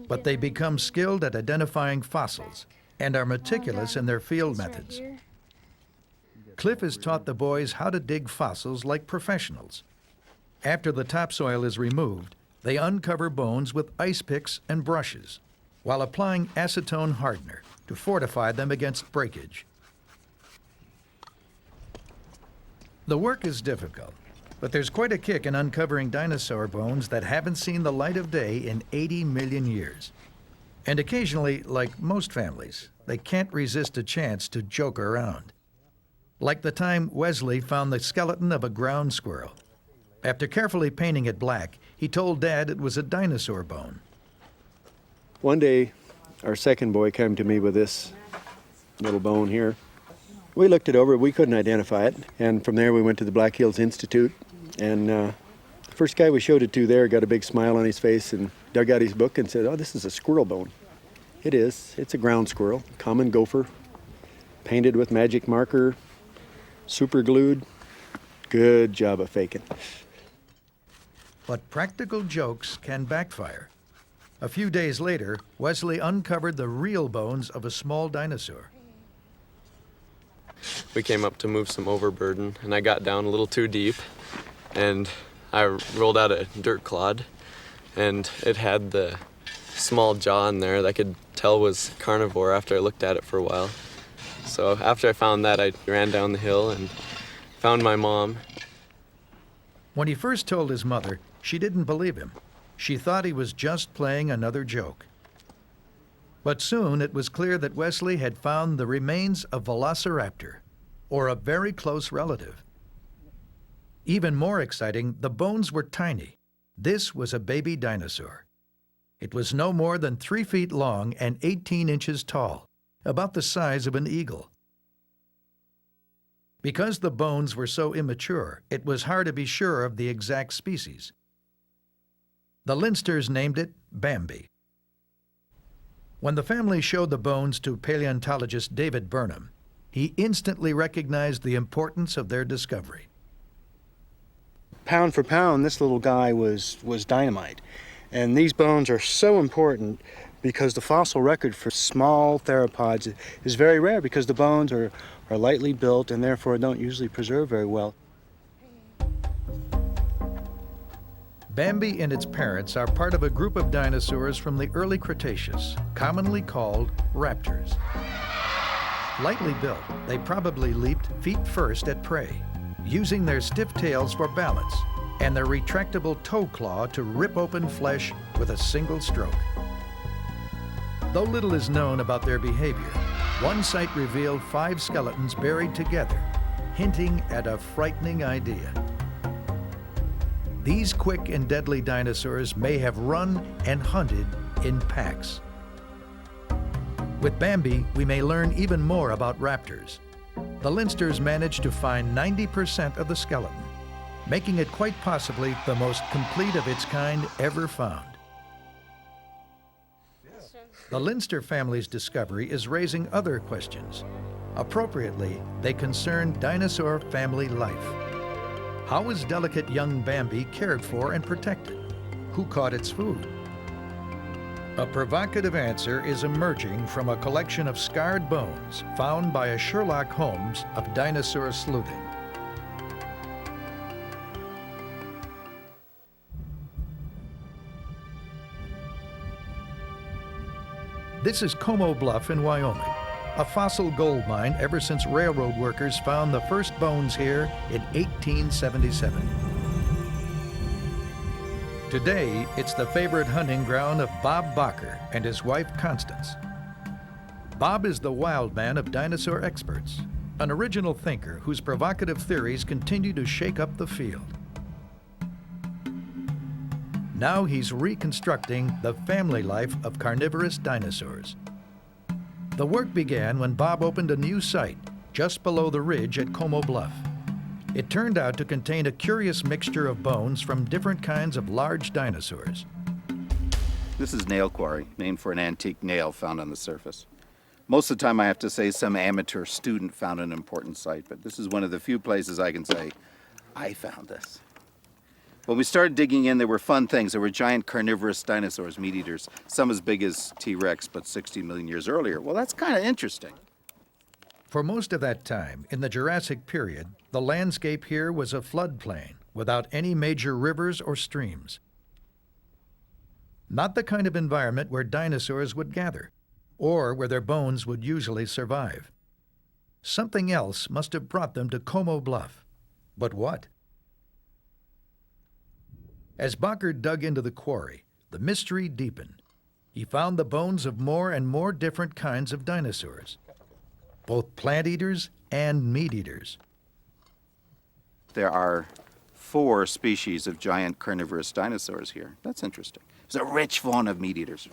Speaker 1: but they become skilled at identifying fossils and are meticulous in their field methods. Cliff has taught the boys how to dig fossils like professionals. After the topsoil is removed, they uncover bones with ice picks and brushes, while applying acetone hardener to fortify them against breakage. The work is difficult, but there's quite a kick in uncovering dinosaur bones that haven't seen the light of day in 80 million years. And occasionally, like most families, they can't resist a chance to joke around. Like the time Wesley found the skeleton of a ground squirrel. After carefully painting it black, he told Dad it was a dinosaur bone.
Speaker 12: One day, our second boy came to me with this little bone here. We looked it over, we couldn't identify it, and from there we went to the Black Hills Institute, and the first guy we showed it to there got a big smile on his face and dug out his book and said, "Oh, this is a squirrel bone." It is. It's a ground squirrel, common gopher, painted with magic marker, super glued. Good job of faking.
Speaker 1: But practical jokes can backfire. A few days later, Wesley uncovered the real bones of a small dinosaur.
Speaker 13: We came up to move some overburden, and I got down a little too deep, and I rolled out a dirt clod, and it had the small jaw in there that I could tell was carnivore after I looked at it for a while. So after I found that, I ran down the hill and found my mom.
Speaker 1: When he first told his mother, she didn't believe him. She thought he was just playing another joke. But soon it was clear that Wesley had found the remains of Velociraptor, or a very close relative. Even more exciting, the bones were tiny. This was a baby dinosaur. It was no more than 3 feet long and 18 inches tall, about the size of an eagle. Because the bones were so immature, it was hard to be sure of the exact species. The Linsters named it Bambi. When the family showed the bones to paleontologist David Burnham, he instantly recognized the importance of their discovery.
Speaker 18: pound for pound, this little guy was dynamite. And these bones are so important because the fossil record for small theropods is very rare because the bones are lightly built and therefore don't usually preserve very well.
Speaker 1: Bambi and its parents are part of a group of dinosaurs from the early Cretaceous, commonly called raptors. Lightly built, they probably leaped feet first at prey, using their stiff tails for balance and their retractable toe claw to rip open flesh with a single stroke. Though little is known about their behavior, one site revealed 5 skeletons buried together, hinting at a frightening idea. These quick and deadly dinosaurs may have run and hunted in packs. With Bambi, we may learn even more about raptors. The Leinsters managed to find 90% of the skeleton, making it quite possibly the most complete of its kind ever found. The Leinster family's discovery is raising other questions. Appropriately, they concern dinosaur family life. How was delicate young Bambi cared for and protected? Who caught its food? A provocative answer is emerging from a collection of scarred bones found by a Sherlock Holmes of dinosaur sleuthing. This is Como Bluff in Wyoming, a fossil gold mine ever since railroad workers found the first bones here in 1877. Today, it's the favorite hunting ground of Bob Bacher and his wife Constance. Bob is the wild man of dinosaur experts, an original thinker whose provocative theories continue to shake up the field. Now he's reconstructing the family life of carnivorous dinosaurs. The work began when Bob opened a new site just below the ridge at Como Bluff. It turned out to contain a curious mixture of bones from different kinds of large dinosaurs.
Speaker 6: This is nail quarry, named for an antique nail found on the surface. Most of the time I have to say some amateur student found an important site, but this is one of the few places I can say, I found this. When we started digging in, there were fun things. There were giant carnivorous dinosaurs, meat eaters, some as big as T-Rex, but 60 million years earlier. Well, that's kind of interesting.
Speaker 1: For most of that time, in the Jurassic period, the landscape here was a floodplain without any major rivers or streams. Not the kind of environment where dinosaurs would gather, or where their bones would usually survive. Something else must have brought them to Como Bluff. But what? As Bacher dug into the quarry, the mystery deepened. He found the bones of more and more different kinds of dinosaurs, both plant eaters and meat eaters.
Speaker 6: There are 4 species of giant carnivorous dinosaurs here. That's interesting. There's a rich fauna of meat eaters.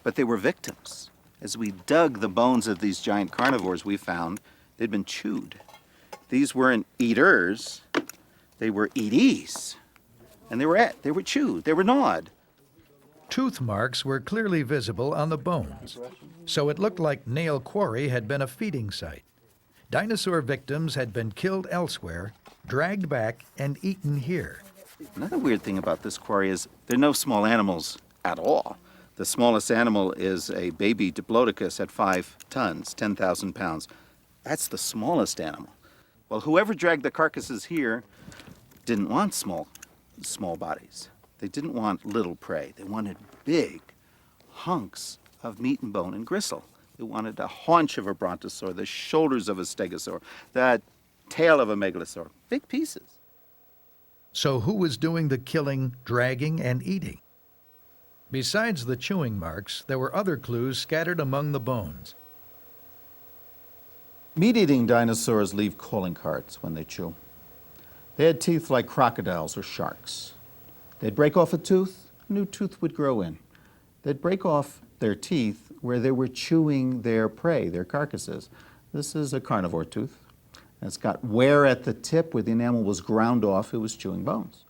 Speaker 6: But they were victims. As we dug the bones of these giant carnivores, we found they'd been chewed. These weren't eaters, they were eatees. And they were chewed, they were gnawed.
Speaker 1: Tooth marks were clearly visible on the bones, so it looked like Nail Quarry had been a feeding site. Dinosaur victims had been killed elsewhere, dragged back, and eaten here.
Speaker 6: Another weird thing about this quarry is there are no small animals at all. The smallest animal is a baby Diplodocus at 5 tons, 10,000 pounds. That's the smallest animal. Well, whoever dragged the carcasses here didn't want small bodies. They didn't want little prey. They wanted big hunks of meat and bone and gristle. They wanted the haunch of a brontosaur, the shoulders of a stegosaur, the tail of a megalosaur. Big pieces.
Speaker 1: So who was doing the killing, dragging, and eating? Besides the chewing marks, there were other clues scattered among the bones.
Speaker 6: Meat-eating dinosaurs leave calling cards when they chew. They had teeth like crocodiles or sharks. They'd break off a tooth, a new tooth would grow in. They'd break off their teeth where they were chewing their prey, their carcasses. This is a carnivore tooth. It's got wear at the tip where the enamel was ground off. It was chewing bones.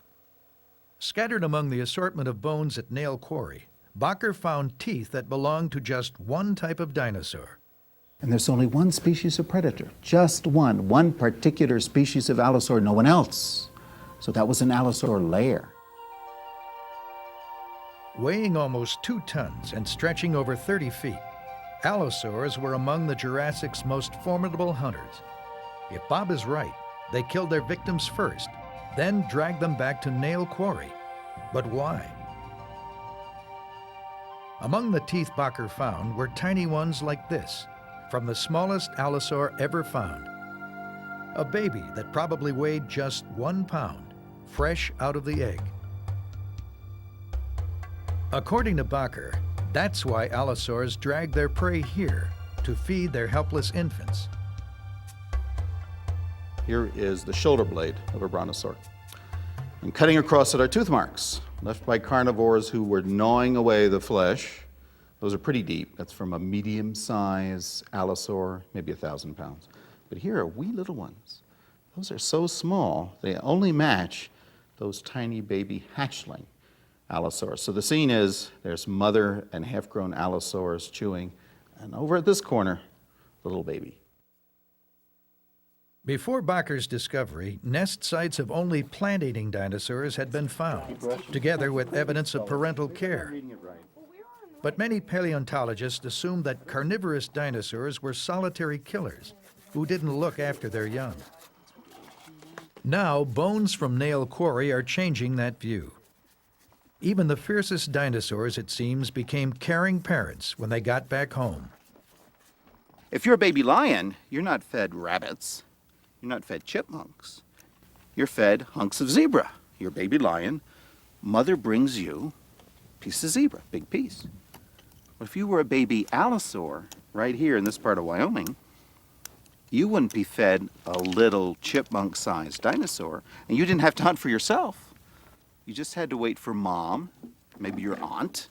Speaker 1: Scattered among the assortment of bones at Nail Quarry, Bacher found teeth that belonged to just one type of dinosaur.
Speaker 6: And there's only one species of predator, just one particular species of allosaur, no one else. So that was an allosaur lair.
Speaker 1: Weighing almost 2 tons and stretching over 30 feet, allosaurs were among the Jurassic's most formidable hunters. If Bob is right, they killed their victims first, then dragged them back to Nail Quarry. But why? Among the teeth Bakker found were tiny ones like this, from the smallest allosaur ever found. A baby that probably weighed just 1 pound, fresh out of the egg. According to Bakker, that's why allosaurs drag their prey here, to feed their helpless infants.
Speaker 14: Here is the shoulder blade of a brontosaur. And cutting across it are tooth marks left by carnivores who were gnawing away the flesh. Those are pretty deep. That's from a medium-sized allosaur, maybe 1,000 pounds. But here are wee little ones. Those are so small, they only match those tiny baby hatchling allosaurs. So the scene is there's mother and half-grown allosaurs chewing, and over at this corner, the little baby.
Speaker 1: Before Bakker's discovery, nest sites of only plant-eating dinosaurs had been found, together with evidence of parental care. But many paleontologists assumed that carnivorous dinosaurs were solitary killers who didn't look after their young. Now, bones from Nail Quarry are changing that view. Even the fiercest dinosaurs, it seems, became caring parents when they got back home.
Speaker 6: If you're a baby lion, you're not fed rabbits. You're not fed chipmunks. You're fed hunks of zebra. You're a baby lion. Mother brings you a piece of zebra, big piece. But if you were a baby allosaur right here in this part of Wyoming, you wouldn't be fed a little chipmunk-sized dinosaur, and you didn't have to hunt for yourself. You just had to wait for mom, maybe your aunt,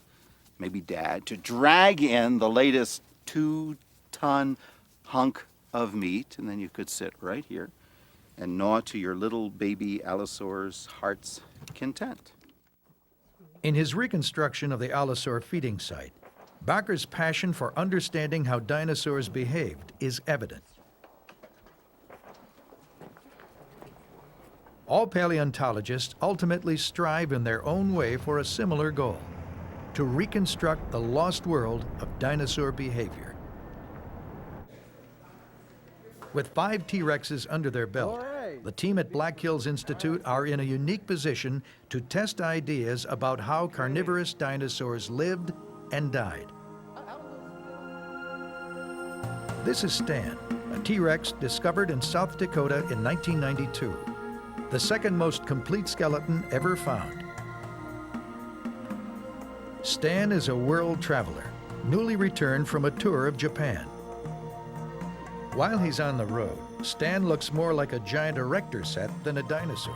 Speaker 6: maybe dad, to drag in the latest 2-ton hunk of meat, and then you could sit right here and gnaw to your little baby allosaur's heart's content.
Speaker 1: In his reconstruction of the allosaur feeding site, Bakker's passion for understanding how dinosaurs behaved is evident. All paleontologists ultimately strive in their own way for a similar goal: to reconstruct the lost world of dinosaur behavior. With 5 T-Rexes under their belt, the team at Black Hills Institute are in a unique position to test ideas about how carnivorous dinosaurs lived and died. This is Stan, a T-Rex discovered in South Dakota in 1992, the second most complete skeleton ever found. Stan is a world traveler, newly returned from a tour of Japan. While he's on the road, Stan looks more like a giant erector set than a dinosaur.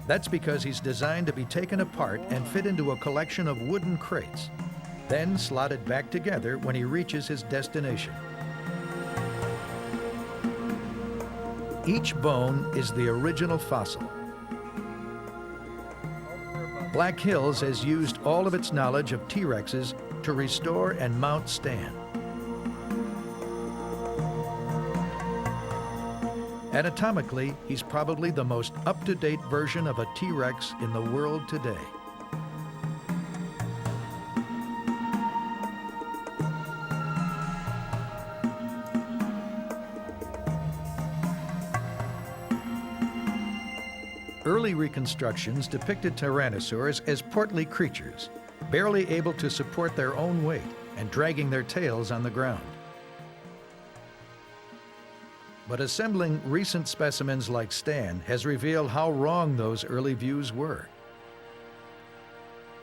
Speaker 1: That's because he's designed to be taken apart and fit into a collection of wooden crates, then slotted back together when he reaches his destination. Each bone is the original fossil. Black Hills has used all of its knowledge of T-Rexes to restore and mount Stan. Anatomically, he's probably the most up-to-date version of a T-Rex in the world today. Early reconstructions depicted tyrannosaurs as portly creatures, barely able to support their own weight and dragging their tails on the ground. But assembling recent specimens like Stan has revealed how wrong those early views were.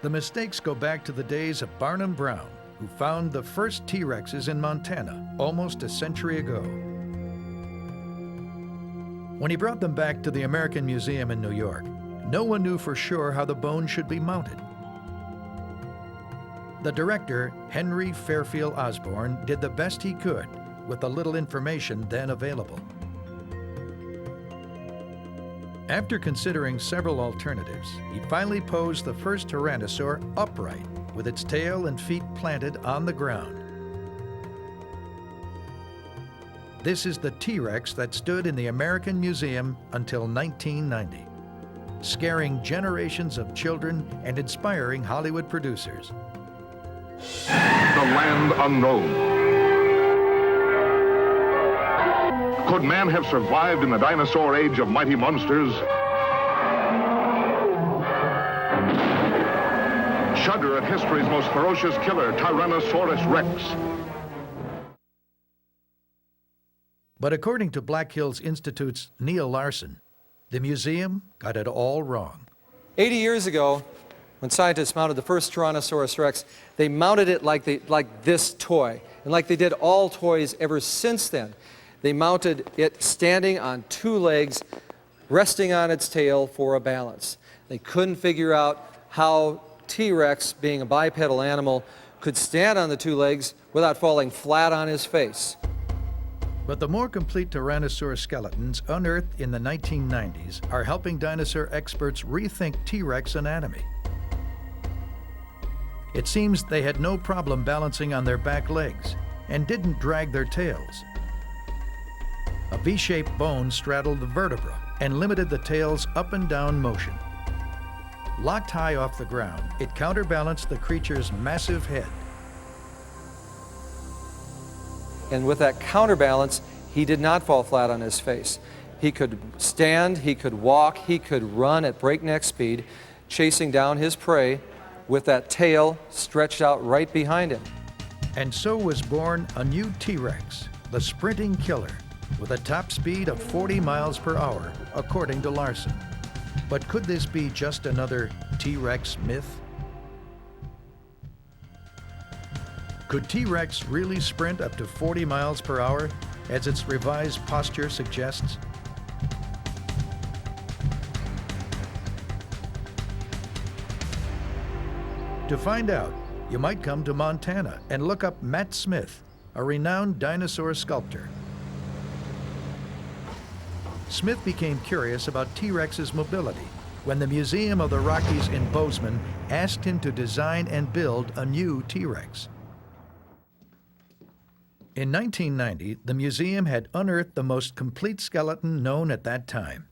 Speaker 1: The mistakes go back to the days of Barnum Brown, who found the first T-Rexes in Montana almost a century ago. When he brought them back to the American Museum in New York, no one knew for sure how the bones should be mounted. The director, Henry Fairfield Osborne, did the best he could with the little information then available. After considering several alternatives, he finally posed the first tyrannosaur upright with its tail and feet planted on the ground. This is the T-Rex that stood in the American Museum until 1990, scaring generations of children and inspiring Hollywood producers.
Speaker 3: The land unknown. Could man have survived in the dinosaur age of mighty monsters? Shudder at history's most ferocious killer, Tyrannosaurus Rex.
Speaker 1: But according to Black Hills Institute's Neil Larson, the museum got it all wrong.
Speaker 2: 80 years ago, when scientists mounted the first Tyrannosaurus Rex, they mounted it like this toy, and like they did all toys ever since then. They mounted it standing on two legs, resting on its tail for a balance. They couldn't figure out how T-Rex, being a bipedal animal, could stand on the two legs without falling flat on his face.
Speaker 1: But the more complete Tyrannosaurus skeletons unearthed in the 1990s are helping dinosaur experts rethink T-Rex anatomy. It seems they had no problem balancing on their back legs and didn't drag their tails. A V-shaped bone straddled the vertebra and limited the tail's up and down motion. Locked high off the ground, it counterbalanced the creature's massive head.
Speaker 2: And with that counterbalance, he did not fall flat on his face. He could stand, he could walk, he could run at breakneck speed, chasing down his prey with that tail stretched out right behind him.
Speaker 1: And so was born a new T-Rex, the sprinting killer, with a top speed of 40 miles per hour, according to Larson. But could this be just another T-Rex myth? Could T-Rex really sprint up to 40 miles per hour, as its revised posture suggests? To find out, you might come to Montana and look up Matt Smith, a renowned dinosaur sculptor. Smith became curious about T-Rex's mobility when the Museum of the Rockies in Bozeman asked him to design and build a new T-Rex. In 1990, the museum had unearthed the most complete skeleton known at that time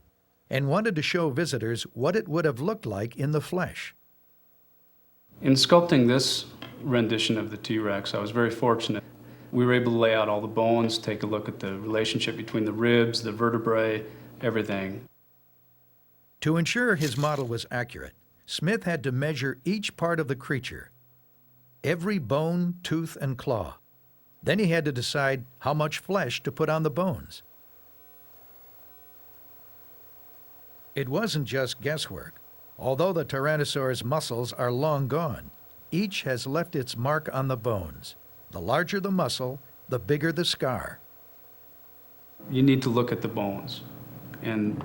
Speaker 1: and wanted to show visitors what it would have looked like in the flesh.
Speaker 15: In sculpting this rendition of the T-Rex, I was very fortunate. We were able to lay out all the bones, take a look at the relationship between the ribs, the vertebrae, everything.
Speaker 1: To ensure his model was accurate, Smith had to measure each part of the creature, every bone, tooth, and claw. Then he had to decide how much flesh to put on the bones. It wasn't just guesswork. Although the Tyrannosaur's muscles are long gone, each has left its mark on the bones. The larger the muscle, the bigger the scar.
Speaker 15: You need to look at the bones. And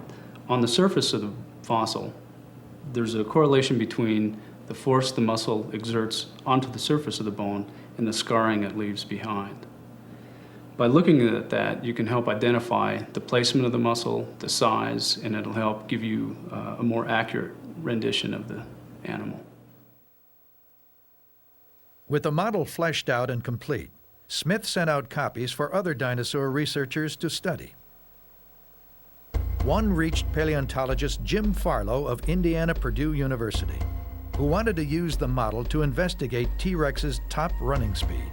Speaker 15: on the surface of the fossil, there's a correlation between the force the muscle exerts onto the surface of the bone and the scarring it leaves behind. By looking at that, you can help identify the placement of the muscle, the size, and it'll help give you a more accurate rendition of the animal.
Speaker 1: With the model fleshed out and complete, Smith sent out copies for other dinosaur researchers to study. One reached paleontologist Jim Farlow of Indiana Purdue University, who wanted to use the model to investigate T-Rex's top running speed.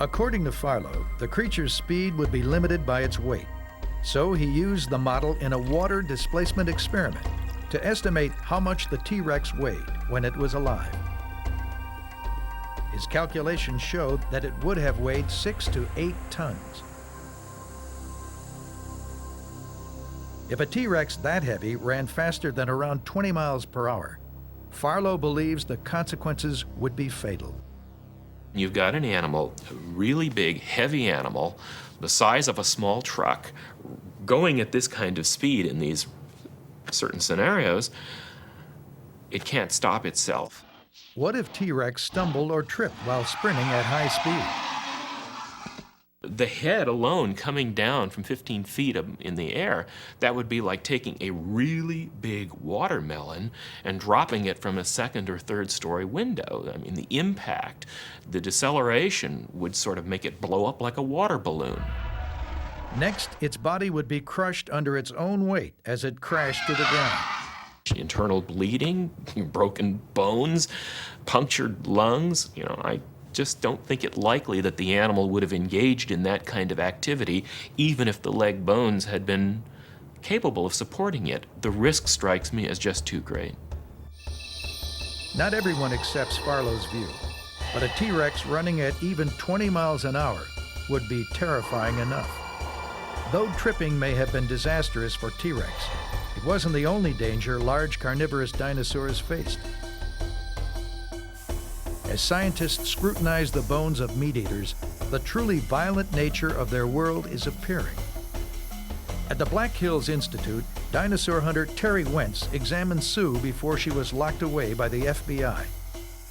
Speaker 1: According to Farlow, the creature's speed would be limited by its weight, so he used the model in a water displacement experiment to estimate how much the T-Rex weighed when it was alive. His calculations showed that it would have weighed 6 to 8 tons. If a T-Rex that heavy ran faster than around 20 miles per hour, Farlow believes the consequences would be fatal.
Speaker 23: You've got an animal, a really big, heavy animal, the size of a small truck, going at this kind of speed in these certain scenarios. It can't stop itself.
Speaker 1: What if T-Rex stumbled or tripped while sprinting at high speed?
Speaker 23: The head alone coming down from 15 feet in the air, that would be like taking a really big watermelon and dropping it from a second or third story window. I mean, the impact, the deceleration would sort of make it blow up like a water balloon.
Speaker 1: Next, its body would be crushed under its own weight as it crashed to the ground.
Speaker 23: Internal bleeding, broken bones, punctured lungs. I just don't think it likely that the animal would have engaged in that kind of activity, even if the leg bones had been capable of supporting it. The risk strikes me as just too great.
Speaker 1: Not everyone accepts Farlow's view, but a T-Rex running at even 20 miles an hour would be terrifying enough. Though tripping may have been disastrous for T-Rex, it wasn't the only danger large carnivorous dinosaurs faced. As scientists scrutinize the bones of meat-eaters, the truly violent nature of their world is appearing. At the Black Hills Institute, dinosaur hunter Terry Wentz examined Sue before she was locked away by the FBI.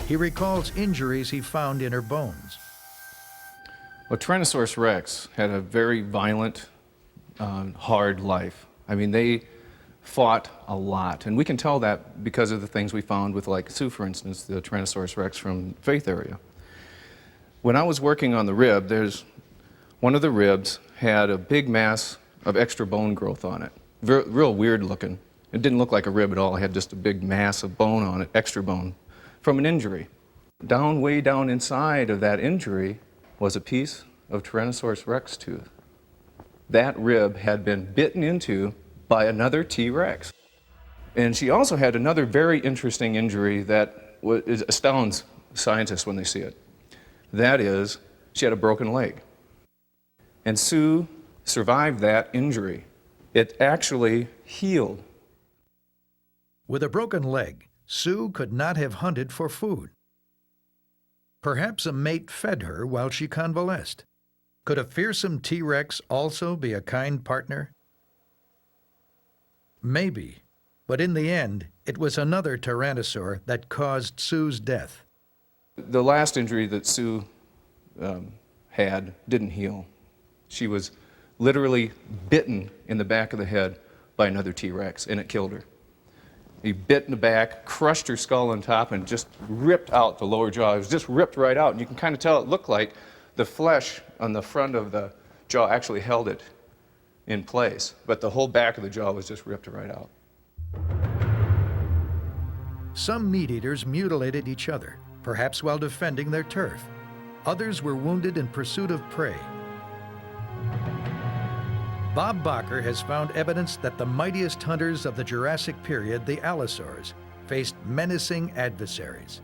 Speaker 1: He recalls injuries he found in her bones.
Speaker 16: Well, Tyrannosaurus rex had a very violent, hard life. I mean, they fought a lot, and we can tell that because of the things we found with, like Sue, for instance, the Tyrannosaurus rex from Faith area. When I was working on the rib, one of the ribs had a big mass of extra bone growth on it. Real weird looking. It didn't look like a rib at all. It had just a big mass of bone on it, extra bone, from an injury. Way down inside of that injury was a piece of Tyrannosaurus rex tooth. That rib had been bitten into by another T-Rex. And she also had another very interesting injury that astounds scientists when they see it. That is, she had a broken leg. And Sue survived that injury. It actually healed.
Speaker 1: With a broken leg, Sue could not have hunted for food. Perhaps a mate fed her while she convalesced. Could a fearsome T-Rex also be a kind partner? Maybe, but in the end, it was another tyrannosaur that caused Sue's death.
Speaker 16: The last injury that Sue had didn't heal. She was literally bitten in the back of the head by another T-Rex, and it killed her. He bit in the back, crushed her skull on top, and just ripped out the lower jaw. It was just ripped right out, and you can kind of tell it looked like the flesh on the front of the jaw actually held it in place, but the whole back of the jaw was just ripped right out.
Speaker 1: Some meat-eaters mutilated each other, perhaps while defending their turf. Others were wounded in pursuit of prey. Bob Bacher has found evidence that the mightiest hunters of the Jurassic period, the allosaurs, faced menacing adversaries.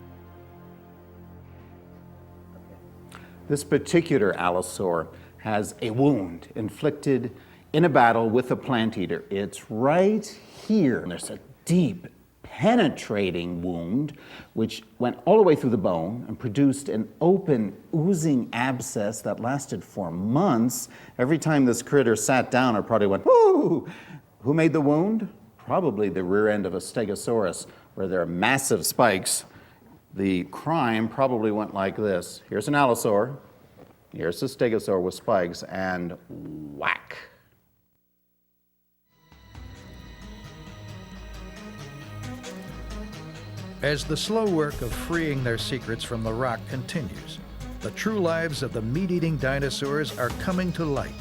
Speaker 6: This particular allosaur has a wound inflicted in a battle with a plant eater. It's right here. There's a deep, penetrating wound which went all the way through the bone and produced an open, oozing abscess that lasted for months. Every time this critter sat down, it probably went, whoo! Who made the wound? Probably the rear end of a stegosaurus, where there are massive spikes. The crime probably went like this. Here's an allosaur, here's a stegosaur with spikes, and whack.
Speaker 1: As the slow work of freeing their secrets from the rock continues, the true lives of the meat-eating dinosaurs are coming to light.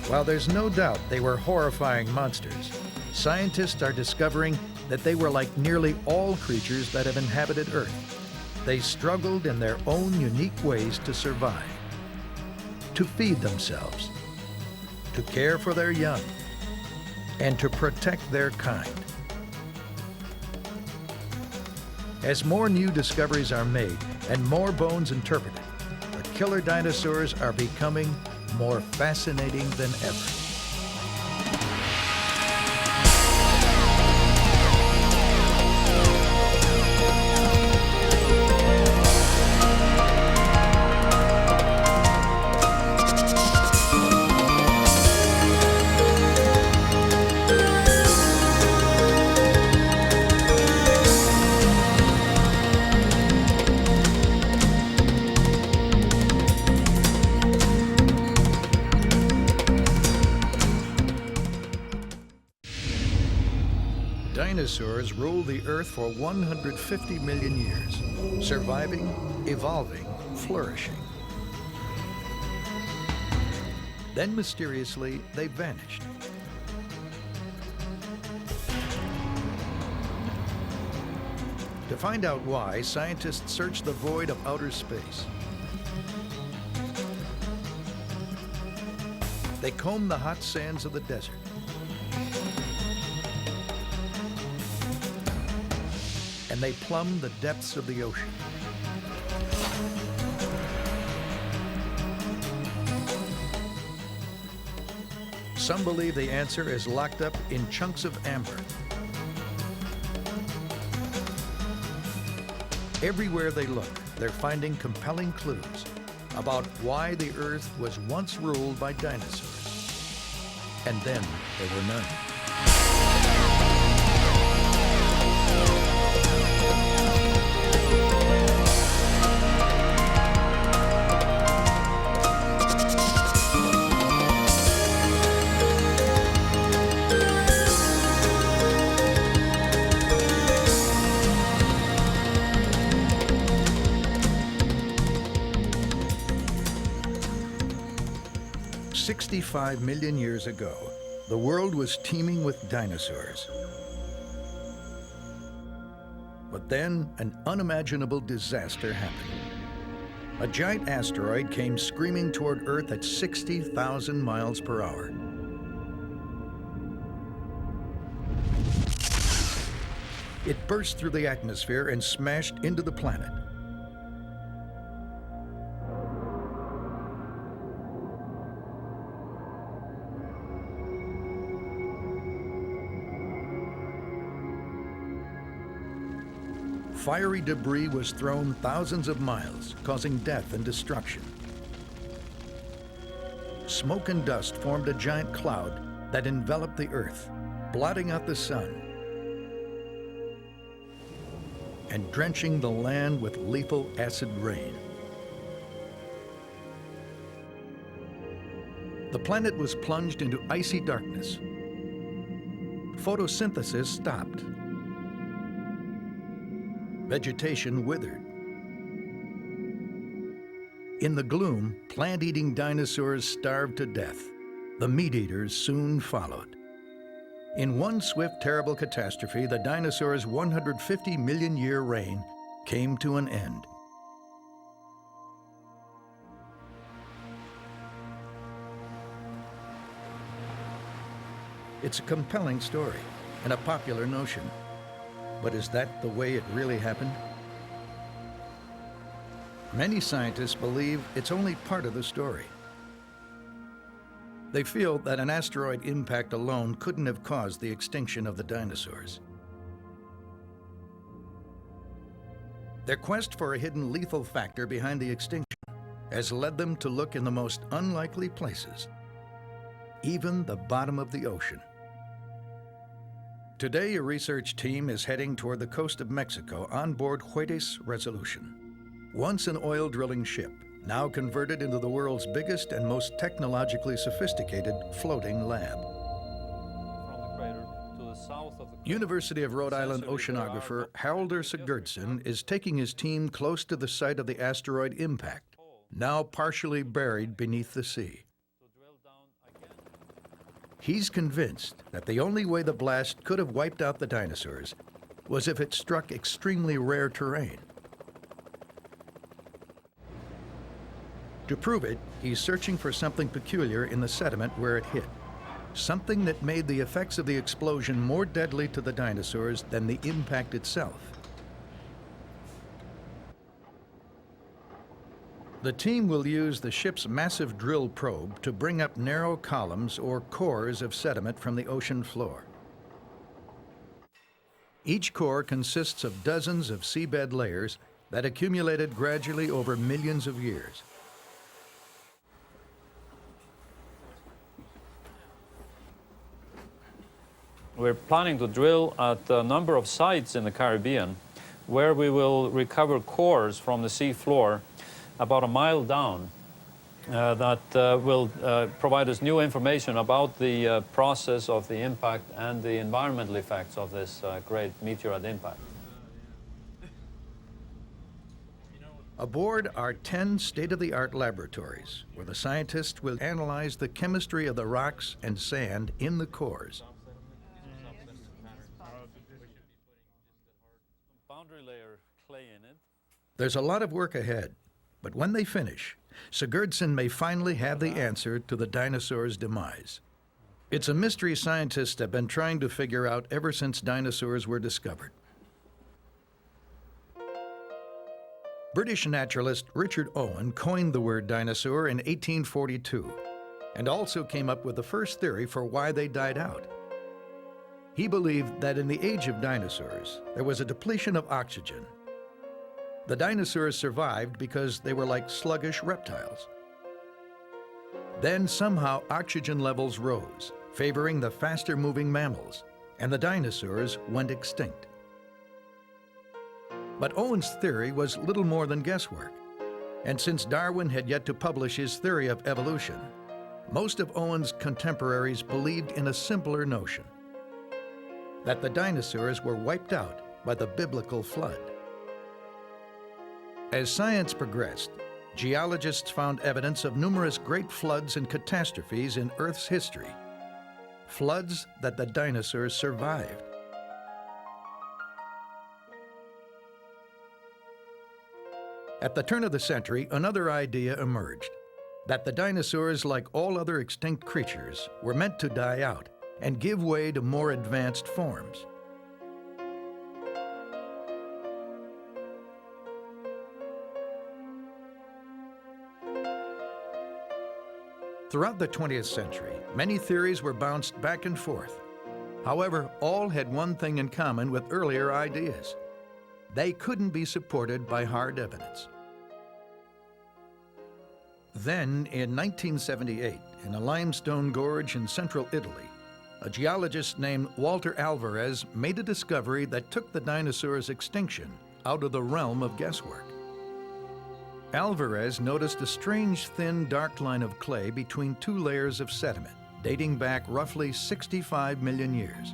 Speaker 1: While there's no doubt they were horrifying monsters, scientists are discovering that they were like nearly all creatures that have inhabited Earth. They struggled in their own unique ways to survive, to feed themselves, to care for their young, and to protect their kind. As more new discoveries are made and more bones interpreted, the killer dinosaurs are becoming more fascinating than ever. dinosaurs ruled the Earth for 150 million years, surviving, evolving, flourishing. Then mysteriously, they vanished. To find out why, scientists search the void of outer space. They comb the hot sands of the desert. And they plumb the depths of the ocean. Some believe the answer is locked up in chunks of amber. Everywhere they look, they're finding compelling clues about why the Earth was once ruled by dinosaurs. And then there were none. 65 million years ago, the world was teeming with dinosaurs. But then an unimaginable disaster happened. A giant asteroid came screaming toward Earth at 60,000 miles per hour. It burst through the atmosphere and smashed into the planet. Fiery debris was thrown thousands of miles, causing death and destruction. Smoke and dust formed a giant cloud that enveloped the Earth, blotting out the sun and drenching the land with lethal acid rain. The planet was plunged into icy darkness. Photosynthesis stopped. Vegetation withered. In the gloom, plant-eating dinosaurs starved to death. The meat-eaters soon followed. In one swift, terrible catastrophe, the dinosaurs' 150 million-year reign came to an end. It's a compelling story and a popular notion. But is that the way it really happened? Many scientists believe it's only part of the story. They feel that an asteroid impact alone couldn't have caused the extinction of the dinosaurs. Their quest for a hidden lethal factor behind the extinction has led them to look in the most unlikely places, even the bottom of the ocean. Today, a research team is heading toward the coast of Mexico on board Juárez Resolution. Once an oil drilling ship, now converted into the world's biggest and most technologically sophisticated floating lab. University of Rhode Island oceanographer Haraldur Sigurdsson is taking his team close to the site of the asteroid impact, now partially buried beneath the sea. He's convinced that the only way the blast could have wiped out the dinosaurs was if it struck extremely rare terrain. To prove it, he's searching for something peculiar in the sediment where it hit, something that made the effects of the explosion more deadly to the dinosaurs than the impact itself. The team will use the ship's massive drill probe to bring up narrow columns or cores of sediment from the ocean floor. Each core consists of dozens of seabed layers that accumulated gradually over millions of years.
Speaker 17: We're planning to drill at a number of sites in the Caribbean where we will recover cores from the sea floor about a mile down. that will provide us new information about the process of the impact and the environmental effects of this great meteorite impact.
Speaker 1: Aboard are 10 state-of-the-art laboratories where the scientists will analyze the chemistry of the rocks and sand in the cores.
Speaker 17: Boundary layer clay in it.
Speaker 1: There's a lot of work ahead, but when they finish, Sigurdsson may finally have the answer to the dinosaurs' demise. It's a mystery scientists have been trying to figure out ever since dinosaurs were discovered. British naturalist Richard Owen coined the word dinosaur in 1842 and also came up with the first theory for why they died out. He believed that in the age of dinosaurs, there was a depletion of oxygen. The dinosaurs survived because they were like sluggish reptiles. Then somehow oxygen levels rose, favoring the faster-moving mammals, and the dinosaurs went extinct. But Owen's theory was little more than guesswork, and since Darwin had yet to publish his theory of evolution, most of Owen's contemporaries believed in a simpler notion, that the dinosaurs were wiped out by the biblical flood. As science progressed, geologists found evidence of numerous great floods and catastrophes in Earth's history, floods that the dinosaurs survived. At the turn of the century, another idea emerged, that the dinosaurs, like all other extinct creatures, were meant to die out and give way to more advanced forms. Throughout the 20th century, many theories were bounced back and forth. However, all had one thing in common with earlier ideas. They couldn't be supported by hard evidence. Then, in 1978, in a limestone gorge in central Italy, a geologist named Walter Alvarez made a discovery that took the dinosaurs' extinction out of the realm of guesswork. Alvarez noticed a strange thin dark line of clay between two layers of sediment, dating back roughly 65 million years.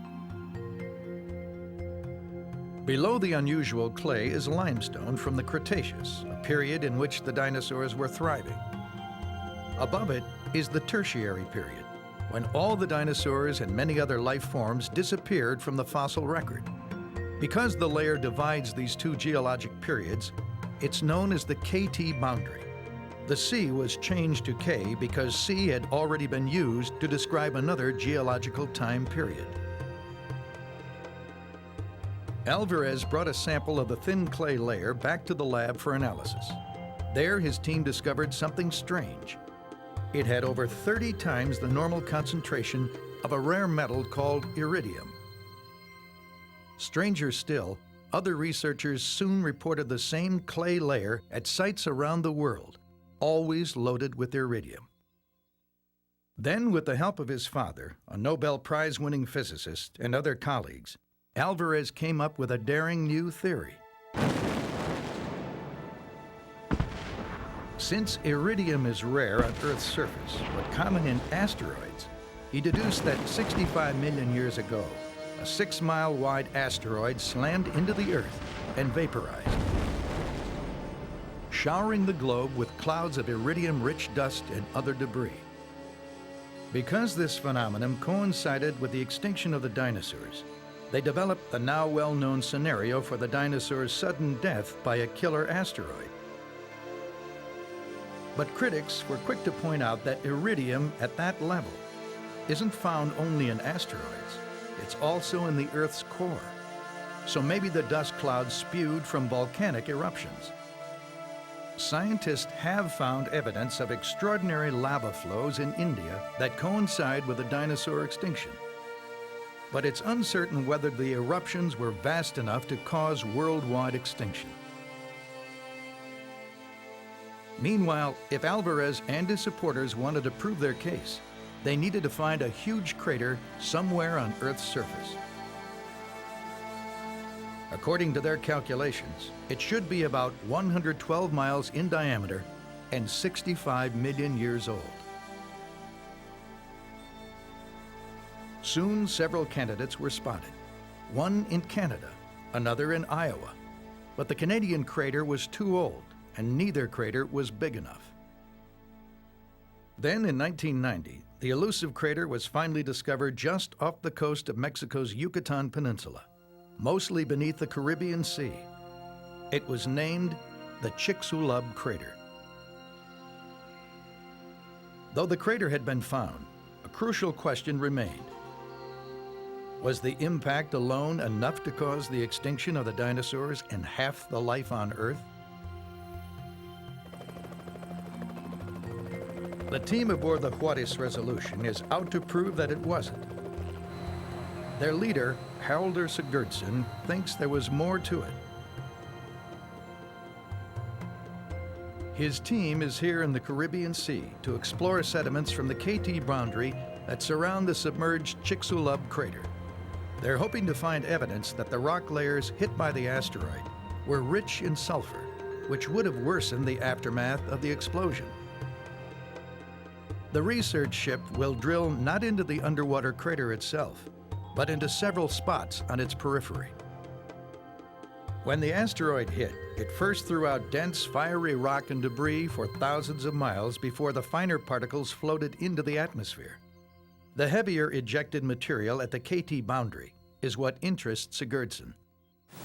Speaker 1: Below the unusual clay is limestone from the Cretaceous, a period in which the dinosaurs were thriving. Above it is the Tertiary period, when all the dinosaurs and many other life forms disappeared from the fossil record. Because the layer divides these two geologic periods, it's known as the KT boundary. The C was changed to K because C had already been used to describe another geological time period. Alvarez brought a sample of the thin clay layer back to the lab for analysis. There, his team discovered something strange. It had over 30 times the normal concentration of a rare metal called iridium. Stranger still, other researchers soon reported the same clay layer at sites around the world, always loaded with iridium. Then, with the help of his father, a Nobel Prize-winning physicist, and other colleagues, Alvarez came up with a daring new theory. Since iridium is rare on Earth's surface, but common in asteroids, he deduced that 65 million years ago, a 6-mile-wide asteroid slammed into the Earth and vaporized, showering the globe with clouds of iridium-rich dust and other debris. Because this phenomenon coincided with the extinction of the dinosaurs, they developed the now well-known scenario for the dinosaurs' sudden death by a killer asteroid. But critics were quick to point out that iridium at that level isn't found only in asteroids, it's also in the Earth's core. So maybe the dust clouds spewed from volcanic eruptions. Scientists have found evidence of extraordinary lava flows in India that coincide with the dinosaur extinction. But it's uncertain whether the eruptions were vast enough to cause worldwide extinction. Meanwhile, if Alvarez and his supporters wanted to prove their case, they needed to find a huge crater somewhere on Earth's surface. According to their calculations, it should be about 112 miles in diameter and 65 million years old. Soon, several candidates were spotted, one in Canada, another in Iowa. But the Canadian crater was too old, and neither crater was big enough. Then, in 1990, the elusive crater was finally discovered just off the coast of Mexico's Yucatan Peninsula, mostly beneath the Caribbean Sea. It was named the Chicxulub crater. Though the crater had been found, a crucial question remained. Was the impact alone enough to cause the extinction of the dinosaurs and half the life on Earth? The team aboard the Juarez Resolution is out to prove that it wasn't. Their leader, Haraldur Sigurdsson, thinks there was more to it. His team is here in the Caribbean Sea to explore sediments from the KT boundary that surround the submerged Chicxulub crater. They're hoping to find evidence that the rock layers hit by the asteroid were rich in sulfur, which would have worsened the aftermath of the explosion. The research ship will drill not into the underwater crater itself, but into several spots on its periphery. When the asteroid hit, it first threw out dense, fiery rock and debris for thousands of miles before the finer particles floated into the atmosphere. The heavier ejected material at the KT boundary is what interests Sigurdsson.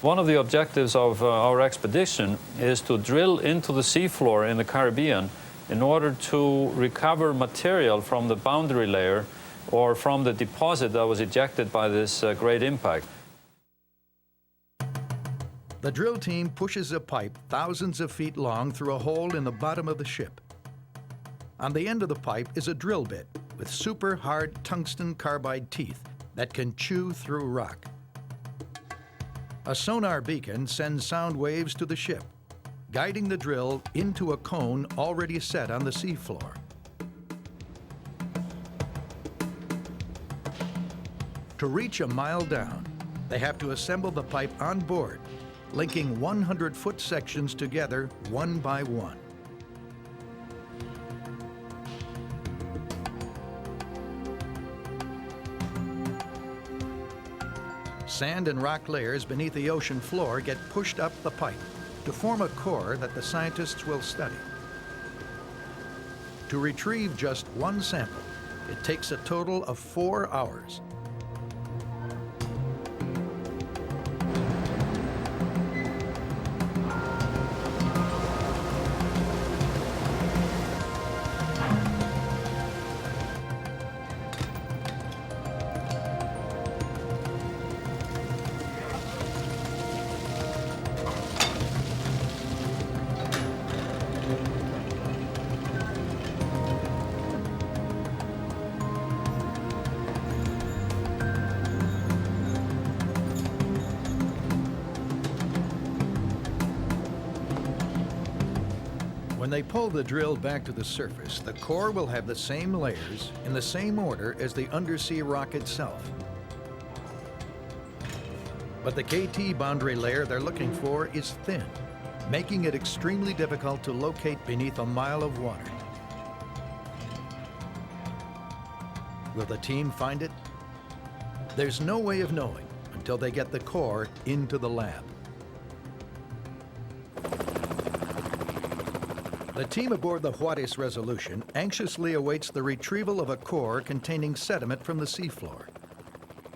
Speaker 17: One of the objectives of our expedition is to drill into the seafloor in the Caribbean in order to recover material from the boundary layer or from the deposit that was ejected by this great impact.
Speaker 1: The drill team pushes a pipe thousands of feet long through a hole in the bottom of the ship. On the end of the pipe is a drill bit with super hard tungsten carbide teeth that can chew through rock. A sonar beacon sends sound waves to the ship, guiding the drill into a cone already set on the seafloor. To reach a mile down, they have to assemble the pipe on board, linking 100-foot sections together one by one. Sand and rock layers beneath the ocean floor get pushed up the pipe to form a core that the scientists will study. To retrieve just one sample, it takes a total of 4 hours. When they pull the drill back to the surface, the core will have the same layers in the same order as the undersea rock itself. But the KT boundary layer they're looking for is thin, making it extremely difficult to locate beneath a mile of water. Will the team find it? There's no way of knowing until they get the core into the lab. The team aboard the Juarez Resolution anxiously awaits the retrieval of a core containing sediment from the seafloor.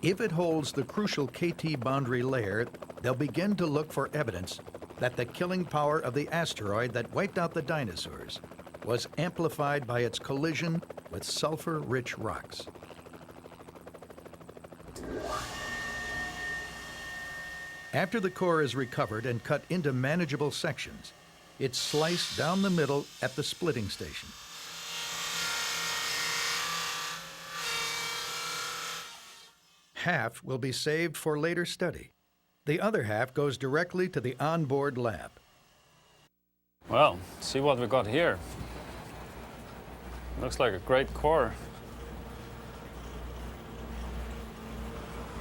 Speaker 1: If it holds the crucial KT boundary layer, they'll begin to look for evidence that the killing power of the asteroid that wiped out the dinosaurs was amplified by its collision with sulfur-rich rocks. After the core is recovered and cut into manageable sections, it's sliced down the middle at the splitting station. Half will be saved for later study. The other half goes directly to the onboard lab.
Speaker 17: Well, see what we got here. Looks like a great core.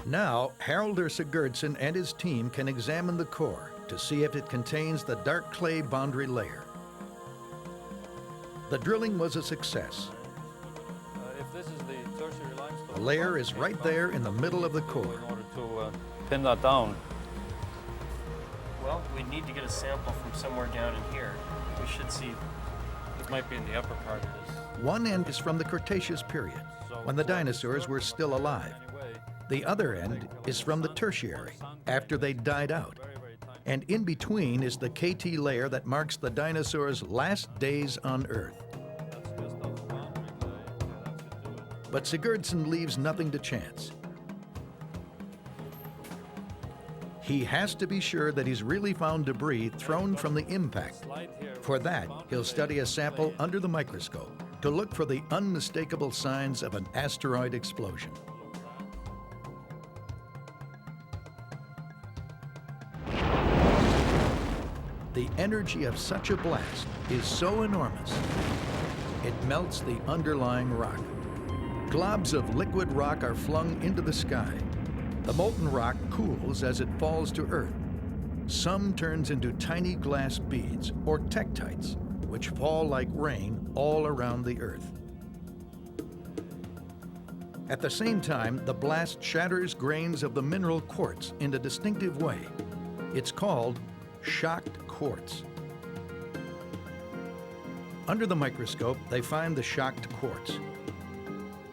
Speaker 1: Now, Haraldur Sigurdsson and his team can examine the core to see if it contains the dark clay boundary layer. The drilling was a success.
Speaker 17: If this is the tertiary limestone,
Speaker 1: The layer is right there in the middle of the core.
Speaker 17: in order to pin that down.
Speaker 19: Well, we need to get a sample from somewhere down in here. We should see, it might be in the upper part of this.
Speaker 1: One end is from the Cretaceous period, when the dinosaurs were still alive. The other end is from the Tertiary, after they died out. And in between is the KT layer that marks the dinosaurs' last days on Earth. But Sigurdsson leaves nothing to chance. He has to be sure that he's really found debris thrown from the impact. For that, he'll study a sample under the microscope to look for the unmistakable signs of an asteroid explosion. The energy of such a blast is so enormous, it melts the underlying rock. Globs of liquid rock are flung into the sky. The molten rock cools as it falls to Earth. Some turns into tiny glass beads, or tektites, which fall like rain all around the Earth. At the same time, the blast shatters grains of the mineral quartz in a distinctive way. It's called shocked quartz. Under the microscope, they find the shocked quartz.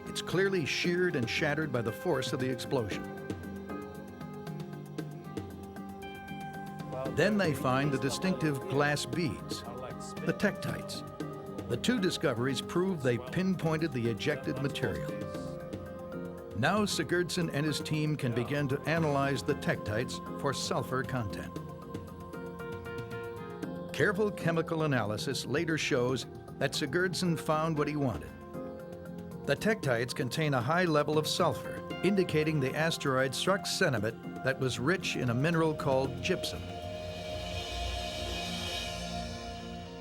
Speaker 1: It's clearly sheared and shattered by the force of the explosion. Then they find the distinctive glass beads, the tektites. The two discoveries prove they pinpointed the ejected material. Now Sigurdsson and his team can begin to analyze the tektites for sulfur content. Careful chemical analysis later shows that Sigurdsson found what he wanted. The tektites contain a high level of sulfur, indicating the asteroid struck sediment that was rich in a mineral called gypsum.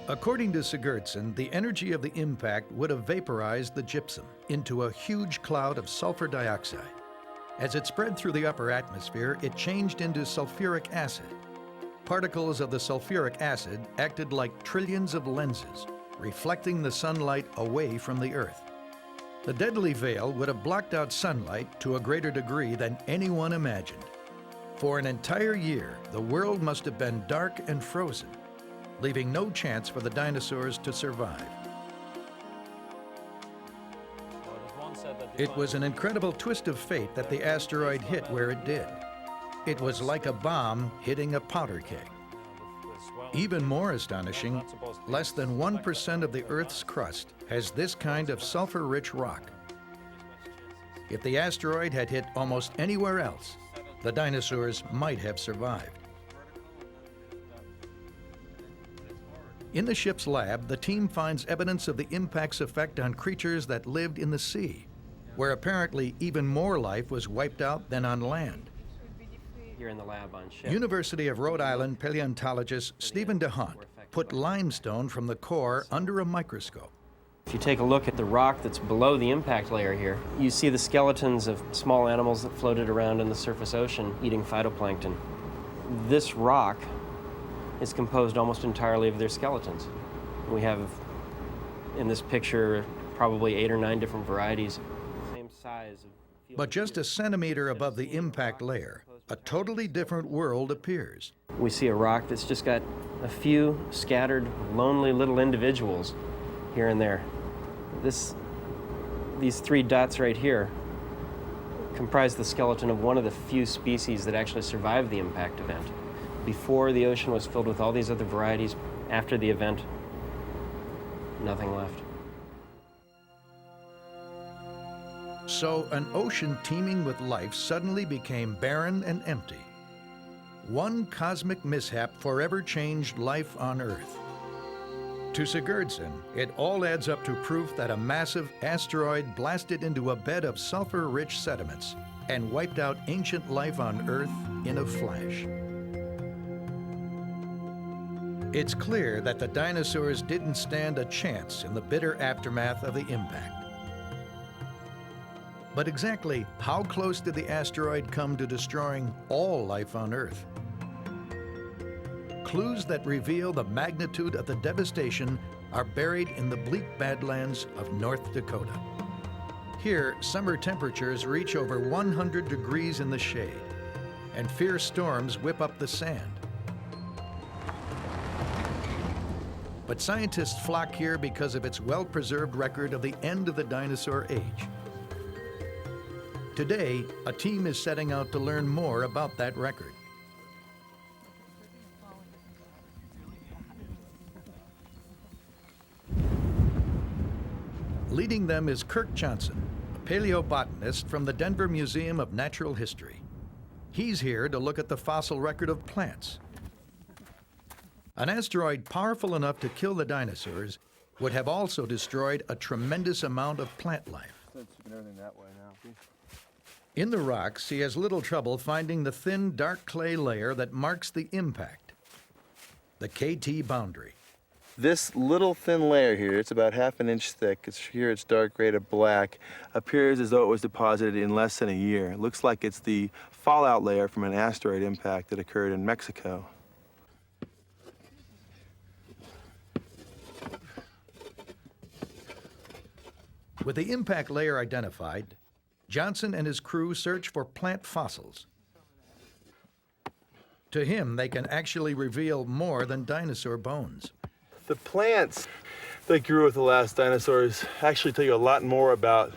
Speaker 1: According to Sigurdsson, the energy of the impact would have vaporized the gypsum into a huge cloud of sulfur dioxide. As it spread through the upper atmosphere, it changed into sulfuric acid. Particles of the sulfuric acid acted like trillions of lenses, reflecting the sunlight away from the Earth. The deadly veil would have blocked out sunlight to a greater degree than anyone imagined. For an entire year, the world must have been dark and frozen, leaving no chance for the dinosaurs to survive. It was an incredible twist of fate that the asteroid hit where it did. It was like a bomb hitting a powder keg. Even more astonishing, less than 1% of the Earth's crust has this kind of sulfur-rich rock. If the asteroid had hit almost anywhere else, the dinosaurs might have survived. In the ship's lab, the team finds evidence of the impact's effect on creatures that lived in the sea, where apparently even more life was wiped out than on land.
Speaker 19: Here in the lab on ship.
Speaker 1: University of Rhode Island paleontologist Stephen DeHunt put limestone from the core under a microscope.
Speaker 19: If you take a look at the rock that's below the impact layer here, you see the skeletons of small animals that floated around in the surface ocean eating phytoplankton. This rock is composed almost entirely of their skeletons. We have in this picture probably 8 or 9 different varieties, same size.
Speaker 1: But just a centimeter above the impact layer, a totally different world appears.
Speaker 19: We see a rock that's just got a few scattered, lonely little individuals here and there. These 3 dots right here comprise the skeleton of one of the few species that actually survived the impact event. Before, the ocean was filled with all these other varieties. After the event, nothing left.
Speaker 1: So an ocean teeming with life suddenly became barren and empty. One cosmic mishap forever changed life on Earth. To Sigurdsson, it all adds up to proof that a massive asteroid blasted into a bed of sulfur-rich sediments and wiped out ancient life on Earth in a flash. It's clear that the dinosaurs didn't stand a chance in the bitter aftermath of the impact. But exactly how close did the asteroid come to destroying all life on Earth? clues that reveal the magnitude of the devastation are buried in the bleak badlands of North Dakota. Here, summer temperatures reach over 100 degrees in the shade, and fierce storms whip up the sand. But scientists flock here because of its well-preserved record of the end of the dinosaur age. Today, a team is setting out to learn more about that record. Leading them is Kirk Johnson, a paleobotanist from the Denver Museum of Natural History. He's here to look at the fossil record of plants. An asteroid powerful enough to kill the dinosaurs would have also destroyed a tremendous amount of plant life. In the rocks, he has little trouble finding the thin, dark clay layer that marks the impact, the KT boundary.
Speaker 8: This little thin layer here, it's about ½ an inch thick, it's dark gray to black, appears as though it was deposited in less than a year. It looks like it's the fallout layer from an asteroid impact that occurred in Mexico.
Speaker 1: With the impact layer identified, Johnson and his crew search for plant fossils. To him, they can actually reveal more than dinosaur bones.
Speaker 8: The plants that grew with the last dinosaurs actually tell you a lot more about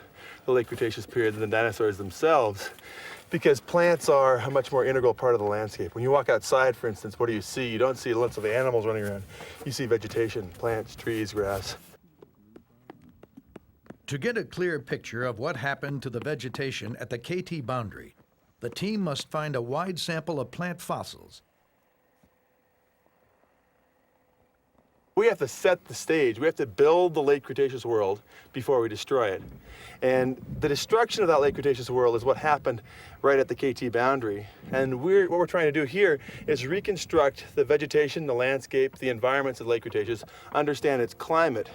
Speaker 8: the late Cretaceous period than the dinosaurs themselves, because plants are a much more integral part of the landscape. When you walk outside, for instance, what do you see? You don't see lots of animals running around. You see vegetation, plants, trees, grass.
Speaker 1: To get a clear picture of what happened to the vegetation at the KT boundary, the team must find a wide sample of plant fossils.
Speaker 8: We have to set the stage. We have to build the late Cretaceous world before we destroy it. And the destruction of that late Cretaceous world is what happened right at the KT boundary. And what we're trying to do here is reconstruct the vegetation, the landscape, the environments of the late Cretaceous, understand its climate.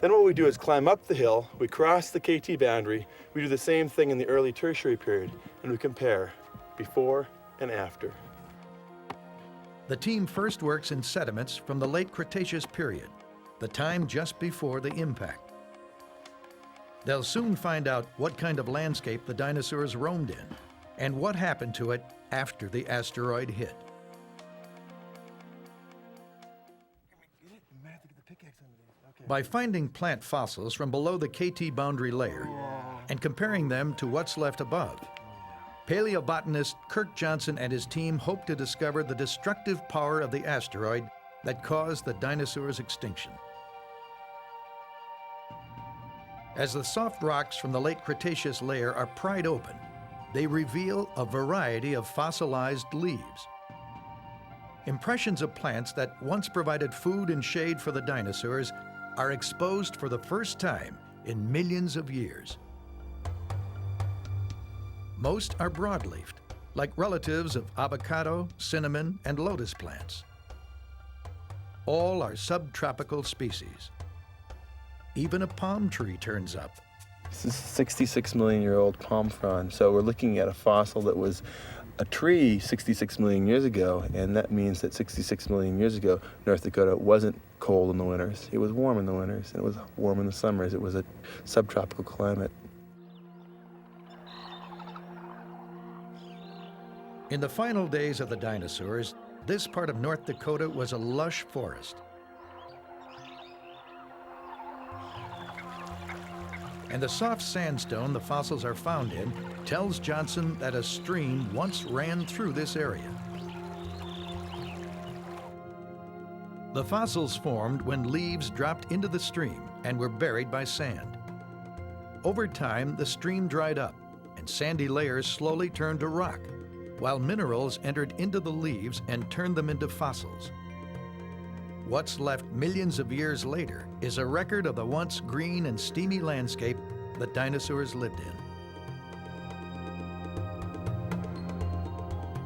Speaker 8: Then what we do is climb up the hill, we cross the KT boundary, we do the same thing in the early tertiary period, and we compare before and after.
Speaker 1: The team first works in sediments from the late Cretaceous period, the time just before the impact. They'll soon find out what kind of landscape the dinosaurs roamed in and what happened to it after the asteroid hit. By finding plant fossils from below the KT boundary layer and comparing them to what's left above, paleobotanist Kirk Johnson and his team hope to discover the destructive power of the asteroid that caused the dinosaurs' extinction. As the soft rocks from the late Cretaceous layer are pried open, they reveal a variety of fossilized leaves. Impressions of plants that once provided food and shade for the dinosaurs are exposed for the first time in millions of years. Most are broadleafed, like relatives of avocado, cinnamon, and lotus plants. All are subtropical species. Even a palm tree turns up.
Speaker 8: This is a 66 million year old palm frond. So we're looking at a fossil that was a tree 66 million years ago, and that means that 66 million years ago, North Dakota wasn't cold in the winters. It was warm in the winters, and it was warm in the summers. It was a subtropical climate.
Speaker 1: In the final days of the dinosaurs, this part of North Dakota was a lush forest. And the soft sandstone the fossils are found in tells Johnson that a stream once ran through this area. The fossils formed when leaves dropped into the stream and were buried by sand. Over time, the stream dried up and sandy layers slowly turned to rock, while minerals entered into the leaves and turned them into fossils. What's left millions of years later is a record of the once green and steamy landscape the dinosaurs lived in.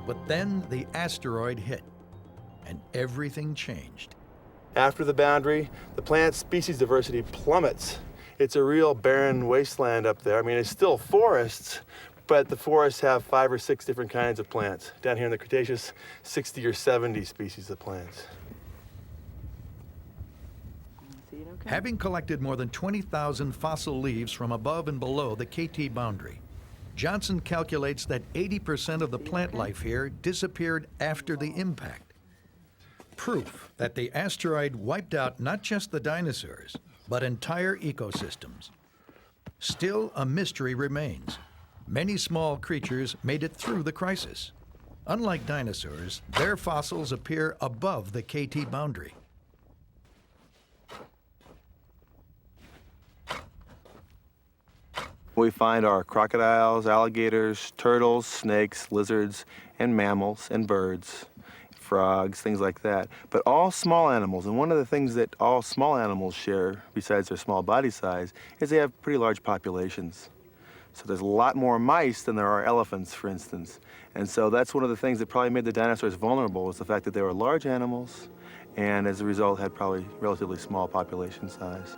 Speaker 1: But then the asteroid hit, and everything changed.
Speaker 8: After the boundary, the plant species diversity plummets. It's a real barren wasteland up there. I mean, it's still forests, but the forests have 5 or 6 different kinds of plants. Down here in the Cretaceous, 60 or 70 species of plants.
Speaker 1: Having collected more than 20,000 fossil leaves from above and below the KT boundary, Johnson calculates that 80% of the plant life here disappeared after the impact. Proof that the asteroid wiped out not just the dinosaurs, but entire ecosystems. Still, a mystery remains. Many small creatures made it through the crisis. Unlike dinosaurs, their fossils appear above the KT boundary.
Speaker 8: We find our crocodiles, alligators, turtles, snakes, lizards, and mammals, and birds, frogs, things like that. But all small animals, and one of the things that all small animals share, besides their small body size, is they have pretty large populations. So there's a lot more mice than there are elephants, for instance. And so that's one of the things that probably made the dinosaurs vulnerable, was the fact that they were large animals, and as a result had probably relatively small population size.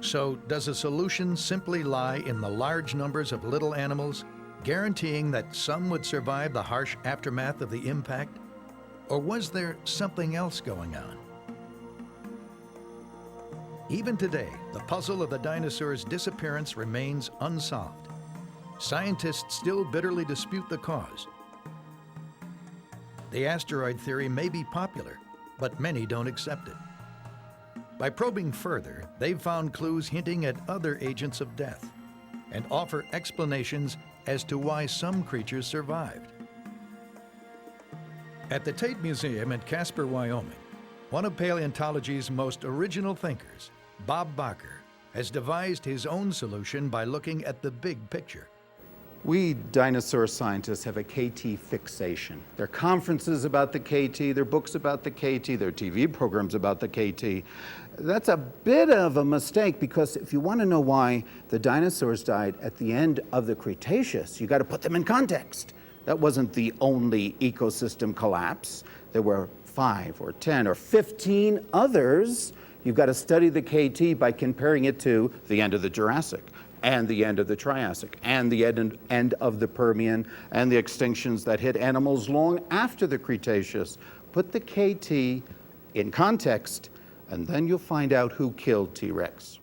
Speaker 1: So, does a solution simply lie in the large numbers of little animals, guaranteeing that some would survive the harsh aftermath of the impact? Or was there something else going on? Even today, the puzzle of the dinosaurs' disappearance remains unsolved. Scientists still bitterly dispute the cause. The asteroid theory may be popular, but many don't accept it. By probing further, they've found clues hinting at other agents of death and offer explanations as to why some creatures survived. At the Tate Museum in Casper, Wyoming, one of paleontology's most original thinkers, Bob Bacher, has devised his own solution by looking at the big picture.
Speaker 14: We dinosaur scientists have a KT fixation. There are conferences about the KT, there are books about the KT, there are TV programs about the KT. That's a bit of a mistake, because if you want to know why the dinosaurs died at the end of the Cretaceous, you got to put them in context. That wasn't the only ecosystem collapse. There were 5 or 10 or 15 others. You've got to study the KT by comparing it to the end of the Jurassic, and the end of the Triassic, and the end of the Permian, and the extinctions that hit animals long after the Cretaceous. Put the KT in context, and then you'll find out who killed T-Rex.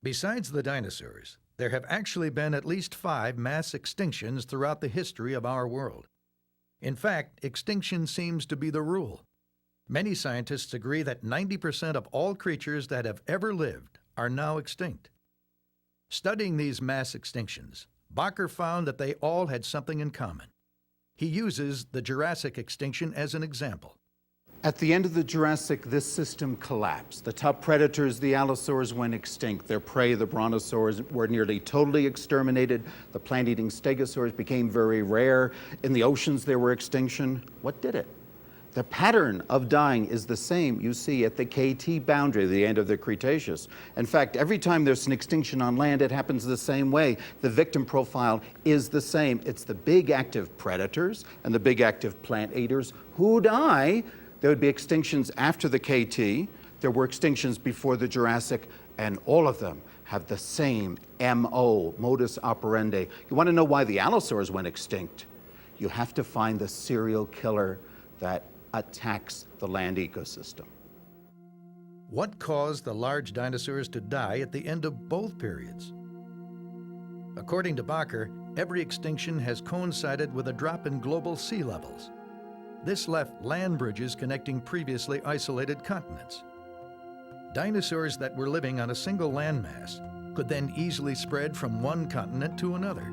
Speaker 1: Besides the dinosaurs, there have actually been at least 5 mass extinctions throughout the history of our world. In fact, extinction seems to be the rule. Many scientists agree that 90% of all creatures that have ever lived are now extinct. Studying these mass extinctions, Bacher found that they all had something in common. He uses the Jurassic extinction as an example.
Speaker 14: At the end of the Jurassic, this system collapsed. The top predators, the allosaurs, went extinct. Their prey, the brontosaurs, were nearly totally exterminated. The plant-eating stegosaurs became very rare. In the oceans, there were extinction. What did it? The pattern of dying is the same you see at the KT boundary, the end of the Cretaceous. In fact, every time there's an extinction on land, it happens the same way. The victim profile is the same. It's the big active predators and the big active plant eaters who die. There would be extinctions after the KT. There were extinctions before the Jurassic, and all of them have the same MO, modus operandi. You want to know why the allosaurs went extinct? You have to find the serial killer that attacks the land ecosystem.
Speaker 1: What caused the large dinosaurs to die at the end of both periods? According to Bacher, every extinction has coincided with a drop in global sea levels. This left land bridges connecting previously isolated continents. Dinosaurs that were living on a single landmass could then easily spread from one continent to another,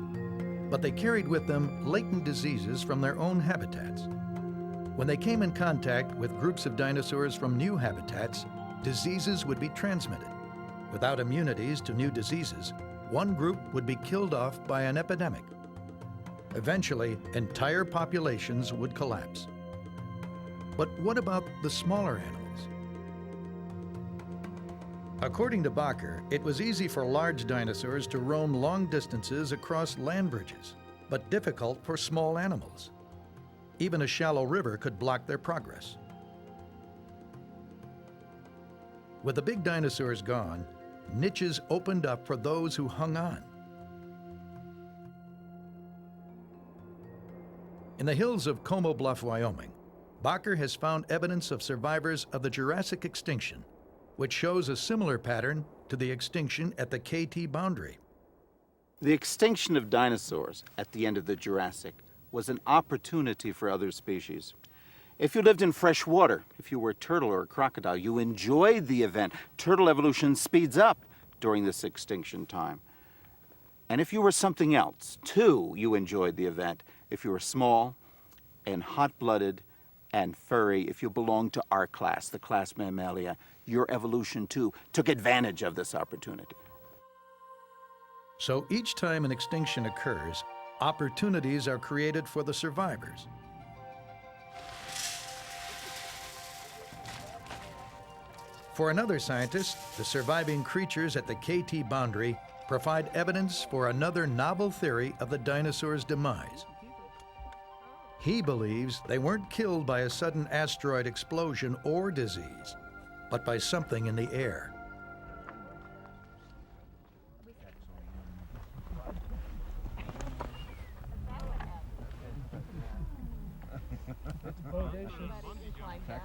Speaker 1: but they carried with them latent diseases from their own habitats. When they came in contact with groups of dinosaurs from new habitats, diseases would be transmitted. Without immunities to new diseases, one group would be killed off by an epidemic. Eventually, entire populations would collapse. But what about the smaller animals? According to Bacher, it was easy for large dinosaurs to roam long distances across land bridges, but difficult for small animals. Even a shallow river could block their progress. With the big dinosaurs gone, niches opened up for those who hung on. In the hills of Como Bluff, Wyoming, Bacher has found evidence of survivors of the Jurassic extinction, which shows a similar pattern to the extinction at the KT boundary.
Speaker 6: The extinction of dinosaurs at the end of the Jurassic was an opportunity for other species. If you lived in fresh water, if you were a turtle or a crocodile, you enjoyed the event. Turtle evolution speeds up during this extinction time. And if you were something else, too, you enjoyed the event. If you were small and hot-blooded and furry, if you belonged to our class, the class Mammalia, your evolution, too, took advantage of this opportunity.
Speaker 1: So each time an extinction occurs, opportunities are created for the survivors. For another scientist, the surviving creatures at the KT boundary provide evidence for another novel theory of the dinosaurs' demise. He believes they weren't killed by a sudden asteroid explosion or disease, but by something in the air.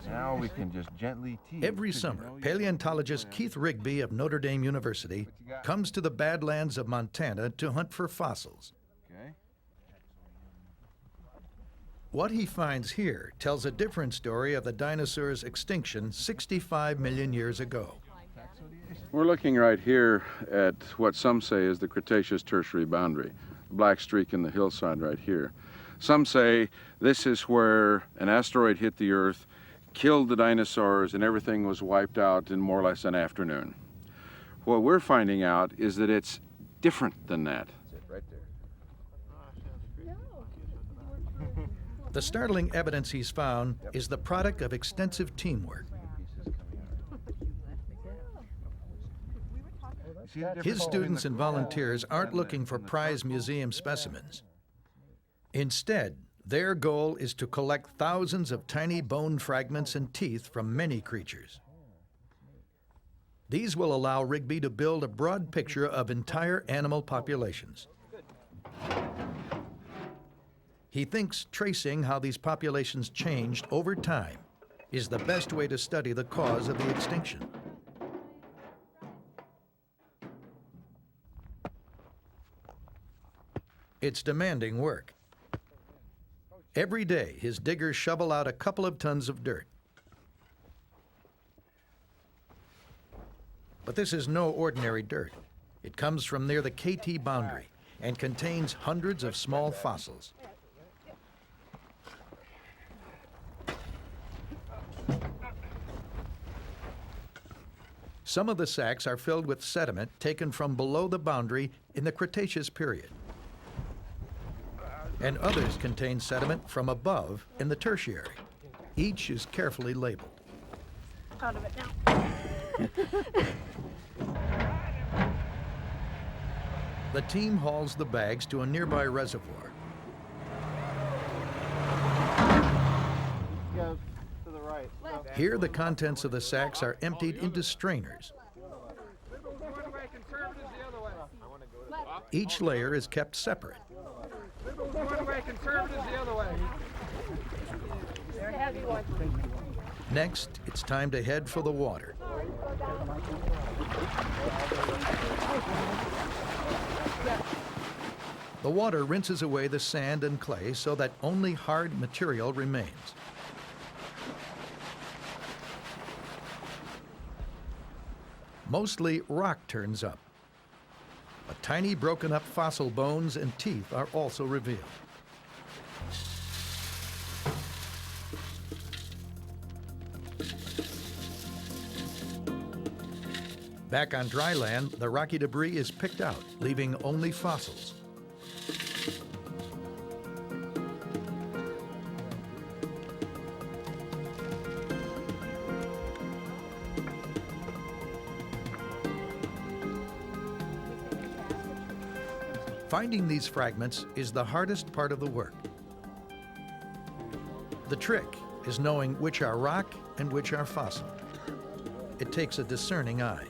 Speaker 7: Now we can just gently tease.
Speaker 1: Every summer, paleontologist Keith Rigby of Notre Dame University comes to the Badlands of Montana to hunt for fossils.
Speaker 7: Okay.
Speaker 1: What he finds here tells a different story of the dinosaurs' extinction 65 million years ago.
Speaker 20: We're looking right here at what some say is the Cretaceous-Tertiary boundary, a black streak in the hillside right here. Some say this is where an asteroid hit the Earth, killed the dinosaurs, and everything was wiped out in more or less an afternoon. What we're finding out is that it's different than that.
Speaker 7: Right there.
Speaker 1: The startling evidence he's found is the product of extensive teamwork. His students and volunteers aren't looking for prize museum specimens. Instead, their goal is to collect thousands of tiny bone fragments and teeth from many creatures. These will allow Rigby to build a broad picture of entire animal populations. He thinks tracing how these populations changed over time is the best way to study the cause of the extinction. It's demanding work. Every day, his diggers shovel out a couple of tons of dirt. But this is no ordinary dirt. It comes from near the KT boundary and contains hundreds of small fossils. Some of the sacks are filled with sediment taken from below the boundary in the Cretaceous period. And others contain sediment from above in the Tertiary. Each is carefully labeled.
Speaker 21: Out of it now.
Speaker 1: The team hauls the bags to a nearby reservoir.
Speaker 22: Go to the right.
Speaker 1: Here, the contents of the sacks are emptied into strainers. Each layer is kept separate. Next, it's time to head for the water. The water rinses away the sand and clay so that only hard material remains. Mostly rock turns up, but tiny broken up fossil bones and teeth are also revealed. Back on dry land, the rocky debris is picked out, leaving only fossils. Finding these fragments is the hardest part of the work. The trick is knowing which are rock and which are fossil. It takes a discerning eye.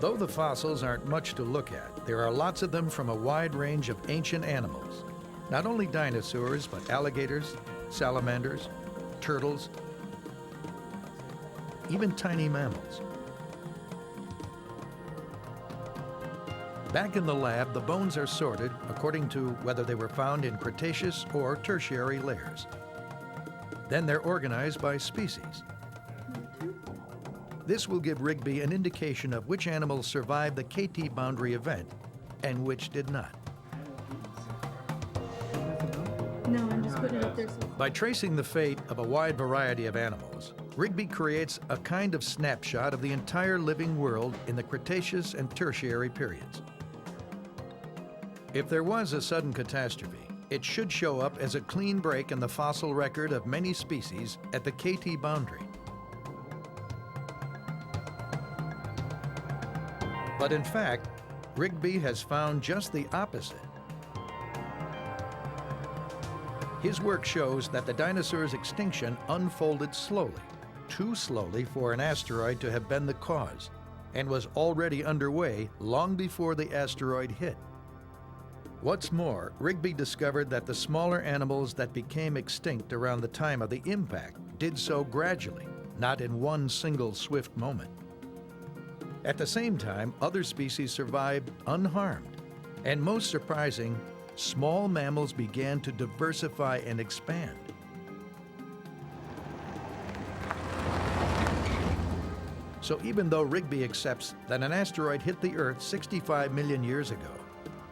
Speaker 1: Though the fossils aren't much to look at, there are lots of them from a wide range of ancient animals. Not only dinosaurs, but alligators, salamanders, turtles, even tiny mammals. Back in the lab, the bones are sorted according to whether they were found in Cretaceous or Tertiary layers. Then they're organized by species. This will give Rigby an indication of which animals survived the KT boundary event and which did not.
Speaker 21: No, I'm just putting it up there.
Speaker 1: By tracing the fate of a wide variety of animals, Rigby creates a kind of snapshot of the entire living world in the Cretaceous and Tertiary periods. If there was a sudden catastrophe, it should show up as a clean break in the fossil record of many species at the KT boundary. But in fact, Rigby has found just the opposite. His work shows that the dinosaurs' extinction unfolded slowly, too slowly for an asteroid to have been the cause, and was already underway long before the asteroid hit. What's more, Rigby discovered that the smaller animals that became extinct around the time of the impact did so gradually, not in one single swift moment. At the same time, other species survived unharmed. And most surprising, small mammals began to diversify and expand. So even though Rigby accepts that an asteroid hit the Earth 65 million years ago,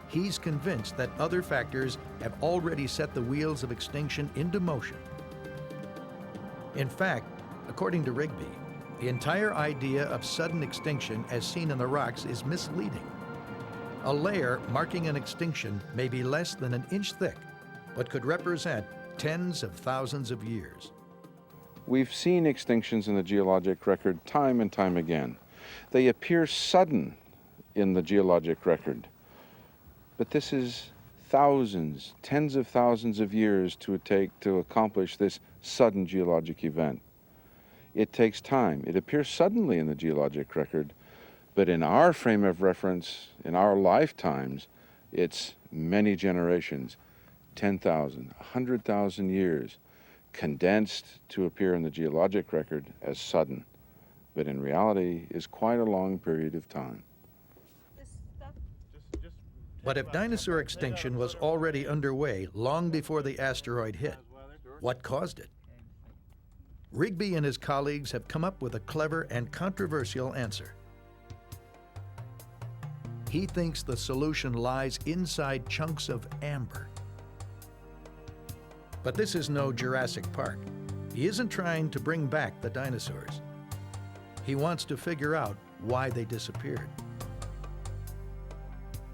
Speaker 1: he's convinced that other factors have already set the wheels of extinction into motion. In fact, according to Rigby, the entire idea of sudden extinction as seen in the rocks is misleading. A layer marking an extinction may be less than an inch thick, but could represent tens of thousands of years.
Speaker 20: We've seen extinctions in the geologic record time and time again. They appear sudden in the geologic record, but this is thousands, tens of thousands of years to take to accomplish this sudden geologic event. It takes time. It appears suddenly in the geologic record, but in our frame of reference, in our lifetimes, it's many generations, 10,000, 100,000 years, condensed to appear in the geologic record as sudden, but in reality is quite a long period of time.
Speaker 1: But if dinosaur extinction was already underway long before the asteroid hit, what caused it? Rigby and his colleagues have come up with a clever and controversial answer. He thinks the solution lies inside chunks of amber. But this is no Jurassic Park. He isn't trying to bring back the dinosaurs. He wants to figure out why they disappeared.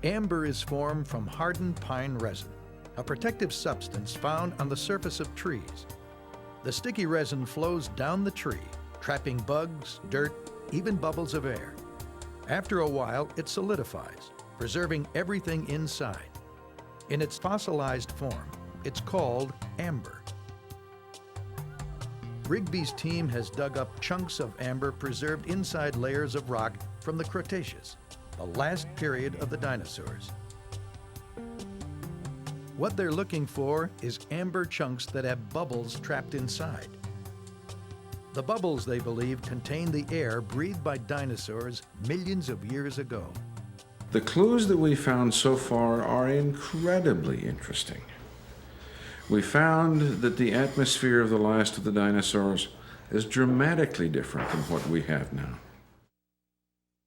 Speaker 1: Amber is formed from hardened pine resin, a protective substance found on the surface of trees. The sticky resin flows down the tree, trapping bugs, dirt, even bubbles of air. After a while, it solidifies, preserving everything inside. In its fossilized form, it's called amber. Rigby's team has dug up chunks of amber preserved inside layers of rock from the Cretaceous, the last period of the dinosaurs. What they're looking for is amber chunks that have bubbles trapped inside. The bubbles, they believe, contain the air breathed by dinosaurs millions of years ago.
Speaker 4: The clues that we found so far are incredibly interesting. We found that the atmosphere of the last of the dinosaurs is dramatically different than what we have now.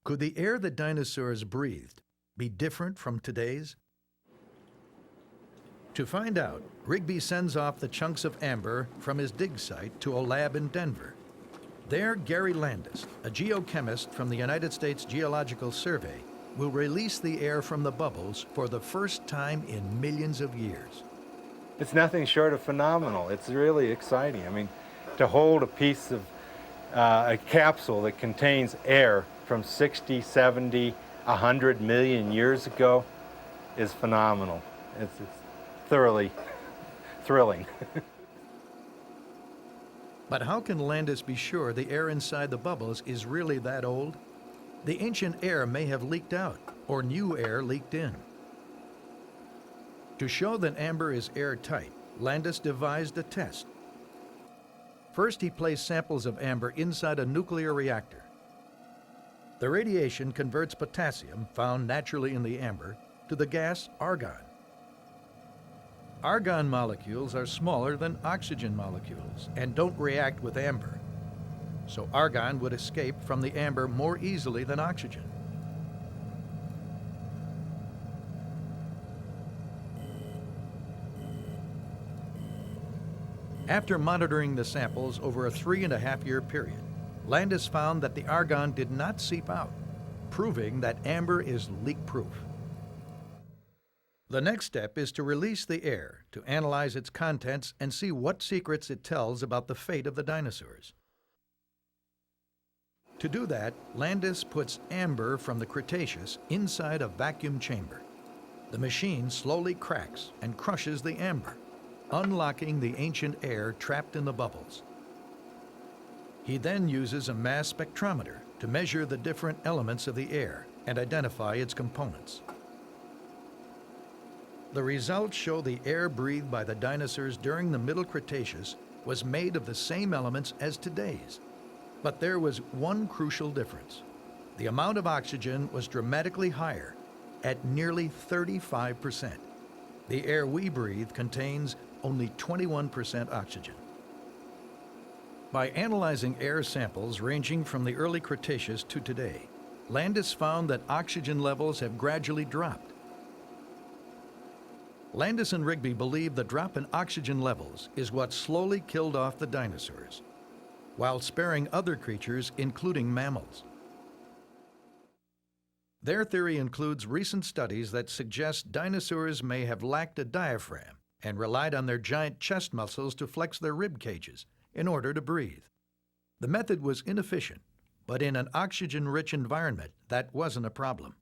Speaker 1: Could the air that dinosaurs breathed be different from today's? To find out, Rigby sends off the chunks of amber from his dig site to a lab in Denver. There, Gary Landis, a geochemist from the United States Geological Survey, will release the air from the bubbles for the first time in millions of years.
Speaker 9: It's nothing short of phenomenal. It's really exciting. I mean, to hold a piece of a capsule that contains air from 60, 70, 100 million years ago is phenomenal. It's thoroughly thrilling.
Speaker 1: But how can Landis be sure the air inside the bubbles is really that old? The ancient air may have leaked out, or new air leaked in. To show that amber is airtight, Landis devised a test. First, he placed samples of amber inside a nuclear reactor. The radiation converts potassium, found naturally in the amber, to the gas argon. Argon molecules are smaller than oxygen molecules and don't react with amber, so argon would escape from the amber more easily than oxygen. After monitoring the samples over a 3.5-year period, Landis found that the argon did not seep out, proving that amber is leak-proof. The next step is to release the air to analyze its contents and see what secrets it tells about the fate of the dinosaurs. To do that, Landis puts amber from the Cretaceous inside a vacuum chamber. The machine slowly cracks and crushes the amber, unlocking the ancient air trapped in the bubbles. He then uses a mass spectrometer to measure the different elements of the air and identify its components. The results show the air breathed by the dinosaurs during the Middle Cretaceous was made of the same elements as today's. But there was one crucial difference. The amount of oxygen was dramatically higher, at nearly 35%. The air we breathe contains only 21% oxygen. By analyzing air samples ranging from the early Cretaceous to today, Landis found that oxygen levels have gradually dropped. Landis and Rigby believe the drop in oxygen levels is what slowly killed off the dinosaurs, while sparing other creatures, including mammals. Their theory includes recent studies that suggest dinosaurs may have lacked a diaphragm and relied on their giant chest muscles to flex their rib cages in order to breathe. The method was inefficient, but in an oxygen-rich environment, that wasn't a problem.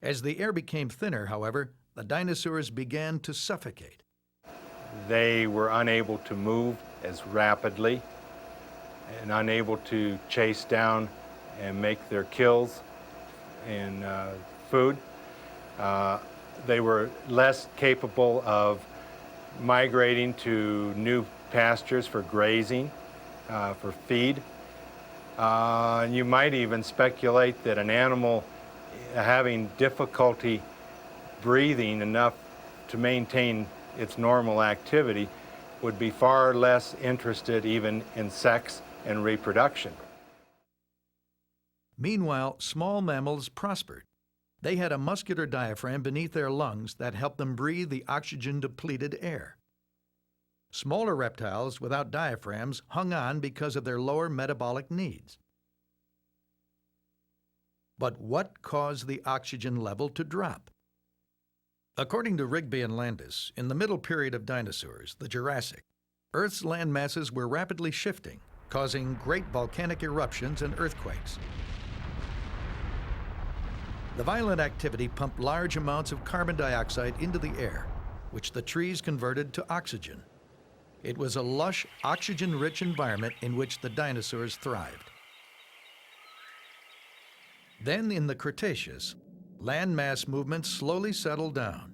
Speaker 1: As the air became thinner, however, the dinosaurs began to suffocate.
Speaker 9: They were unable to move as rapidly and unable to chase down and make their kills in food. They were less capable of migrating to new pastures for grazing, for feed. And you might even speculate that an animal having difficulty breathing enough to maintain its normal activity would be far less interested even in sex and reproduction.
Speaker 1: Meanwhile, small mammals prospered. They had a muscular diaphragm beneath their lungs that helped them breathe the oxygen-depleted air. Smaller reptiles without diaphragms hung on because of their lower metabolic needs. But what caused the oxygen level to drop? According to Rigby and Landis, in the middle period of dinosaurs, the Jurassic, Earth's land masses were rapidly shifting, causing great volcanic eruptions and earthquakes. The violent activity pumped large amounts of carbon dioxide into the air, which the trees converted to oxygen. It was a lush, oxygen-rich environment in which the dinosaurs thrived. Then, in the Cretaceous, land mass movements slowly settled down.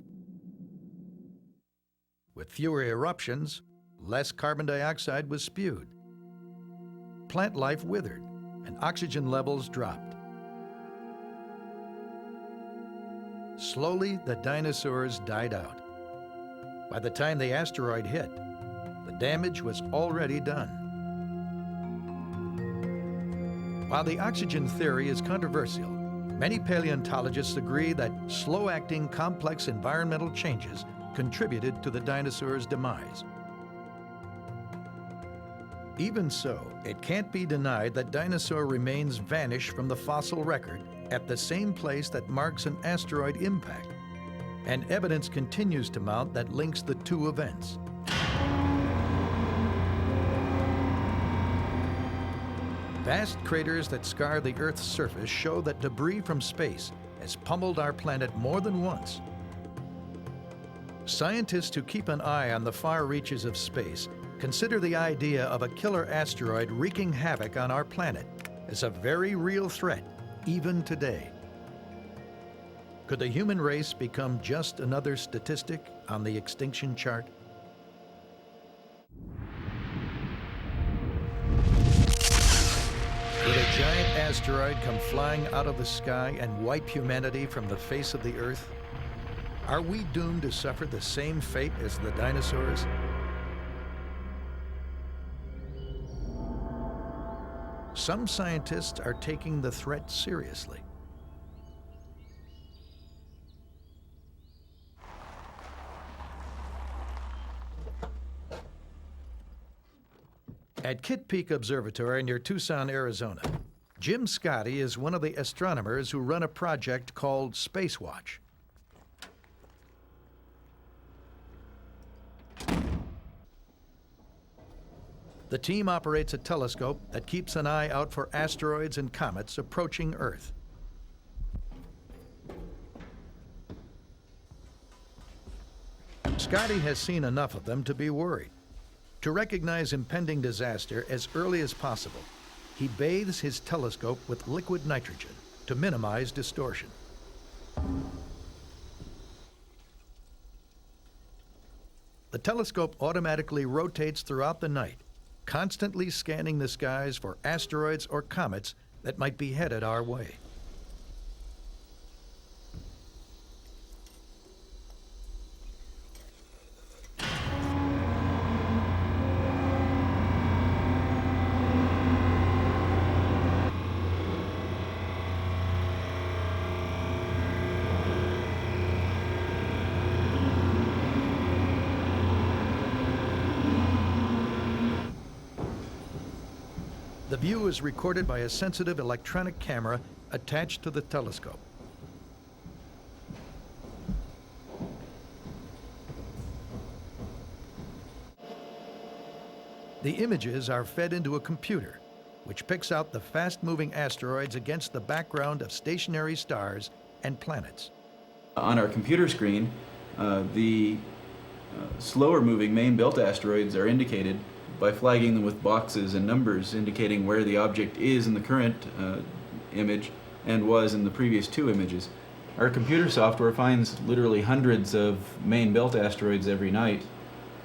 Speaker 1: With fewer eruptions, less carbon dioxide was spewed. Plant life withered, and oxygen levels dropped. Slowly, the dinosaurs died out. By the time the asteroid hit, the damage was already done. While the oxygen theory is controversial, many paleontologists agree that slow-acting, complex environmental changes contributed to the dinosaurs' demise. Even so, it can't be denied that dinosaur remains vanish from the fossil record at the same place that marks an asteroid impact, and evidence continues to mount that links the two events. Vast craters that scar the Earth's surface show that debris from space has pummeled our planet more than once. Scientists who keep an eye on the far reaches of space consider the idea of a killer asteroid wreaking havoc on our planet as a very real threat even today. Could the human race become just another statistic on the extinction chart? Could a giant asteroid come flying out of the sky and wipe humanity from the face of the Earth? Are we doomed to suffer the same fate as the dinosaurs? Some scientists are taking the threat seriously. At Kitt Peak Observatory near Tucson, Arizona, Jim Scotty is one of the astronomers who run a project called Space Watch. The team operates a telescope that keeps an eye out for asteroids and comets approaching Earth. Scotty has seen enough of them to be worried. To recognize impending disaster as early as possible, he bathes his telescope with liquid nitrogen to minimize distortion. The telescope automatically rotates throughout the night, constantly scanning the skies for asteroids or comets that might be headed our way. The view is recorded by a sensitive electronic camera attached to the telescope. The images are fed into a computer, which picks out the fast-moving asteroids against the background of stationary stars and planets.
Speaker 5: On our computer screen, the slower-moving main-belt asteroids are indicated by flagging them with boxes and numbers indicating where the object is in the current image and was in the previous two images. Our computer software finds literally hundreds of main belt asteroids every night,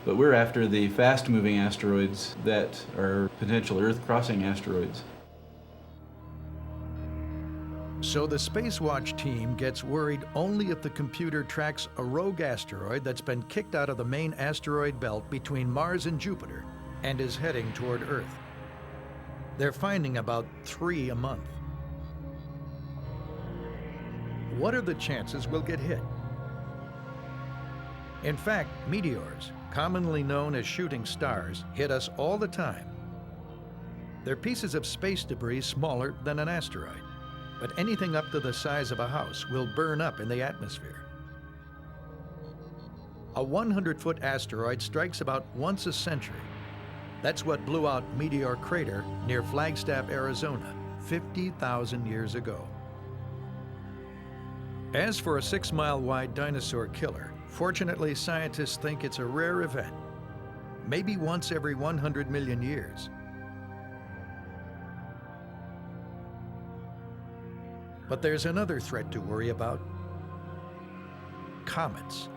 Speaker 5: but we're after the fast-moving asteroids that are potential Earth-crossing asteroids.
Speaker 1: So the Space Watch team gets worried only if the computer tracks a rogue asteroid that's been kicked out of the main asteroid belt between Mars and Jupiter and is heading toward Earth. They're finding about 3 a month. What are the chances we'll get hit? In fact, meteors, commonly known as shooting stars, hit us all the time. They're pieces of space debris smaller than an asteroid, but anything up to the size of a house will burn up in the atmosphere. A 100-foot asteroid strikes about once a century. That's what blew out Meteor Crater near Flagstaff, Arizona, 50,000 years ago. As for a 6-mile-wide dinosaur killer, fortunately, scientists think it's a rare event, maybe once every 100 million years. But there's another threat to worry about: comets.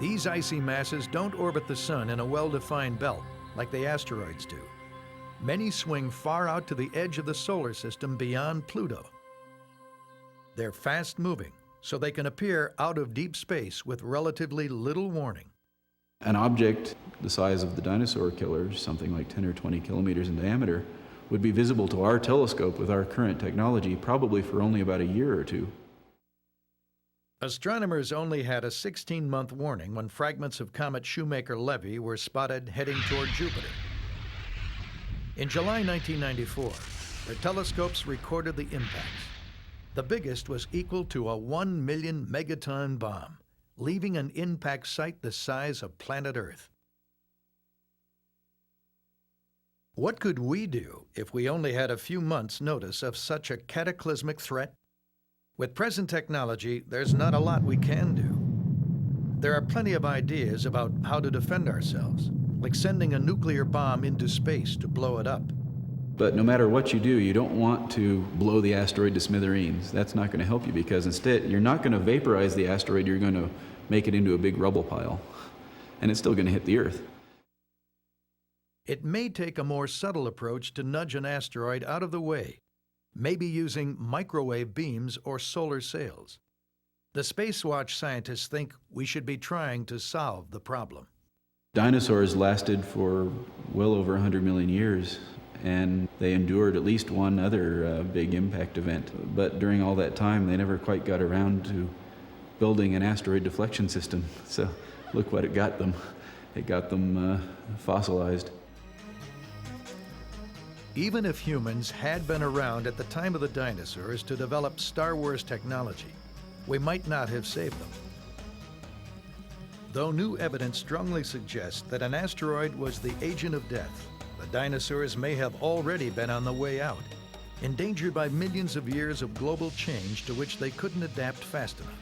Speaker 1: These icy masses don't orbit the sun in a well-defined belt like the asteroids do. Many swing far out to the edge of the solar system beyond Pluto. They're fast-moving, so they can appear out of deep space with relatively little warning.
Speaker 5: An object the size of the dinosaur killer, something like 10 or 20 kilometers in diameter, would be visible to our telescope with our current technology probably for only about a year or two.
Speaker 1: Astronomers only had a 16-month warning when fragments of comet Shoemaker-Levy were spotted heading toward Jupiter. In July 1994, their telescopes recorded the impacts. The biggest was equal to a 1 million megaton bomb, leaving an impact site the size of planet Earth. What could we do if we only had a few months' notice of such a cataclysmic threat? With present technology, there's not a lot we can do. There are plenty of ideas about how to defend ourselves, like sending a nuclear bomb into space to blow it up.
Speaker 5: But no matter what you do, you don't want to blow the asteroid to smithereens. That's not going to help you, because instead, you're not going to vaporize the asteroid, you're going to make it into a big rubble pile. And it's still going to hit the Earth.
Speaker 1: It may take a more subtle approach to nudge an asteroid out of the way, maybe using microwave beams or solar sails. The Spacewatch scientists think we should be trying to solve the problem.
Speaker 5: Dinosaurs lasted for well over 100 million years, and they endured at least one other big impact event. But during all that time, they never quite got around to building an asteroid deflection system. So look what it got them. It got them fossilized.
Speaker 1: Even if humans had been around at the time of the dinosaurs to develop Star Wars technology, we might not have saved them. Though new evidence strongly suggests that an asteroid was the agent of death, the dinosaurs may have already been on the way out, endangered by millions of years of global change to which they couldn't adapt fast enough.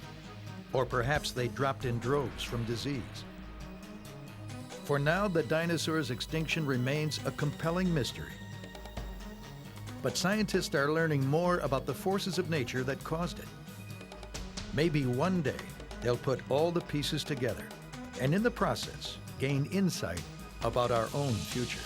Speaker 1: Or perhaps they dropped in droves from disease. For now, the dinosaurs' extinction remains a compelling mystery. But scientists are learning more about the forces of nature that caused it. Maybe one day they'll put all the pieces together and in the process gain insight about our own future.